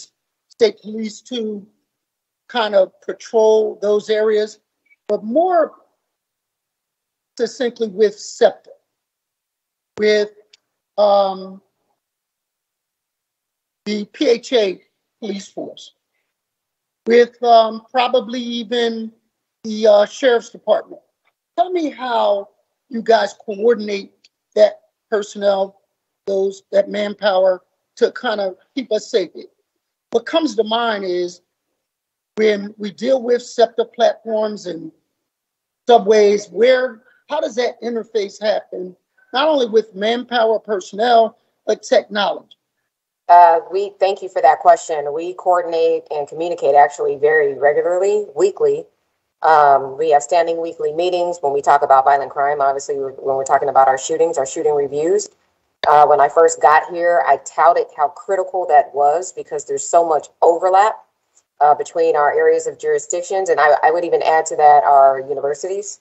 state police to kind of patrol those areas, but more succinctly with SEPTA, with the PHA police force, with probably even the sheriff's department. Tell me how you guys coordinate that personnel, that manpower to kind of keep us safe. What comes to mind is when we deal with SEPTA platforms and subways, how does that interface happen? Not only with manpower, personnel, but technology. We thank you for that question. We coordinate and communicate actually very regularly, weekly. We have standing weekly meetings when we talk about violent crime. Obviously, when we're talking about our shooting reviews. When I first got here, I touted how critical that was because there's so much overlap between our areas of jurisdictions. And I would even add to that our universities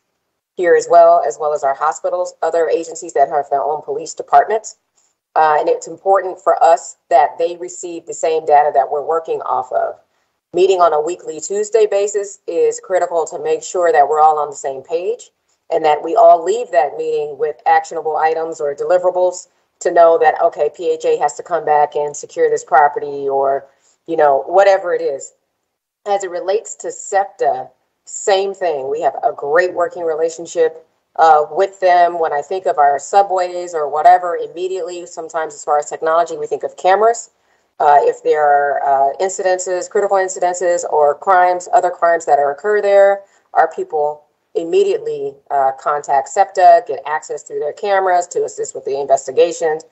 here as well as our hospitals, other agencies that have their own police departments. And it's important for us that they receive the same data that we're working off of. Meeting on a weekly Tuesday basis is critical to make sure that we're all on the same page and that we all leave that meeting with actionable items or deliverables to know that, okay, PHA has to come back and secure this property or, you know, whatever it is. As it relates to SEPTA, same thing. We have a great working relationship with them. When I think of our subways or whatever, immediately, sometimes as far as technology, we think of cameras. If there are critical incidences or other crimes that occur there, our people immediately contact SEPTA, get access through their cameras to assist with the investigations.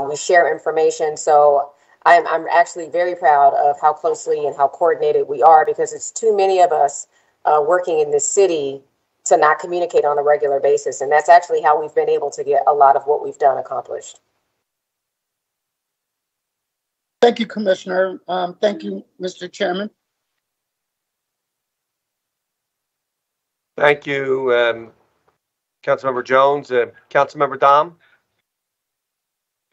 We share information. So I'm actually very proud of how closely and how coordinated we are because it's too many of us working in this city to not communicate on a regular basis. And that's actually how we've been able to get a lot of what we've done accomplished. Thank you, Commissioner. Thank you, Mr. Chairman. Thank you, Councilmember Jones. Councilmember Dom.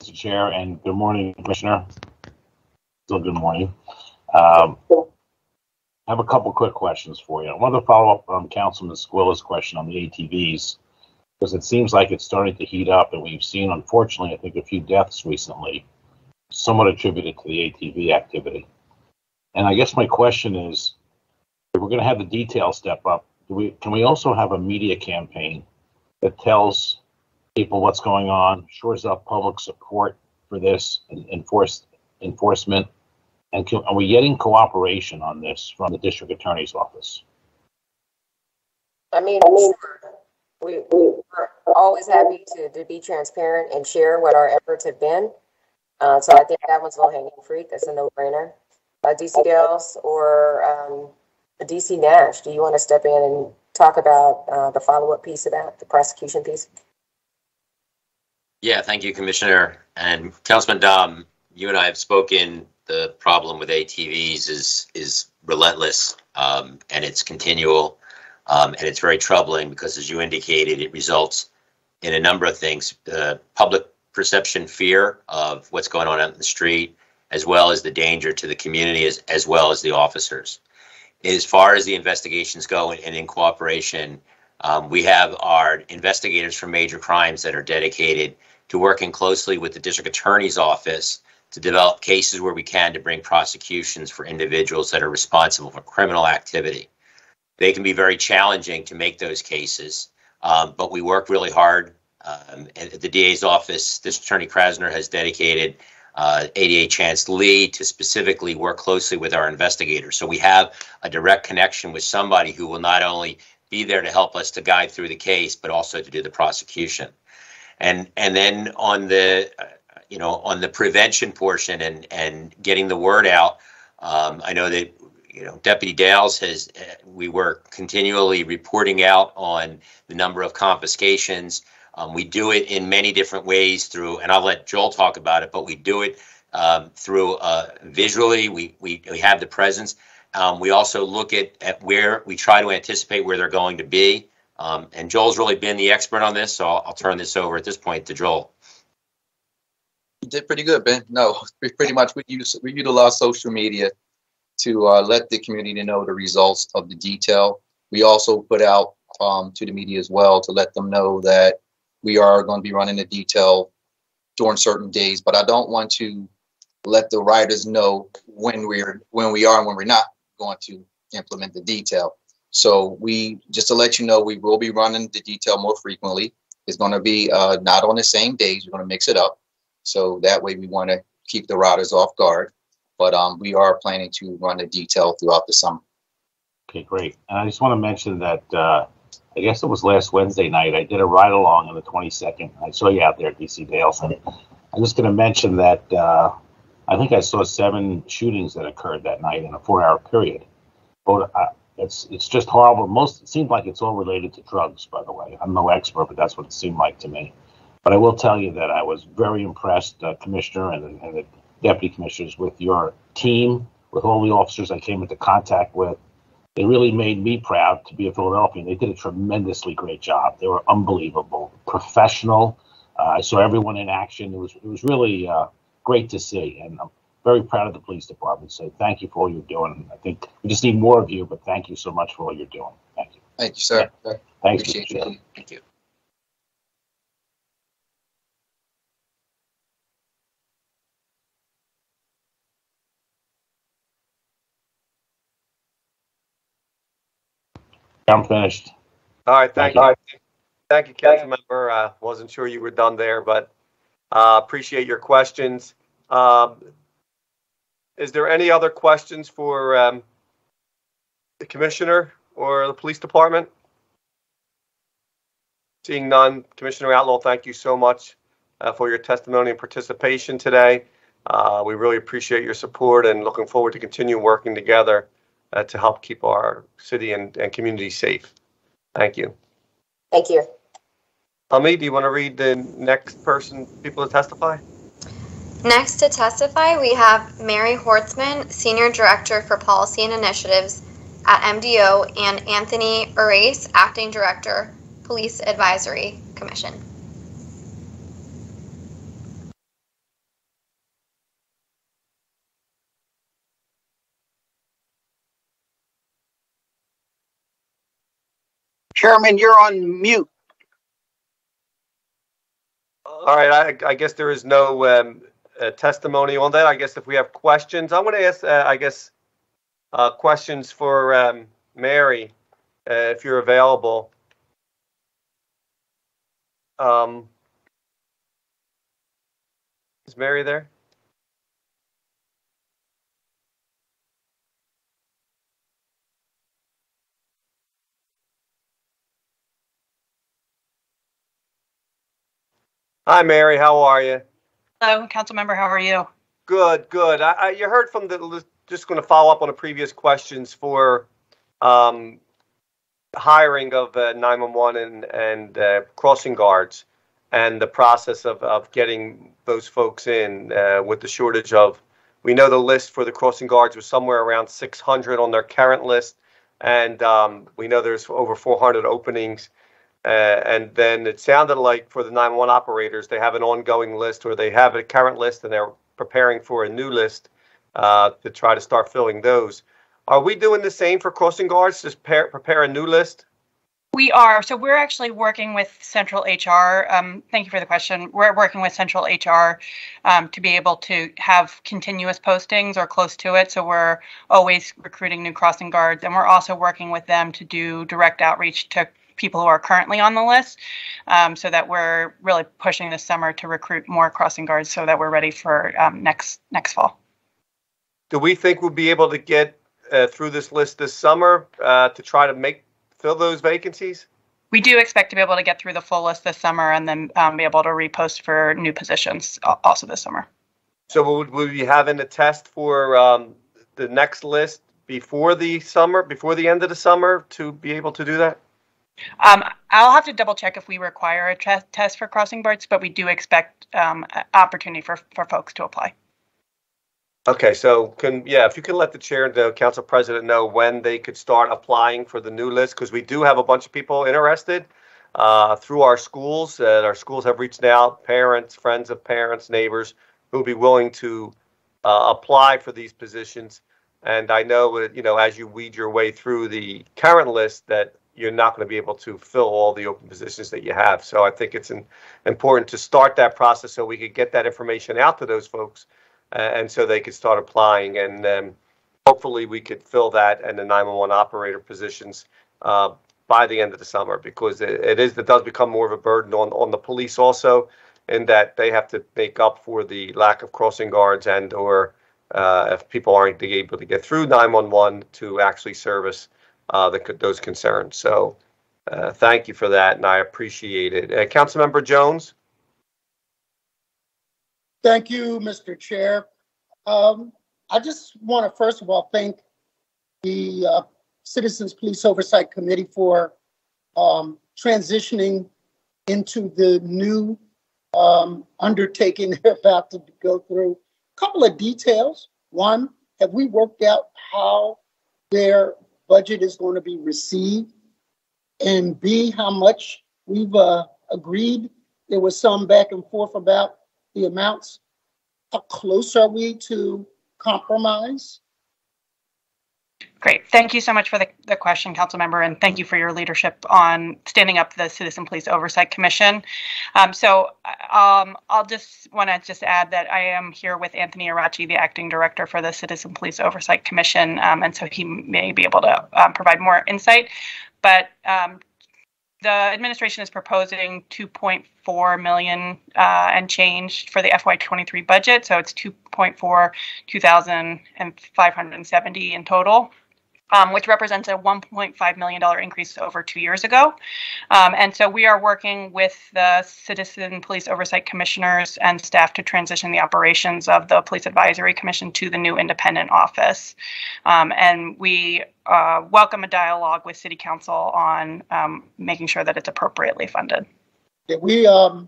Mr. Chair, and good morning, Commissioner. Still good morning. I have a couple quick questions for you. I wanted to follow up on Councilman Squilla's question on the ATVs, because it seems like it's starting to heat up, and we've seen, unfortunately, I think a few deaths recently, somewhat attributed to the ATV activity. And I guess my question is, if we're going to have the detail step up, can we also have a media campaign that tells people what's going on, shores up public support for this and enforcement? And are we getting cooperation on this from the district attorney's office? I mean, sure. We're always happy to be transparent and share what our efforts have been. So I think that one's low hanging fruit. That's a no brainer. DC Gales or DC Nash, do you want to step in and talk about the follow up piece of that, the prosecution piece? Yeah, thank you, Commissioner. And Councilman Dom, you and I have spoken. The problem with ATVs is relentless, and it's continual, and it's very troubling because, as you indicated, it results in a number of things: public perception, fear of what's going on out in the street, as well as the danger to the community, as well as the officers. As far as the investigations go, and in cooperation, we have our investigators for major crimes that are dedicated to working closely with the district attorney's office to develop cases where we can to bring prosecutions for individuals that are responsible for criminal activity. They can be very challenging to make those cases, but we work really hard. At the DA's office, District Attorney Krasner has dedicated ADA Chance Lee to specifically work closely with our investigators. So we have a direct connection with somebody who will not only be there to help us to guide through the case, but also to do the prosecution. And then on the on the prevention portion and getting the word out, I know that Deputy Dales we were continually reporting out on the number of confiscations. We do it in many different ways through, and I'll let Joel talk about it, but we do it through visually. We have the presence. We also look at where we try to anticipate where they're going to be. And Joel's really been the expert on this, so I'll turn this over at this point to Joel. You did pretty good, Ben. No, pretty much we utilize social media to let the community know the results of the detail. We also put out to the media as well to let them know that we are going to be running the detail during certain days, but I don't want to let the riders know when we are and when we're not going to implement the detail. So just to let you know, we will be running the detail more frequently. It's going to be not on the same days. We're going to mix it up. So that way we want to keep the riders off guard. But we are planning to run the detail throughout the summer. Okay, great. And I just want to mention that I guess it was last Wednesday night, I did a ride along on the 22nd. I saw you out there at DC Dales. And I'm just going to mention that I think I saw 7 shootings that occurred that night in a 4-hour period. But it's just horrible. It seemed like it's all related to drugs, by the way. I'm no expert, but that's what it seemed like to me. But I will tell you that I was very impressed, Commissioner and the Deputy Commissioners, with your team, with all the officers I came into contact with. They really made me proud to be a Philadelphian. They did a tremendously great job. They were unbelievable, professional. I saw everyone in action. It was really great to see, and I'm very proud of the police department. So thank you for all you're doing. I think we just need more of you, but thank you so much for all you're doing. Thank you. Thank you, sir. Yeah. Thanks. Appreciate you. Thank you. I'm finished. All right, thank you. Thank you, council member. Wasn't sure you were done there, but appreciate your questions. Is there any other questions for the commissioner or the police department? Seeing none, Commissioner Outlaw, thank you so much for your testimony and participation today. We really appreciate your support and looking forward to continue working together to help keep our city and community safe. Thank you. Thank you. Ami, do you want to read the next people to testify? Next to testify, we have Mary Hortzman, Senior Director for Policy and Initiatives at MDO, and Anthony Arace, Acting Director, Police Advisory Commission. Chairman, you're on mute. All right, I guess there is no testimony on that. I guess if we have questions, I want to ask, questions for Mary, if you're available. Is Mary there? Hi, Mary. How are you? Hello, council member. How are you? Good, good. You heard from just going to follow up on the previous questions for hiring of 911 and crossing guards and the process of getting those folks in with the shortage of, we know the list for the crossing guards was somewhere around 600 on their current list. And we know there's over 400 openings. And then it sounded like for the 911 operators, they have an ongoing list, or they have a current list and they're preparing for a new list to try to start filling those. Are we doing the same for crossing guards, just prepare a new list? We are. So we're actually working with Central HR. Thank you for the question. We're working with Central HR to be able to have continuous postings or close to it. So we're always recruiting new crossing guards, and we're also working with them to do direct outreach to people who are currently on the list, so that we're really pushing this summer to recruit more crossing guards so that we're ready for next fall. Do we think we'll be able to get through this list this summer to try to fill those vacancies? We do expect to be able to get through the full list this summer and then be able to repost for new positions also this summer. So will we be having a test for the next list before the summer, before the end of the summer, to be able to do that? I'll have to double check if we require a test for crossing guards, but we do expect opportunity for folks to apply. Okay, so if you can let the chair and the council president know when they could start applying for the new list, because we do have a bunch of people interested through our schools. Our schools have reached out, parents, friends of parents, neighbors who will be willing to apply for these positions. And I know that, as you weed your way through the current list, that you're not going to be able to fill all the open positions that you have. So I think it's important to start that process so we could get that information out to those folks. And so they could start applying, and hopefully we could fill that and the 911 operator positions by the end of the summer, because it does become more of a burden on the police also, in that they have to make up for the lack of crossing guards and or if people aren't able to get through 911 to actually service those concerns. So thank you for that, and I appreciate it. Councilmember Jones. Thank you, Mr. Chair. I just want to first of all thank the Citizens Police Oversight Committee for transitioning into the new undertaking they're about to go through. A couple of details. One, have we worked out how their budget is going to be received? And B, how much we've agreed? There was some back and forth about the amounts. How close are we to compromise? Great. Thank you so much for the question, council member, and thank you for your leadership on standing up the Citizen Police Oversight Commission. I'll just want to add that I am here with Anthony Arachi, the acting director for the Citizen Police Oversight Commission, and so he may be able to provide more insight. But the administration is proposing $2.4 million and change for the FY2023 budget. So it's 2,570 in total, which represents a $1.5 million increase over 2 years ago. And so we are working with the Citizen Police Oversight Commissioners and staff to transition the operations of the Police Advisory Commission to the new independent office. And we welcome a dialogue with City Council on making sure that it's appropriately funded. Yeah,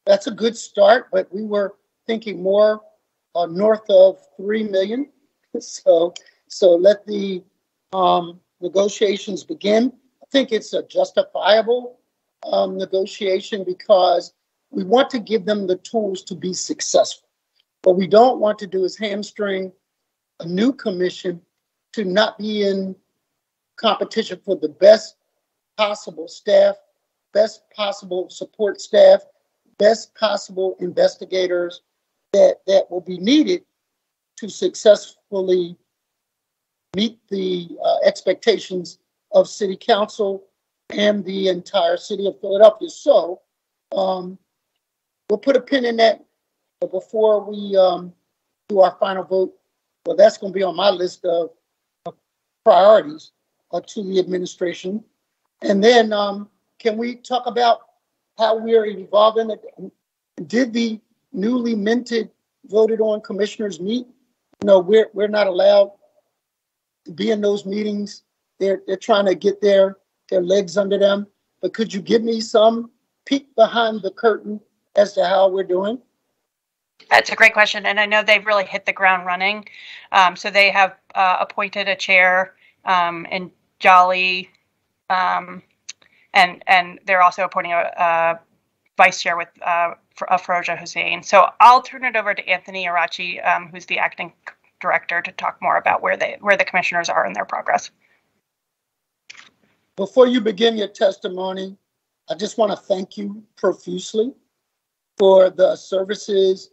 that's a good start, but we were thinking more north of $3 million. So let the negotiations begin. I think it's a justifiable negotiation because we want to give them the tools to be successful. What we don't want to do is hamstring a new commission to not be in competition for the best possible staff, best possible support staff, best possible investigators that will be needed to successfully meet the expectations of City Council and the entire city of Philadelphia. So we'll put a pin in that before we do our final vote. Well, that's going to be on my list of priorities to the administration. And then can we talk about how we're evolving Did the newly minted, voted on commissioners meet? No, we're not allowed to be in those meetings. They're trying to get their legs under them. But could you give me some peek behind the curtain as to how we're doing? That's a great question, and I know they've really hit the ground running. So they have appointed a chair in Jolly, and they're also appointing a vice chair with Afroja Hussein. So I'll turn it over to Anthony Arachi, who's the acting director, to talk more about where the commissioners are in their progress. Before you begin your testimony, I just want to thank you profusely for the services,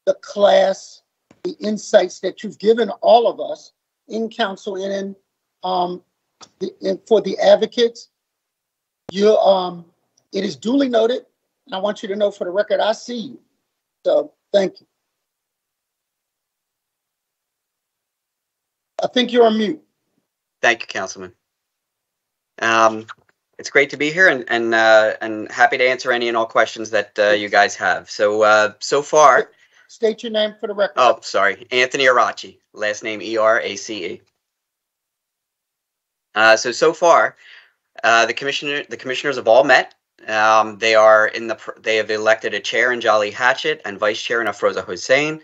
the class, the insights that you've given all of us in council and for the advocates. It is duly noted, and I want you to know for the record, I see you. So thank you. I think you're on mute. Thank you, Councilman. It's great to be here and happy to answer any and all questions that you guys have. So far. State your name for the record. Oh, sorry. Anthony Arachi, last name Erace. So far, the commissioners have all met. They have elected a chair in Jolly Hatchett and vice chair in Afroza Hussein.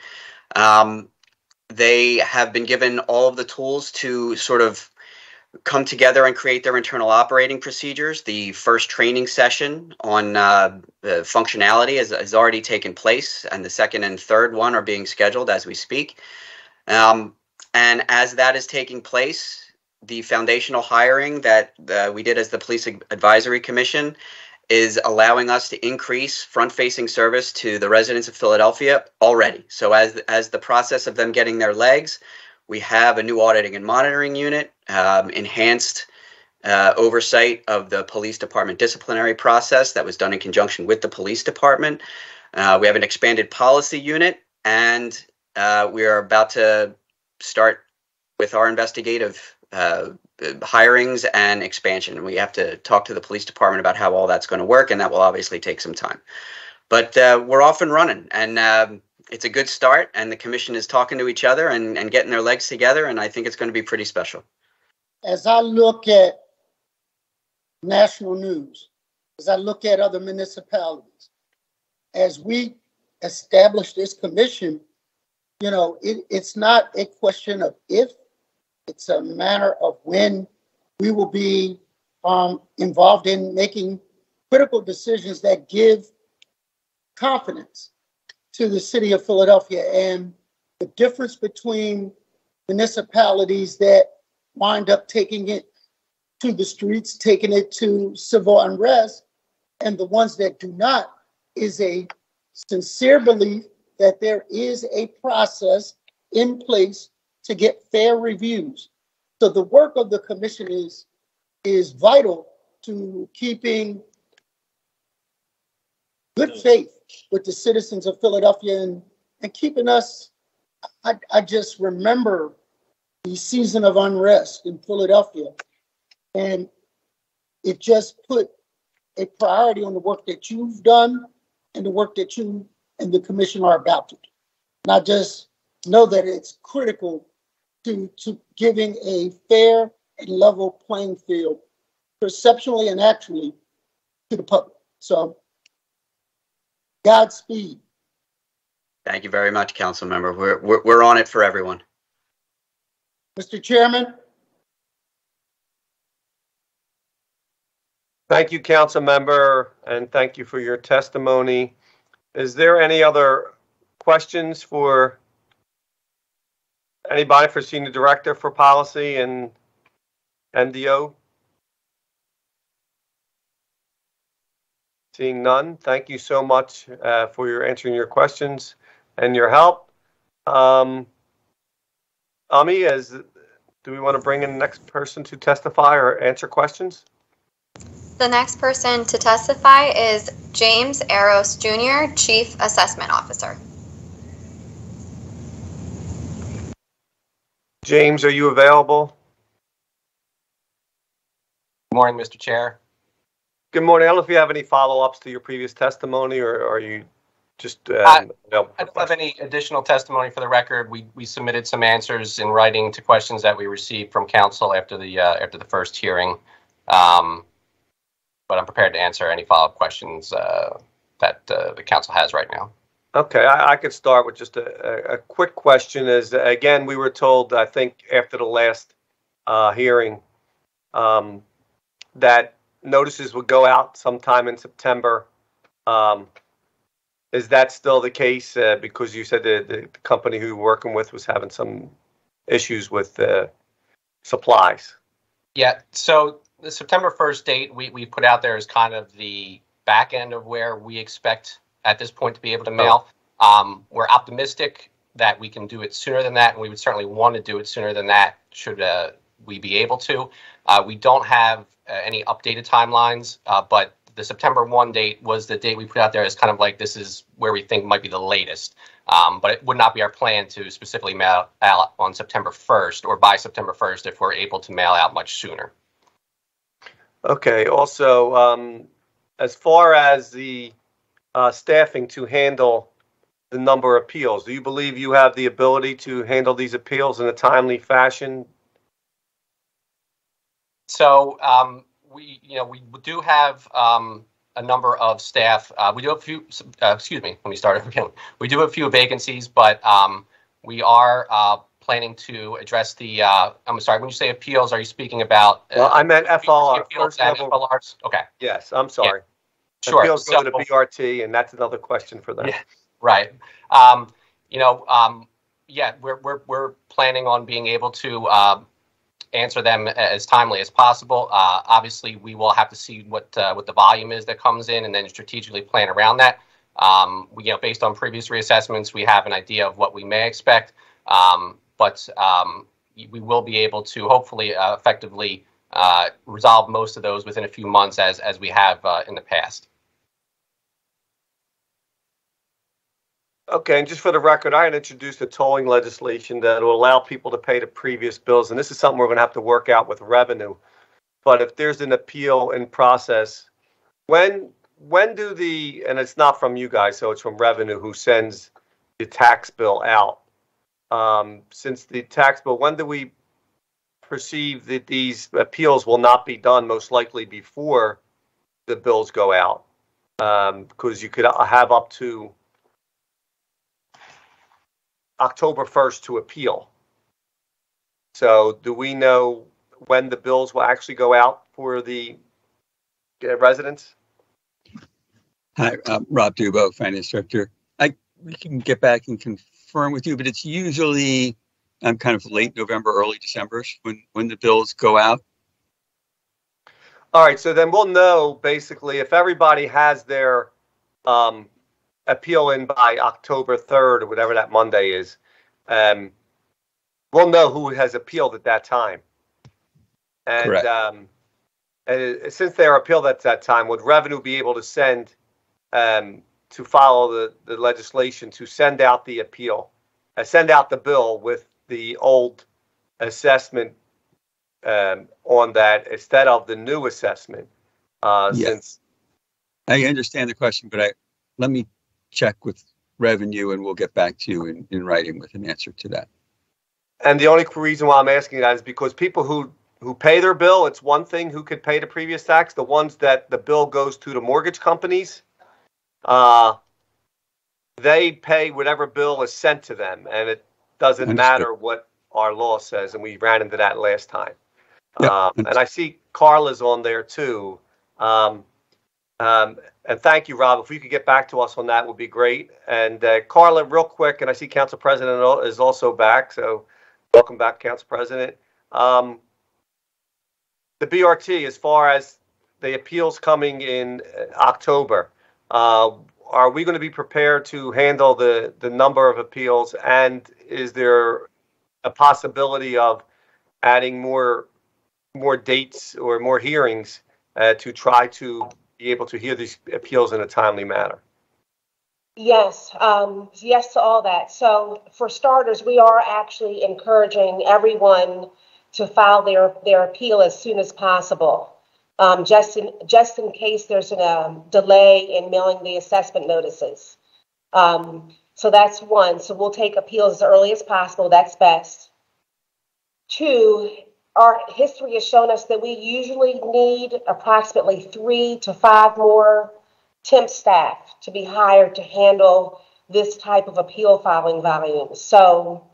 They have been given all of the tools to sort of come together and create their internal operating procedures. The first training session on functionality has already taken place, and the second and third one are being scheduled as we speak. And as that is taking place, the foundational hiring that we did as the Police Advisory Commission is allowing us to increase front-facing service to the residents of Philadelphia already. So as the process of them getting their legs, we have a new auditing and monitoring unit, enhanced oversight of the police department disciplinary process that was done in conjunction with the police department. We have an expanded policy unit, and we are about to start with our investigative hirings and expansion. And we have to talk to the police department about how all that's going to work, and that will obviously take some time. But we're off and running, and it's a good start, and the commission is talking to each other and getting their legs together, and I think it's going to be pretty special. As I look at national news, as I look at other municipalities, as we establish this commission, it's not a question of if, it's a matter of when we will be involved in making critical decisions that give confidence to the city of Philadelphia. And the difference between municipalities that wind up taking it to the streets, taking it to civil unrest, and the ones that do not is a sincere belief that there is a process in place to get fair reviews. So the work of the commission is vital to keeping good faith with the citizens of Philadelphia and keeping us. I just remember the season of unrest in Philadelphia, and it just put a priority on the work that you've done and the work that you and the commission are about to do. And I just know that it's critical to giving a fair and level playing field, perceptually and actually, to the public. So, Godspeed. Thank you very much, Council Member. We're on it for everyone. Mr. Chairman. Thank you, Council Member, and thank you for your testimony. Is there any other questions for anybody for Senior Director for Policy and NDO? Seeing none, thank you so much for your answering your questions and your help. Ami, do we want to bring in the next person to testify or answer questions? The next person to testify is James Eros Jr., Chief Assessment Officer. James, are you available? Good morning, Mr. Chair. Good morning. I don't know if you have any follow-ups to your previous testimony, or are you just, I don't have any additional testimony for the record. We submitted some answers in writing to questions that we received from council after the first hearing. But I'm prepared to answer any follow-up questions that the council has right now. Okay, I could start with just a quick question. Is again, we were told, I think, after the last hearing, that notices would go out sometime in September. Is that still the case? Because you said the company who you're working with was having some issues with supplies. Yeah, so the September 1st date we put out there is kind of the back end of where we expect at this point to be able to mail. We're optimistic that we can do it sooner than that, and we would certainly want to do it sooner than that should we be able to. We don't have any updated timelines, but the September 1 date was the date we put out there as kind of like this is where we think might be the latest. But it would not be our plan to specifically mail out on September 1st or by September 1st if we're able to mail out much sooner. Okay. Also, as far as the staffing to handle the number of appeals, do you believe you have the ability to handle these appeals in a timely fashion? So we do have a number of staff. We do have a few. Excuse me. Let me start over again. We do have a few vacancies, but we are planning to address the. I'm sorry. When you say appeals, are you speaking about? Well, I meant FLR. Appeals and FLRs. Okay. Yes. I'm sorry. Yeah. Sure. Appeals go to the BRT, and that's another question for them. Yeah. Right. Yeah. We're planning on being able to answer them as timely as possible. Obviously, we will have to see what the volume is that comes in, and then strategically plan around that. Based on previous reassessments, we have an idea of what we may expect, but we will be able to hopefully effectively resolve most of those within a few months, as we have in the past. Okay, and just for the record, I had introduced a tolling legislation that will allow people to pay the previous bills, and this is something we're going to have to work out with revenue. But if there's an appeal in process, when do and it's not from you guys, so it's from revenue who sends the tax bill out. Since the tax bill, when do we perceive that these appeals will not be done most likely before the bills go out? Because you could have up to October 1st to appeal. So do we know when the bills will actually go out for the residents? Hi, Rob Dubo, Finance Director. We can get back and confirm with you, but it's usually kind of late November, early December when the bills go out. All right, so then we'll know basically if everybody has their appeal in by October 3rd or whatever that Monday is, we'll know who has appealed at that time. And, correct. And since they're appealed at that time, would revenue be able to send to follow the legislation to send out the appeal, send out the bill with the old assessment on that instead of the new assessment? Yes. Since I understand the question, but let me check with revenue and we'll get back to you in writing with an answer to that. And the only reason why I'm asking that is because people who pay their bill, it's one thing who could pay the previous tax. The ones that the bill goes to the mortgage companies, they pay whatever bill is sent to them, and it doesn't Understood. matter what our law says. And we ran into that last time. Yep. And I see Carla's on there too. And thank you, Rob. If you could get back to us on that, would be great. And Carla, real quick, and I see Council President is also back. So welcome back, Council President. The BRT, as far as the appeals coming in October, are we going to be prepared to handle the number of appeals? And is there a possibility of adding more dates or more hearings to try to be able to hear these appeals in a timely manner? Yes, yes to all that. So for starters, we are actually encouraging everyone to file their appeal as soon as possible, just in case there's a delay in mailing the assessment notices. So that's one. So we'll take appeals as early as possible. That's best. Two, our history has shown us that we usually need approximately 3 to 5 more temp staff to be hired to handle this type of appeal filing volume. So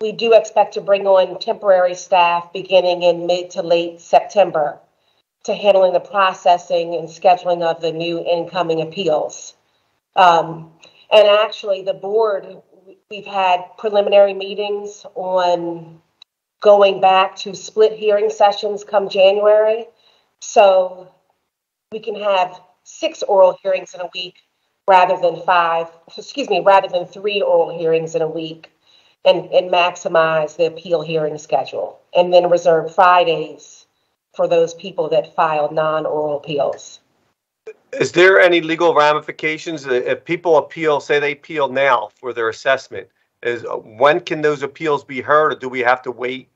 we do expect to bring on temporary staff beginning in mid to late September to handling the processing and scheduling of the new incoming appeals. And actually the board, we've had preliminary meetings on going back to split hearing sessions come January. So we can have 6 oral hearings in a week rather than 3 oral hearings in a week, and maximize the appeal hearing schedule, and then reserve Fridays for those people that file non-oral appeals. Is there any legal ramifications if people appeal, say they appeal now for their assessment? When can those appeals be heard, or do we have to wait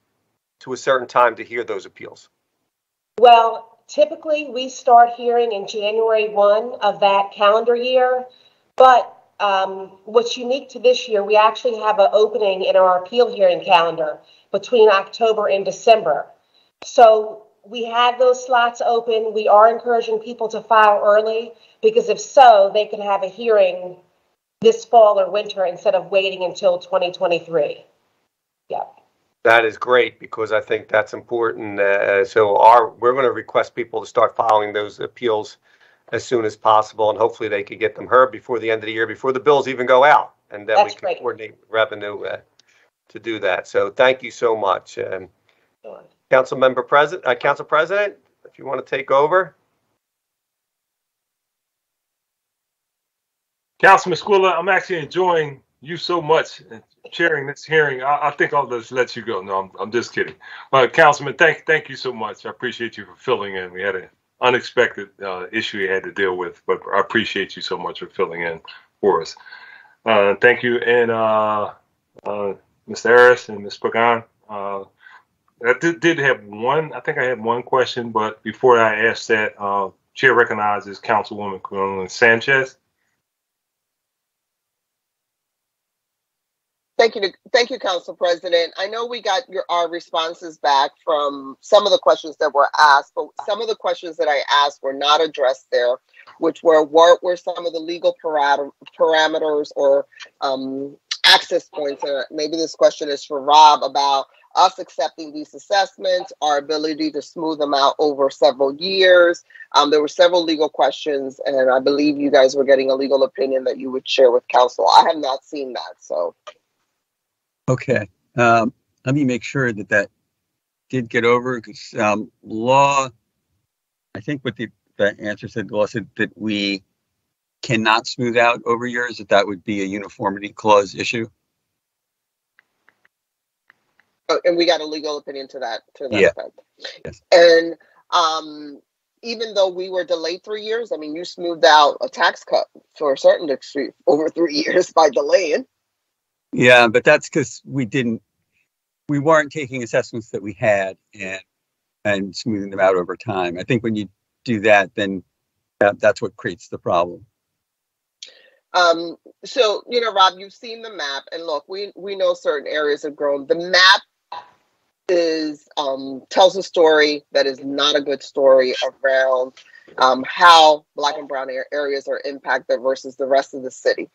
to a certain time to hear those appeals? Well, typically we start hearing in January 1 of that calendar year, but what's unique to this year, we actually have an opening in our appeal hearing calendar between October and December. So we have those slots open. We are encouraging people to file early, because if so, they can have a hearing this fall or winter instead of waiting until 2023. Yeah. That is great, because I think that's important. So we're going to request people to start filing those appeals as soon as possible, and hopefully they could get them heard before the end of the year, before the bills even go out, and then we can coordinate revenue to do that. So thank you so much. Council President, if you want to take over. Councilman Squilla, I'm actually enjoying you so much chairing this hearing. I think I'll just let you go. No, I'm just kidding. But Councilman, thank you so much. I appreciate you for filling in. We had an unexpected issue we had to deal with, but I appreciate you so much for filling in for us. Thank you. And Mr. Harris and Ms. Pagan, I did have one, I think I had one question, but before I ask that, Chair recognizes Councilwoman Carolyn Sanchez. Thank you, Council President. I know we got our responses back from some of the questions that were asked, but some of the questions that I asked were not addressed there, which were what were some of the legal parameters or access points. Maybe this question is for Rob about us accepting these assessments, our ability to smooth them out over several years. There were several legal questions, and I believe you guys were getting a legal opinion that you would share with council. I have not seen that, so. Okay, let me make sure that did get over, because law, I think what the answer said, the law said that we cannot smooth out over years, that would be a uniformity clause issue. Oh, and we got a legal opinion to that Yeah. effect. Yes. And even though we were delayed 3 years, I mean, you smoothed out a tax cut for a certain degree over 3 years by delaying. Yeah, but that's because we weren't taking assessments that we had and smoothing them out over time. I think when you do that, then that's what creates the problem. So, Rob, you've seen the map, and look, we know certain areas have grown. The map tells a story that is not a good story around how Black and brown areas are impacted versus the rest of the city.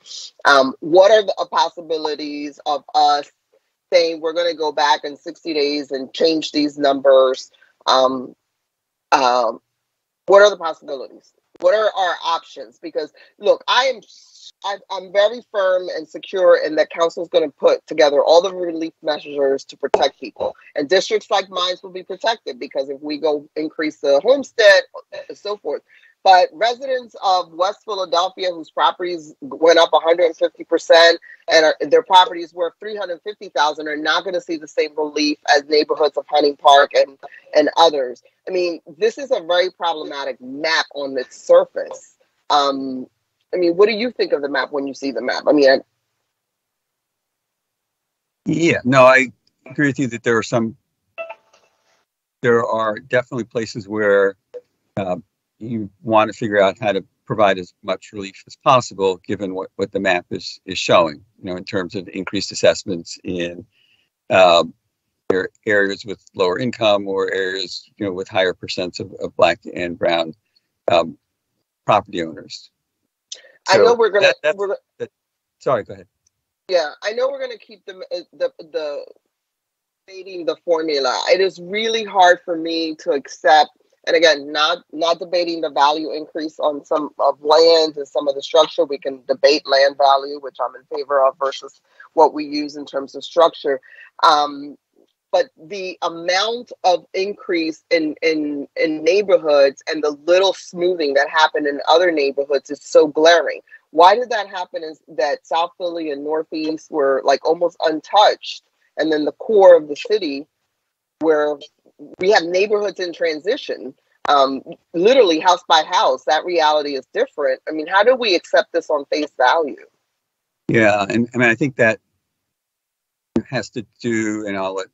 What are the possibilities of us saying we're going to go back in 60 days and change these numbers? What are the possibilities? What are our options? Because look, I'm very firm and secure in that council is going to put together all the relief measures to protect people, and districts like mine will be protected because if we go increase the homestead and so forth. But residents of West Philadelphia whose properties went up 150% and their property is worth $350,000 are not going to see the same relief as neighborhoods of Hunting Park and others. I mean, this is a very problematic map on its surface. What do you think of the map when you see the map? Yeah, no, I agree with you that there are definitely places where you want to figure out how to provide as much relief as possible, given what the map is showing, in terms of increased assessments in areas with lower income or areas, with higher percents of Black and Brown property owners. So I know we're gonna. Sorry, go ahead. Yeah, I know we're gonna keep the debating the formula. It is really hard for me to accept. And again, not debating the value increase on some of land and some of the structure. We can debate land value, which I'm in favor of, versus what we use in terms of structure. But the amount of increase in neighborhoods and the little smoothing that happened in other neighborhoods is so glaring. Why did that happen? Is that South Philly and Northeast were like almost untouched, and then the core of the city, where we have neighborhoods in transition, literally house by house, that reality is different. I mean, how do we accept this on face value? Yeah, and I mean, I think that has to do, and I'll let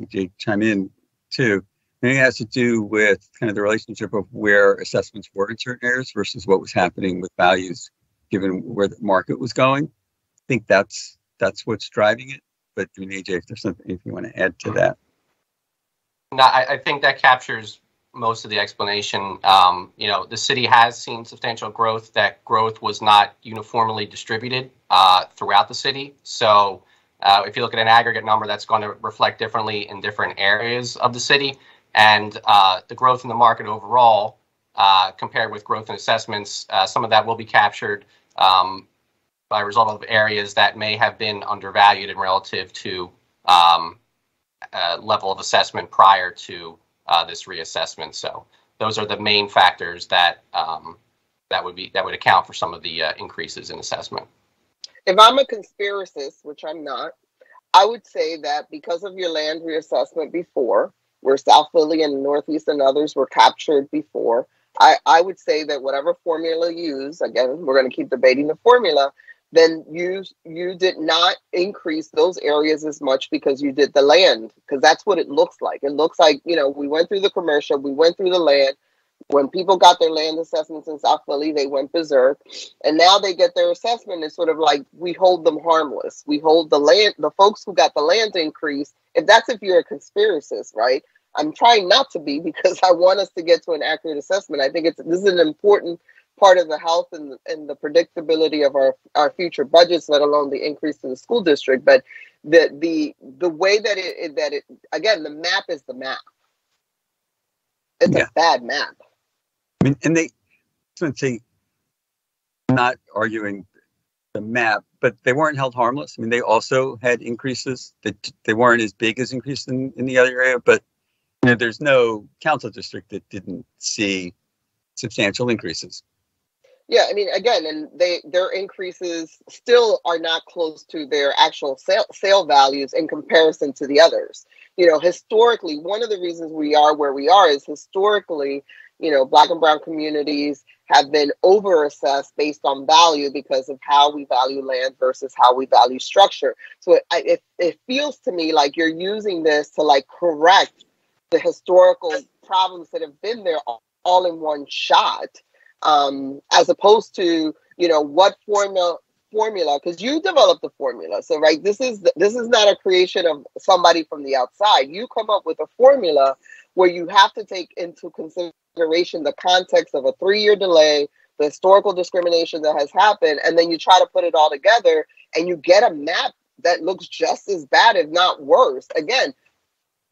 Jake chime in too. I think it has to do with kind of the relationship of where assessments were in certain areas versus what was happening with values, given where the market was going. I think that's what's driving it. But I mean, AJ, if there's something you want to add to that. No, I think that captures most of the explanation. The city has seen substantial growth. That growth was not uniformly distributed throughout the city. So if you look at an aggregate number, that's going to reflect differently in different areas of the city. And the growth in the market overall, compared with growth in assessments, some of that will be captured by result of areas that may have been undervalued in relative to level of assessment prior to this reassessment. So those are the main factors that would account for some of the increases in assessment. If I'm a conspiracist, which I'm not, I would say that because of your land reassessment before, where South Philly and Northeast and others were captured before, I would say that whatever formula you use, again, we're going to keep debating the formula, then you did not increase those areas as much because you did the land, because that's what it looks like. It looks like, we went through the commercial, we went through the land. When people got their land assessments in South Philly, they went berserk. And now they get their assessment. It's sort of like we hold them harmless. We hold the folks who got the land increase. If you're a conspiracist, right? I'm trying not to be, because I want us to get to an accurate assessment. I think this is an important part of the health and the predictability of our future budgets, let alone the increase to the school district. But the way that it again, the map is the map. It's a bad map. I mean, and not arguing the map, but they weren't held harmless. I mean, they also had increases that they weren't as big as increases in the other area, but there's no council district that didn't see substantial increases. Yeah, I mean, again, and their increases still are not close to their actual sale values in comparison to the others. Historically, one of the reasons we are where we are is historically, Black and Brown communities have been overassessed based on value because of how we value land versus how we value structure. So it feels to me like you're using this to correct the historical problems that have been there all in one shot. As opposed to, what formula, because you developed the formula. So, right, this is not a creation of somebody from the outside. You come up with a formula where you have to take into consideration the context of a 3-year delay, the historical discrimination that has happened, and then you try to put it all together and you get a map that looks just as bad, if not worse. Again,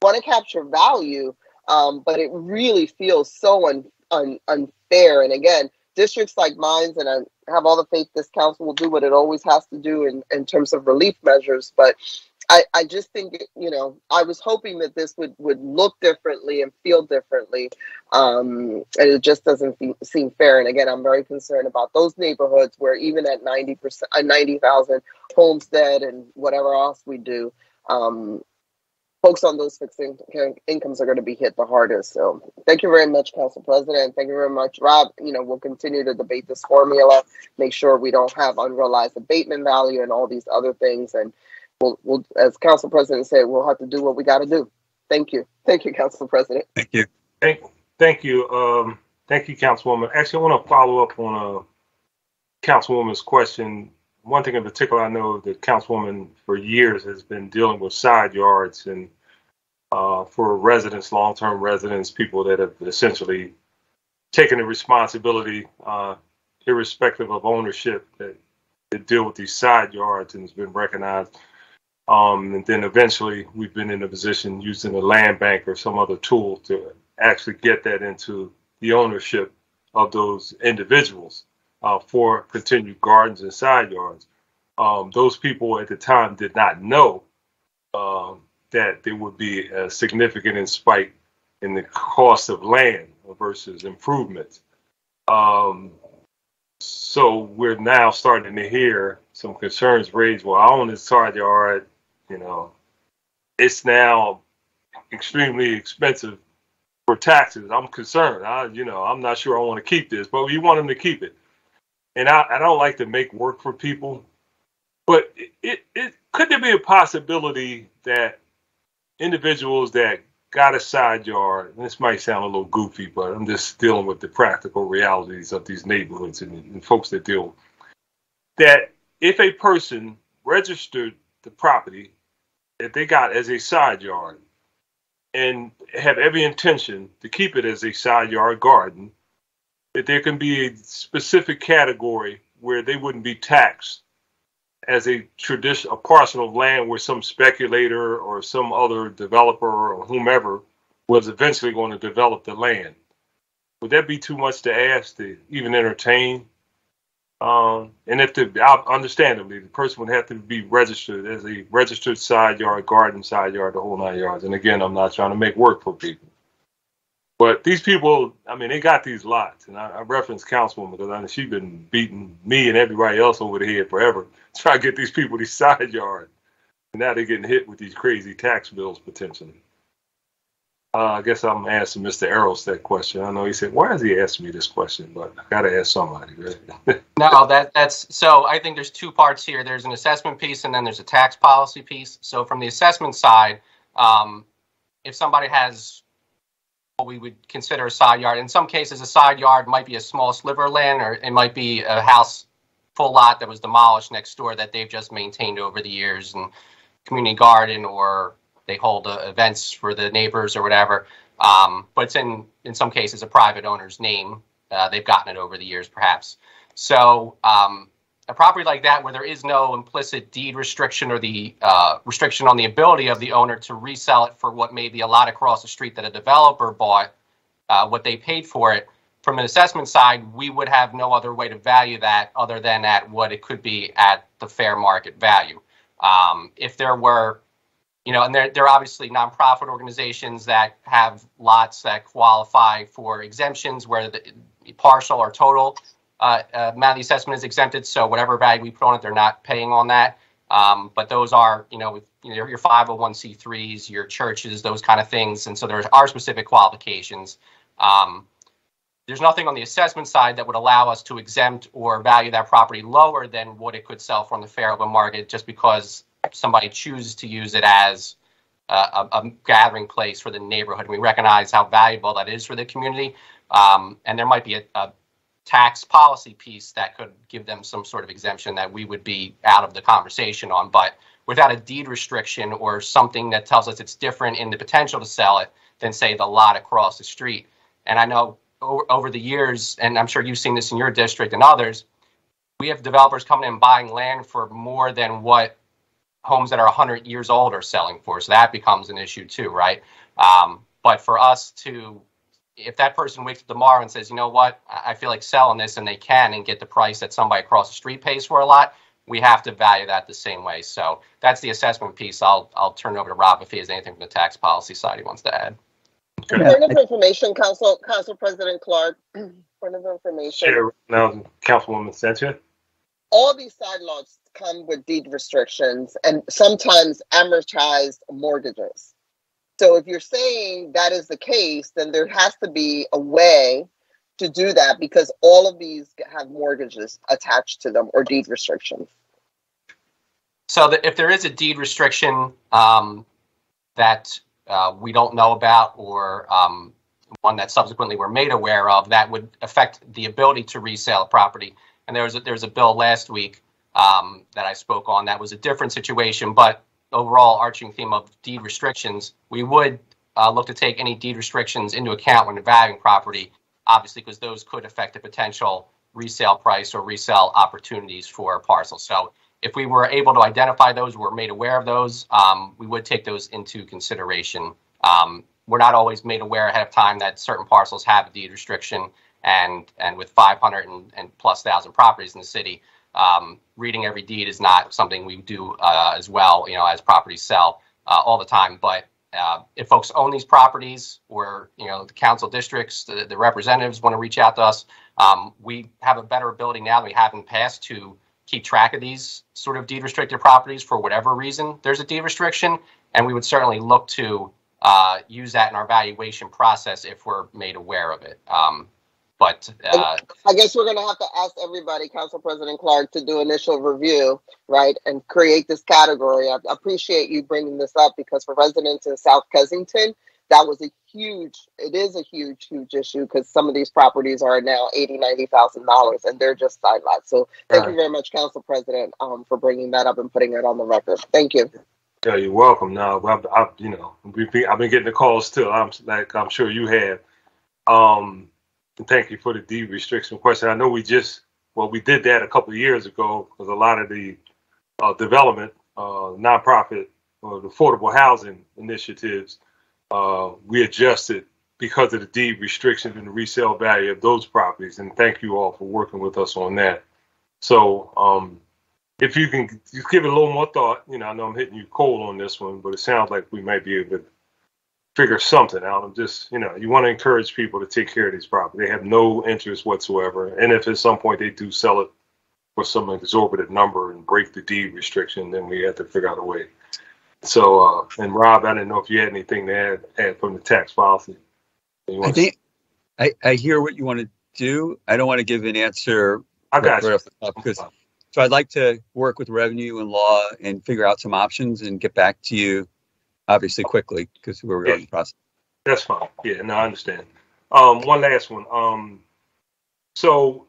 want to capture value, but it really feels so unfair. And again, districts like mine, and I have all the faith this council will do what it always has to do in terms of relief measures. But I just think, I was hoping that this would look differently and feel differently. And it just doesn't seem fair. And again, I'm very concerned about those neighborhoods where even at 90,000 homestead and whatever else we do, folks on those fixed incomes are going to be hit the hardest. So thank you very much, Council President. Thank you very much, Rob. We'll continue to debate this formula, make sure we don't have unrealized abatement value and all these other things. And we'll, as Council President said, we'll have to do what we got to do. Thank you. Thank you, Council President. Thank you. Thank you. Thank you, Councilwoman. Actually, I want to follow up on Councilwoman's question. One thing in particular, I know the Councilwoman for years has been dealing with side yards and for residents, long-term residents, people that have essentially taken the responsibility, irrespective of ownership, that deal with these side yards, and it's been recognized. And then eventually we've been in a position using a land bank or some other tool to actually get that into the ownership of those individuals for continued gardens and side yards. Those people at the time did not know that there would be a significant spike in the cost of land versus improvements. So we're now starting to hear some concerns raised. Well, I own this side yard, it's now extremely expensive for taxes. I'm concerned. I'm not sure I want to keep this, but we want them to keep it. And I don't like to make work for people, but could there be a possibility that individuals that got a side yard, and this might sound a little goofy, but I'm just dealing with the practical realities of these neighborhoods and folks that deal, that if a person registered the property that they got as a side yard and have every intention to keep it as a side yard garden, that there can be a specific category where they wouldn't be taxed as a parcel of land where some speculator or some other developer or whomever was eventually going to develop the land. Would that be too much to ask to even entertain? And understandably, the person would have to be registered as a registered side yard, garden side yard, the whole 9 yards. And again, I'm not trying to make work for people. But these people, they got these lots. And I reference Councilwoman because she's been beating me and everybody else over the head forever, trying to get these people these side yards. And now they're getting hit with these crazy tax bills potentially. I guess I'm asking Mr. Arrows that question. I know he said, why is he asking me this question? But I got to ask somebody, right? No, that's so I think there's two parts here. There's an assessment piece and then there's a tax policy piece. So from the assessment side, if somebody has what we would consider a side yard, in some cases a side yard might be a small sliver of land, or it might be a house full lot that was demolished next door that they've just maintained over the years, and community garden, or they hold events for the neighbors or whatever. But it's in some cases a private owner's name. They've gotten it over the years, perhaps. So a property like that, where there is no implicit deed restriction or the restriction on the ability of the owner to resell it for what may be a lot across the street that a developer bought, what they paid for it. From an assessment side, we would have no other way to value that other than at what it could be at the fair market value. If there were, and there are obviously nonprofit organizations that have lots that qualify for exemptions where the partial or total amount of the assessment is exempted. So whatever value we put on it, they're not paying on that. But those are, your 501c3s, your churches, those kind of things. And so there are specific qualifications. There's nothing on the assessment side that would allow us to exempt or value that property lower than what it could sell for on the fair open market, just because somebody chooses to use it as a gathering place for the neighborhood. We recognize how valuable that is for the community. And there might be a tax policy piece that could give them some sort of exemption that we would be out of the conversation on. But without a deed restriction or something that tells us it's different in the potential to sell it than, say, the lot across the street. And I know over the years, and I'm sure you've seen this in your district and others, we have developers coming in and buying land for more than what homes that are 100 years old are selling for. So that becomes an issue too, right? But for us to, if that person wakes up tomorrow and says, you know what, I feel like selling this, and they can and get the price that somebody across the street pays for a lot, we have to value that the same way. So that's the assessment piece. I'll turn it over to Rob if he has anything from the tax policy side he wants to add. Point of information, Council President Clark. Point of information. Sure. Now, Councilwoman Sanchez. All these side lots come with deed restrictions and sometimes amortized mortgages. So if you're saying that is the case, then there has to be a way to do that, because all of these have mortgages attached to them or deed restrictions. So if there is a deed restriction that we don't know about, or one that subsequently we're made aware of, that would affect the ability to resell a property. And there was a bill last week that I spoke on that was a different situation, but overall arching theme of deed restrictions, we would look to take any deed restrictions into account when valuing property, obviously, because those could affect the potential resale price or resale opportunities for parcels. So if we were able to identify those, we're made aware of those, we would take those into consideration. We're not always made aware ahead of time that certain parcels have a deed restriction, and with 500 and plus thousand properties in the city, reading every deed is not something we do as well, as properties sell all the time. But if folks own these properties, or the council districts, the representatives want to reach out to us, we have a better ability now than we have in the past to keep track of these sort of deed restricted properties for whatever reason there's a deed restriction, and we would certainly look to use that in our valuation process if we're made aware of it. But I guess we're going to have to ask everybody, Council President Clark, to do initial review, right, and create this category. I appreciate you bringing this up, because for residents in South Kensington, that was it is a huge issue, because some of these properties are now $80,000, $90,000, and they're just side lots. So thank you very much, Council President, for bringing that up and putting it on the record. Thank you. Yeah, you're welcome. Now, I've been getting the calls too. I'm sure you have. And thank you for the deed restriction question. I know we did that a couple of years ago, because a lot of the development, nonprofit, or the affordable housing initiatives, we adjusted because of the deed restriction and the resale value of those properties. And thank you all for working with us on that. So if you can just give it a little more thought, I know I'm hitting you cold on this one, but it sounds like we might be able to figure something out. I'm just, you want to encourage people to take care of these properties. They have no interest whatsoever. And if at some point they do sell it for some exorbitant number and break the deed restriction, then we have to figure out a way. So, and Rob, I didn't know if you had anything to add from the tax policy. I think I hear what you want to do. I don't want to give an answer. I got you. So I'd like to work with revenue and law and figure out some options and get back to you, obviously quickly, because we're in the process. That's fine. Yeah, no, I understand. One last one. So,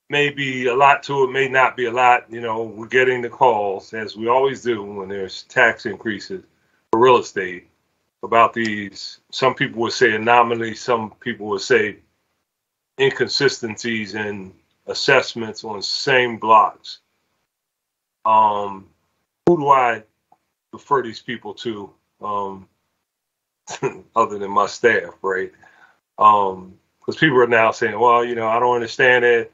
maybe a lot to it, may not be a lot. We're getting the calls, as we always do when there's tax increases for real estate, about these. Some people would say anomalies. Some people would say inconsistencies in assessments on same blocks. Who do I refer these people to, other than my staff, right? Because people are now saying, well, I don't understand it.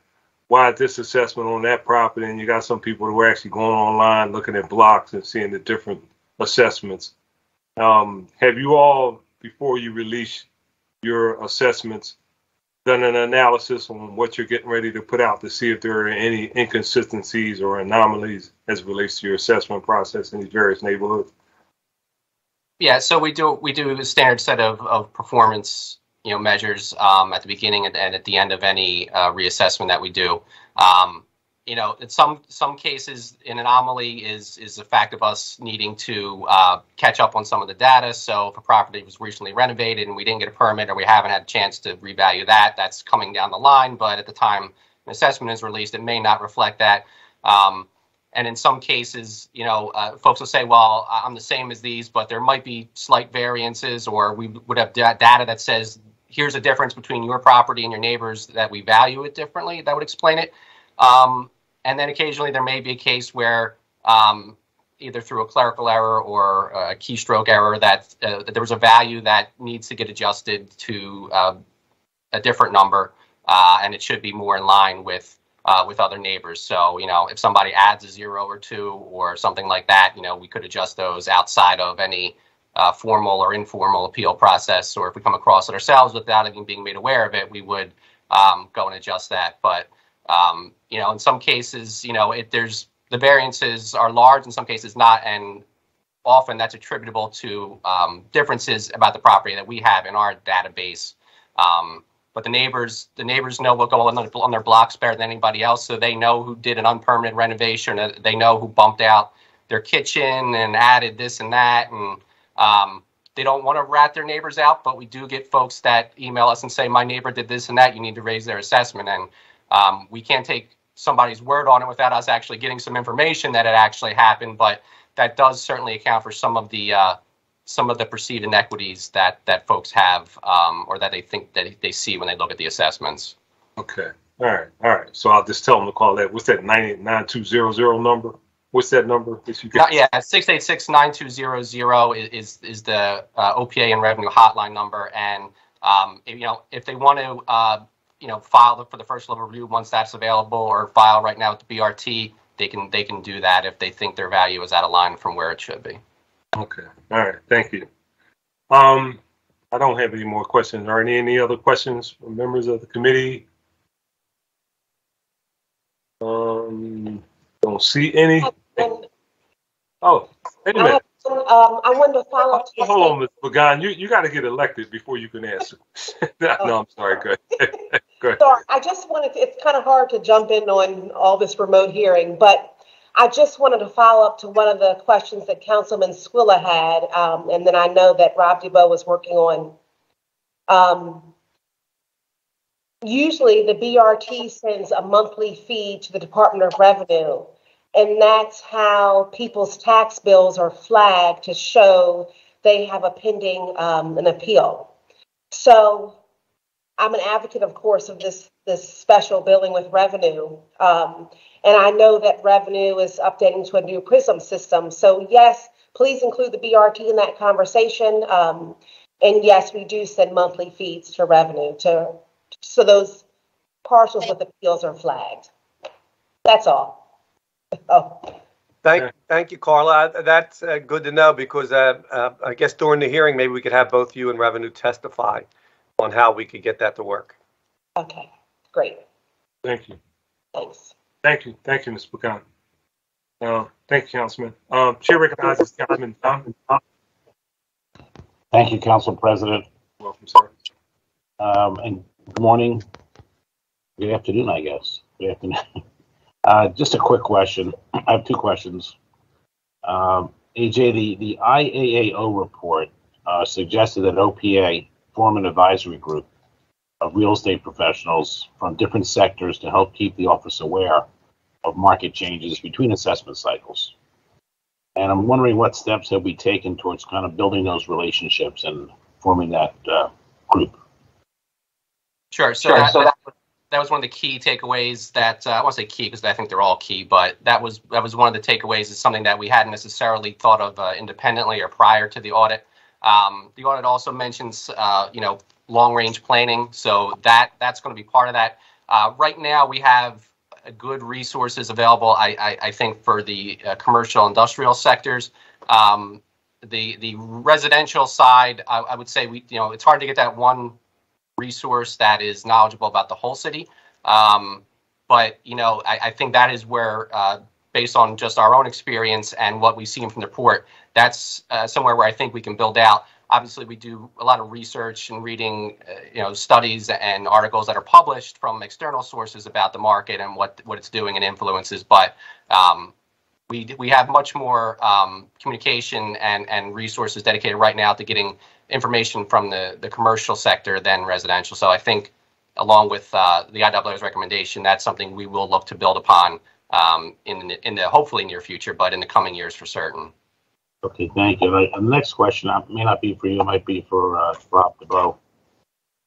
Why is this assessment on that property? And you got some people who are actually going online, looking at blocks and seeing the different assessments. Have you all, before you release your assessments, done an analysis on what you're getting ready to put out to see if there are any inconsistencies or anomalies as it relates to your assessment process in these various neighborhoods? Yeah, so we do a standard set of performance measures at the beginning and at the end of any reassessment that we do. In some cases, an anomaly is the fact of us needing to catch up on some of the data. So if a property was recently renovated and we didn't get a permit, or we haven't had a chance to revalue that, that's coming down the line. But at the time an assessment is released, it may not reflect that. And in some cases, folks will say, well, I'm the same as these, but there might be slight variances, or we would have data that says, here's a difference between your property and your neighbors, that we value it differently. That would explain it. And then occasionally there may be a case where either through a clerical error or a keystroke error that there was a value that needs to get adjusted to a different number, and it should be more in line with other neighbors. So, if somebody adds a 0 or 2 or something like that, we could adjust those outside of any formal or informal appeal process. Or if we come across it ourselves without even being made aware of it, we would go and adjust that. But in some cases, there's the variances are large, in some cases not, and often that's attributable to differences about the property that we have in our database. But the neighbors know what goes on their blocks better than anybody else, so they know who did an unpermitted renovation, they know who bumped out their kitchen and added this and that, and they don't want to rat their neighbors out, but we do get folks that email us and say, my neighbor did this and that, you need to raise their assessment. And we can't take somebody's word on it without us actually getting some information that it actually happened. But that does certainly account for some of the perceived inequities that folks have, or that they think that they see when they look at the assessments. Okay. All right. So I'll just tell them to call that. What's that 99200 number? What's that number? Yeah, 686-9200 is the OPA and revenue hotline number. And if they want to file for the first level review once that's available, or file right now with the BRT, they can do that if they think their value is out of line from where it should be. Okay. All right. Thank you. I don't have any more questions. Are any other questions from members of the committee? Don't see any. Oh, wait a minute. I wanted to follow up. Hold on, Ms. Pagan. You got to get elected before you can answer. No, I'm sorry. Go ahead. Go ahead. Sorry, I just wanted to, it's kind of hard to jump in on all this remote hearing, but I just wanted to follow up to one of the questions that Councilman Squilla had, and then I know that Rob DeBow was working on. Usually the BRT sends a monthly fee to the Department of Revenue, and that's how people's tax bills are flagged to show they have a pending an appeal. So I'm an advocate, of course, of this special billing with revenue. And I know that revenue is updating to a new PRISM system. So yes, please include the BRT in that conversation. And yes, we do send monthly feeds to revenue so those parcels with appeals are flagged. That's all. Oh. Thank you, Carla. That's good to know, because I guess during the hearing, maybe we could have both you and Revenue testify on how we could get that to work. Okay, great. Thank you. Thanks. Thank you, Ms. Pagan. Thank you, Councilman. Chair recognizes Councilman Dunn. Thank you, Council President. Welcome, sir. And good morning. Good afternoon, I guess. Good afternoon. Just a quick question. I have two questions. AJ, the IAAO report suggested that OPA form an advisory group of real estate professionals from different sectors to help keep the office aware of market changes between assessment cycles. And I'm wondering what steps have we taken towards kind of building those relationships and forming that group? Sure. So that was one of the key takeaways that I won't say key because I think they're all key, but that was one of the takeaways. Is something that we hadn't necessarily thought of independently or prior to the audit. The audit also mentions long range planning, so that's going to be part of that. Right now we have good resources available. I think for the commercial industrial sectors. The residential side, I would say it's hard to get that one resource that is knowledgeable about the whole city. But I think that is where, based on just our own experience and what we've seen from the report, that's somewhere where I think we can build out. Obviously, we do a lot of research and reading, studies and articles that are published from external sources about the market and what it's doing and influences. But we have much more communication and resources dedicated right now to getting information from the commercial sector than residential. So I think, along with the IAAO's recommendation, that's something we will look to build upon in the hopefully near future, but in the coming years for certain. Okay, thank you. And the next question may not be for you, it might be for Rob DeBow.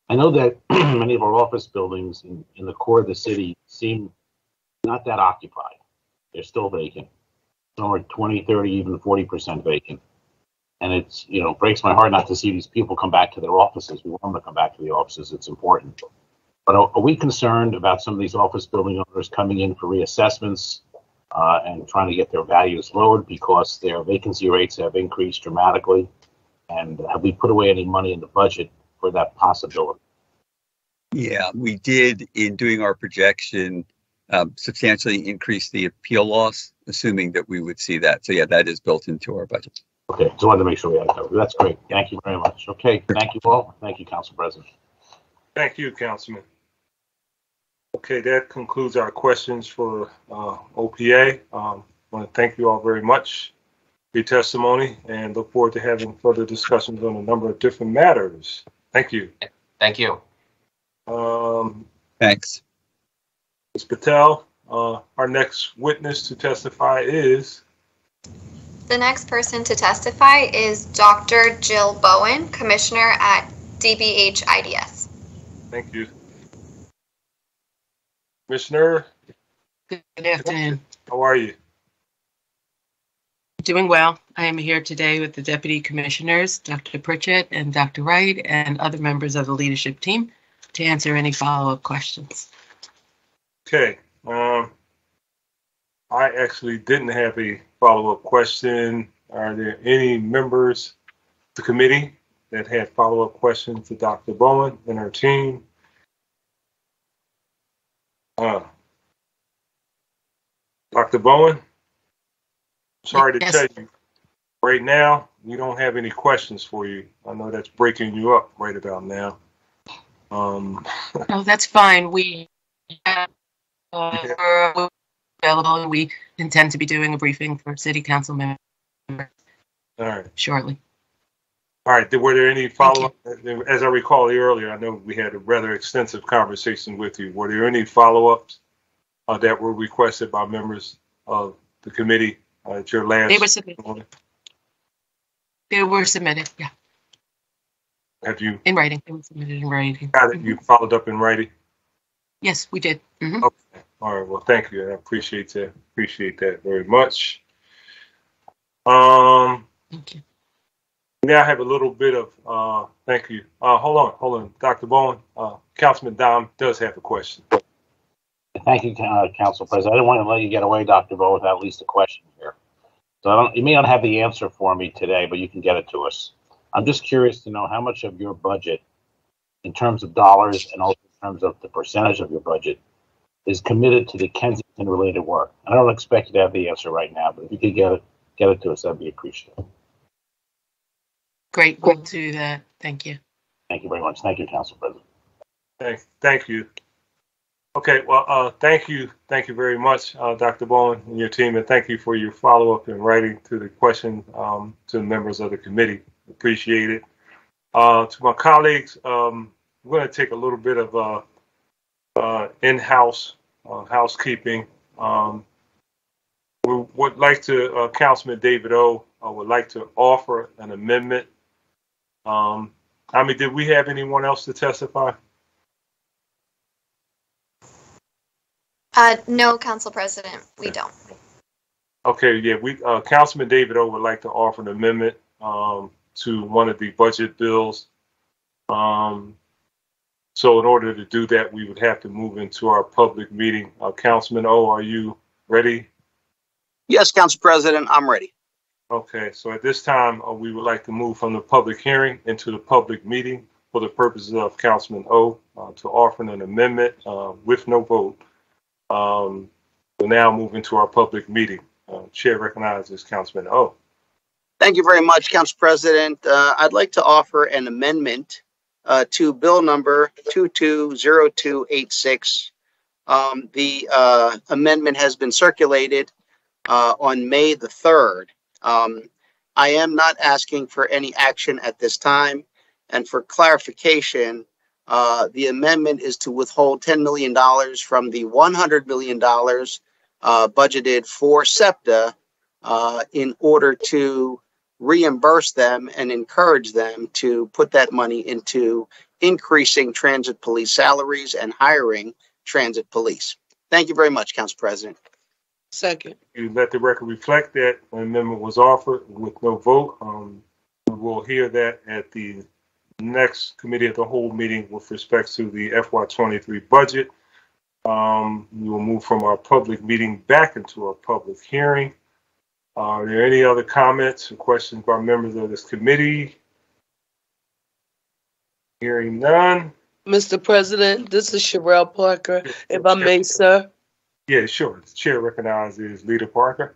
I know that many of our office buildings in the core of the city seem not that occupied. They're still vacant. Some are 20, 30, even 40% vacant. And it's, breaks my heart not to see these people come back to their offices. We want them to come back to the offices. It's important. But are we concerned about some of these office building owners coming in for reassessments and trying to get their values lowered because their vacancy rates have increased dramatically? And have we put away any money in the budget for that possibility? Yeah, we did, in doing our projection, substantially increase the appeal loss, assuming that we would see that. So yeah, that is built into our budget. Okay, just wanted to make sure we had it covered. That's great. Thank you very much. Okay, thank you all. Thank you, Council President. Thank you, Councilman. Okay, that concludes our questions for OPA. I want to thank you all very much. your testimony and look forward to having further discussions on a number of different matters. Thank you. Thank you. Thanks. Ms. Patel, our next witness to testify is? The next person to testify is Dr. Jill Bowen, Commissioner at DBH IDS. Thank you. Commissioner? Good afternoon. How are you? Doing well. I am here today with the Deputy Commissioners, Dr. Pritchett and Dr. Wright, and other members of the leadership team to answer any follow-up questions. Okay. I actually didn't have a follow-up question. Are there any members of the committee that had follow-up questions to Dr. Bowen and her team? Dr. Bowen, sorry to tell you, right now, we don't have any questions for you. I know that's breaking you up right about now. No, that's fine. We have available, and we intend to be doing a briefing for City Council members shortly. All right. Were there any follow-up? As I recall earlier, I know we had a rather extensive conversation with you. Were there any follow-ups that were requested by members of the committee at your last? They were submitted. They were submitted, yeah. Have you? In writing. They were submitted in writing. Got it. You followed up in writing? Yes, we did. Mm-hmm. Okay. All right. Well, thank you. I appreciate that. Appreciate that very much. Thank you. Now I have a little bit of, thank you. Hold on. Dr. Bowen, Councilman Dom does have a question. Thank you, Council President. I didn't want to let you get away, Dr. Bowen, without at least a question here. So you may not have the answer for me today, but you can get it to us. I'm just curious to know how much of your budget, in terms of dollars and also in terms of the percentage of your budget, is committed to the Kensington-related work. I don't expect you to have the answer right now, but if you could get it to us, that'd be appreciated. Great, we'll do that. Thank you. Thank you very much. Thank you, Council President. Thank you. Okay, well, thank you very much, Dr. Bowen and your team, and thank you for your follow-up in writing to the question to the members of the committee. Appreciate it. To my colleagues, we're going to take a little bit of in-house housekeeping. We would like to, Councilman David O. would like to offer an amendment. Did we have anyone else to testify? No, Council President, we don't. Okay, yeah, Councilman David O. would like to offer an amendment to one of the budget bills. So in order to do that, we would have to move into our public meeting. Councilman O., are you ready? Yes, Council President, I'm ready. Okay, so at this time, we would like to move from the public hearing into the public meeting for the purposes of Councilman O. To offer an amendment with no vote. We'll now move into our public meeting. Chair recognizes Councilman O. Thank you very much, Council President. I'd like to offer an amendment to bill number 220286. The amendment has been circulated on May the 3rd. I am not asking for any action at this time. And for clarification, the amendment is to withhold $10 million from the $100 million budgeted for SEPTA in order to reimburse them and encourage them to put that money into increasing transit police salaries and hiring transit police. Thank you very much, Council President. Second. You let the record reflect that an amendment was offered with no vote. We will hear that at the next committee of the whole meeting with respect to the FY2023 budget. We will move from our public meeting back into our public hearing. Are there any other comments or questions by members of this committee? Hearing none. Mr. President, this is Sherelle Parker, if I may, sir. Yeah, sure. The chair recognizes Leader Parker.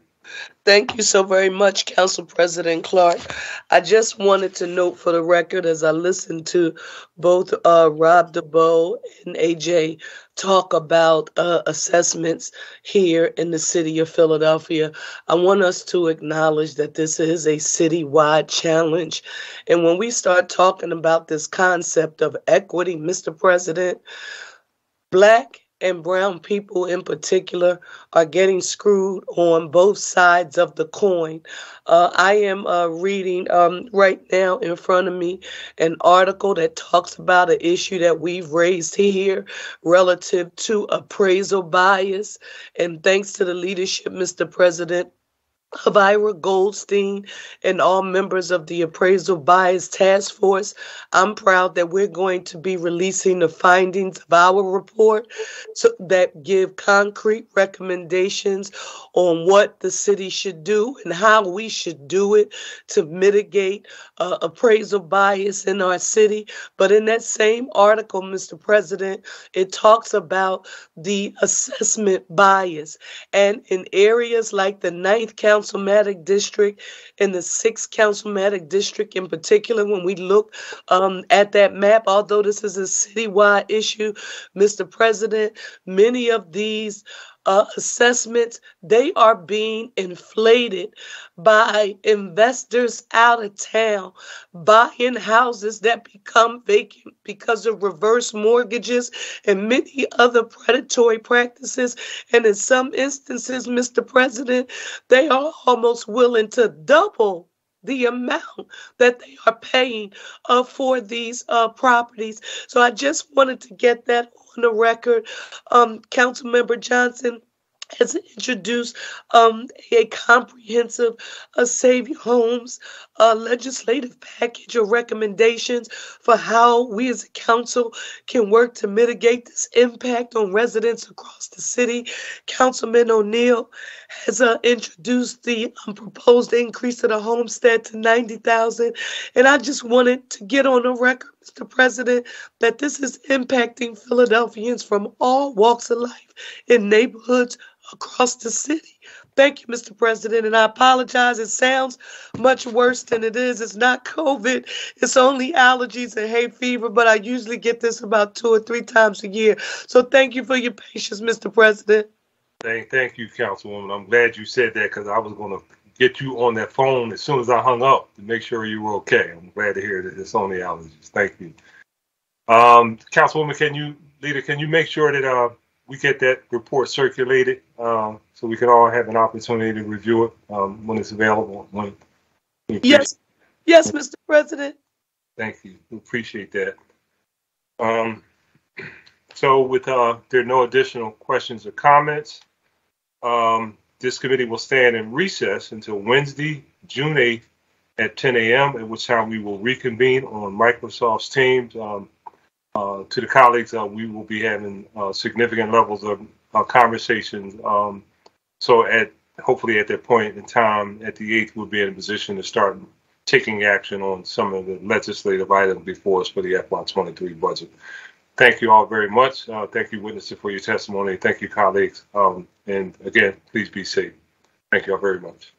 Thank you so very much, Council President Clark. I just wanted to note for the record, as I listened to both Rob DeBoe and AJ talk about assessments here in the city of Philadelphia, I want us to acknowledge that this is a citywide challenge. And when we start talking about this concept of equity, Mr. President, Black and brown people in particular are getting screwed on both sides of the coin. I am reading right now in front of me an article that talks about an issue that we've raised here relative to appraisal bias. And thanks to the leadership, Mr. President, of Ira Goldstein and all members of the Appraisal Bias Task Force, I'm proud that we're going to be releasing the findings of our report that give concrete recommendations on what the city should do and how we should do it to mitigate appraisal bias in our city. But in that same article, Mr. President, it talks about the assessment bias. And in areas like the 9th Councilmatic District and the 6th Councilmatic District in particular, when we look at that map, although this is a citywide issue, Mr. President, many of these assessments, they are being inflated by investors out of town, buying houses that become vacant because of reverse mortgages and many other predatory practices. And in some instances, Mr. President, they are almost willing to double the amount that they are paying for these properties. So I just wanted to get that on the record. Councilmember Johnson has introduced a comprehensive Save Your Homes legislative package of recommendations for how we as a council can work to mitigate this impact on residents across the city. Councilman O'Neill has introduced the proposed increase of the homestead to $90,000. And I just wanted to get on the record, Mr. President, that this is impacting Philadelphians from all walks of life in neighborhoods across the city. Thank you, Mr. President, and I apologize. It sounds much worse than it is. It's not COVID. It's only allergies and hay fever, but I usually get this about 2 or 3 times a year. So thank you for your patience, Mr. President. Thank you, Councilwoman. I'm glad you said that because I was going to get you on that phone as soon as I hung up to make sure you were okay. I'm glad to hear that it's only allergies. Thank you. Councilwoman, can you make sure that we get that report circulated so we can all have an opportunity to review it when it's available? Yes, Mr. President. Thank you. We appreciate that. So with there are no additional questions or comments, this committee will stand in recess until Wednesday, June 8th at 10 a.m., at which time we will reconvene on Microsoft's Teams. To the colleagues, we will be having significant levels of conversations. So hopefully at that point in time, at the 8th, we'll be in a position to start taking action on some of the legislative items before us for the FY2023 budget. Thank you all very much. Thank you, witnesses, for your testimony. Thank you, colleagues. And again, please be safe. Thank you all very much.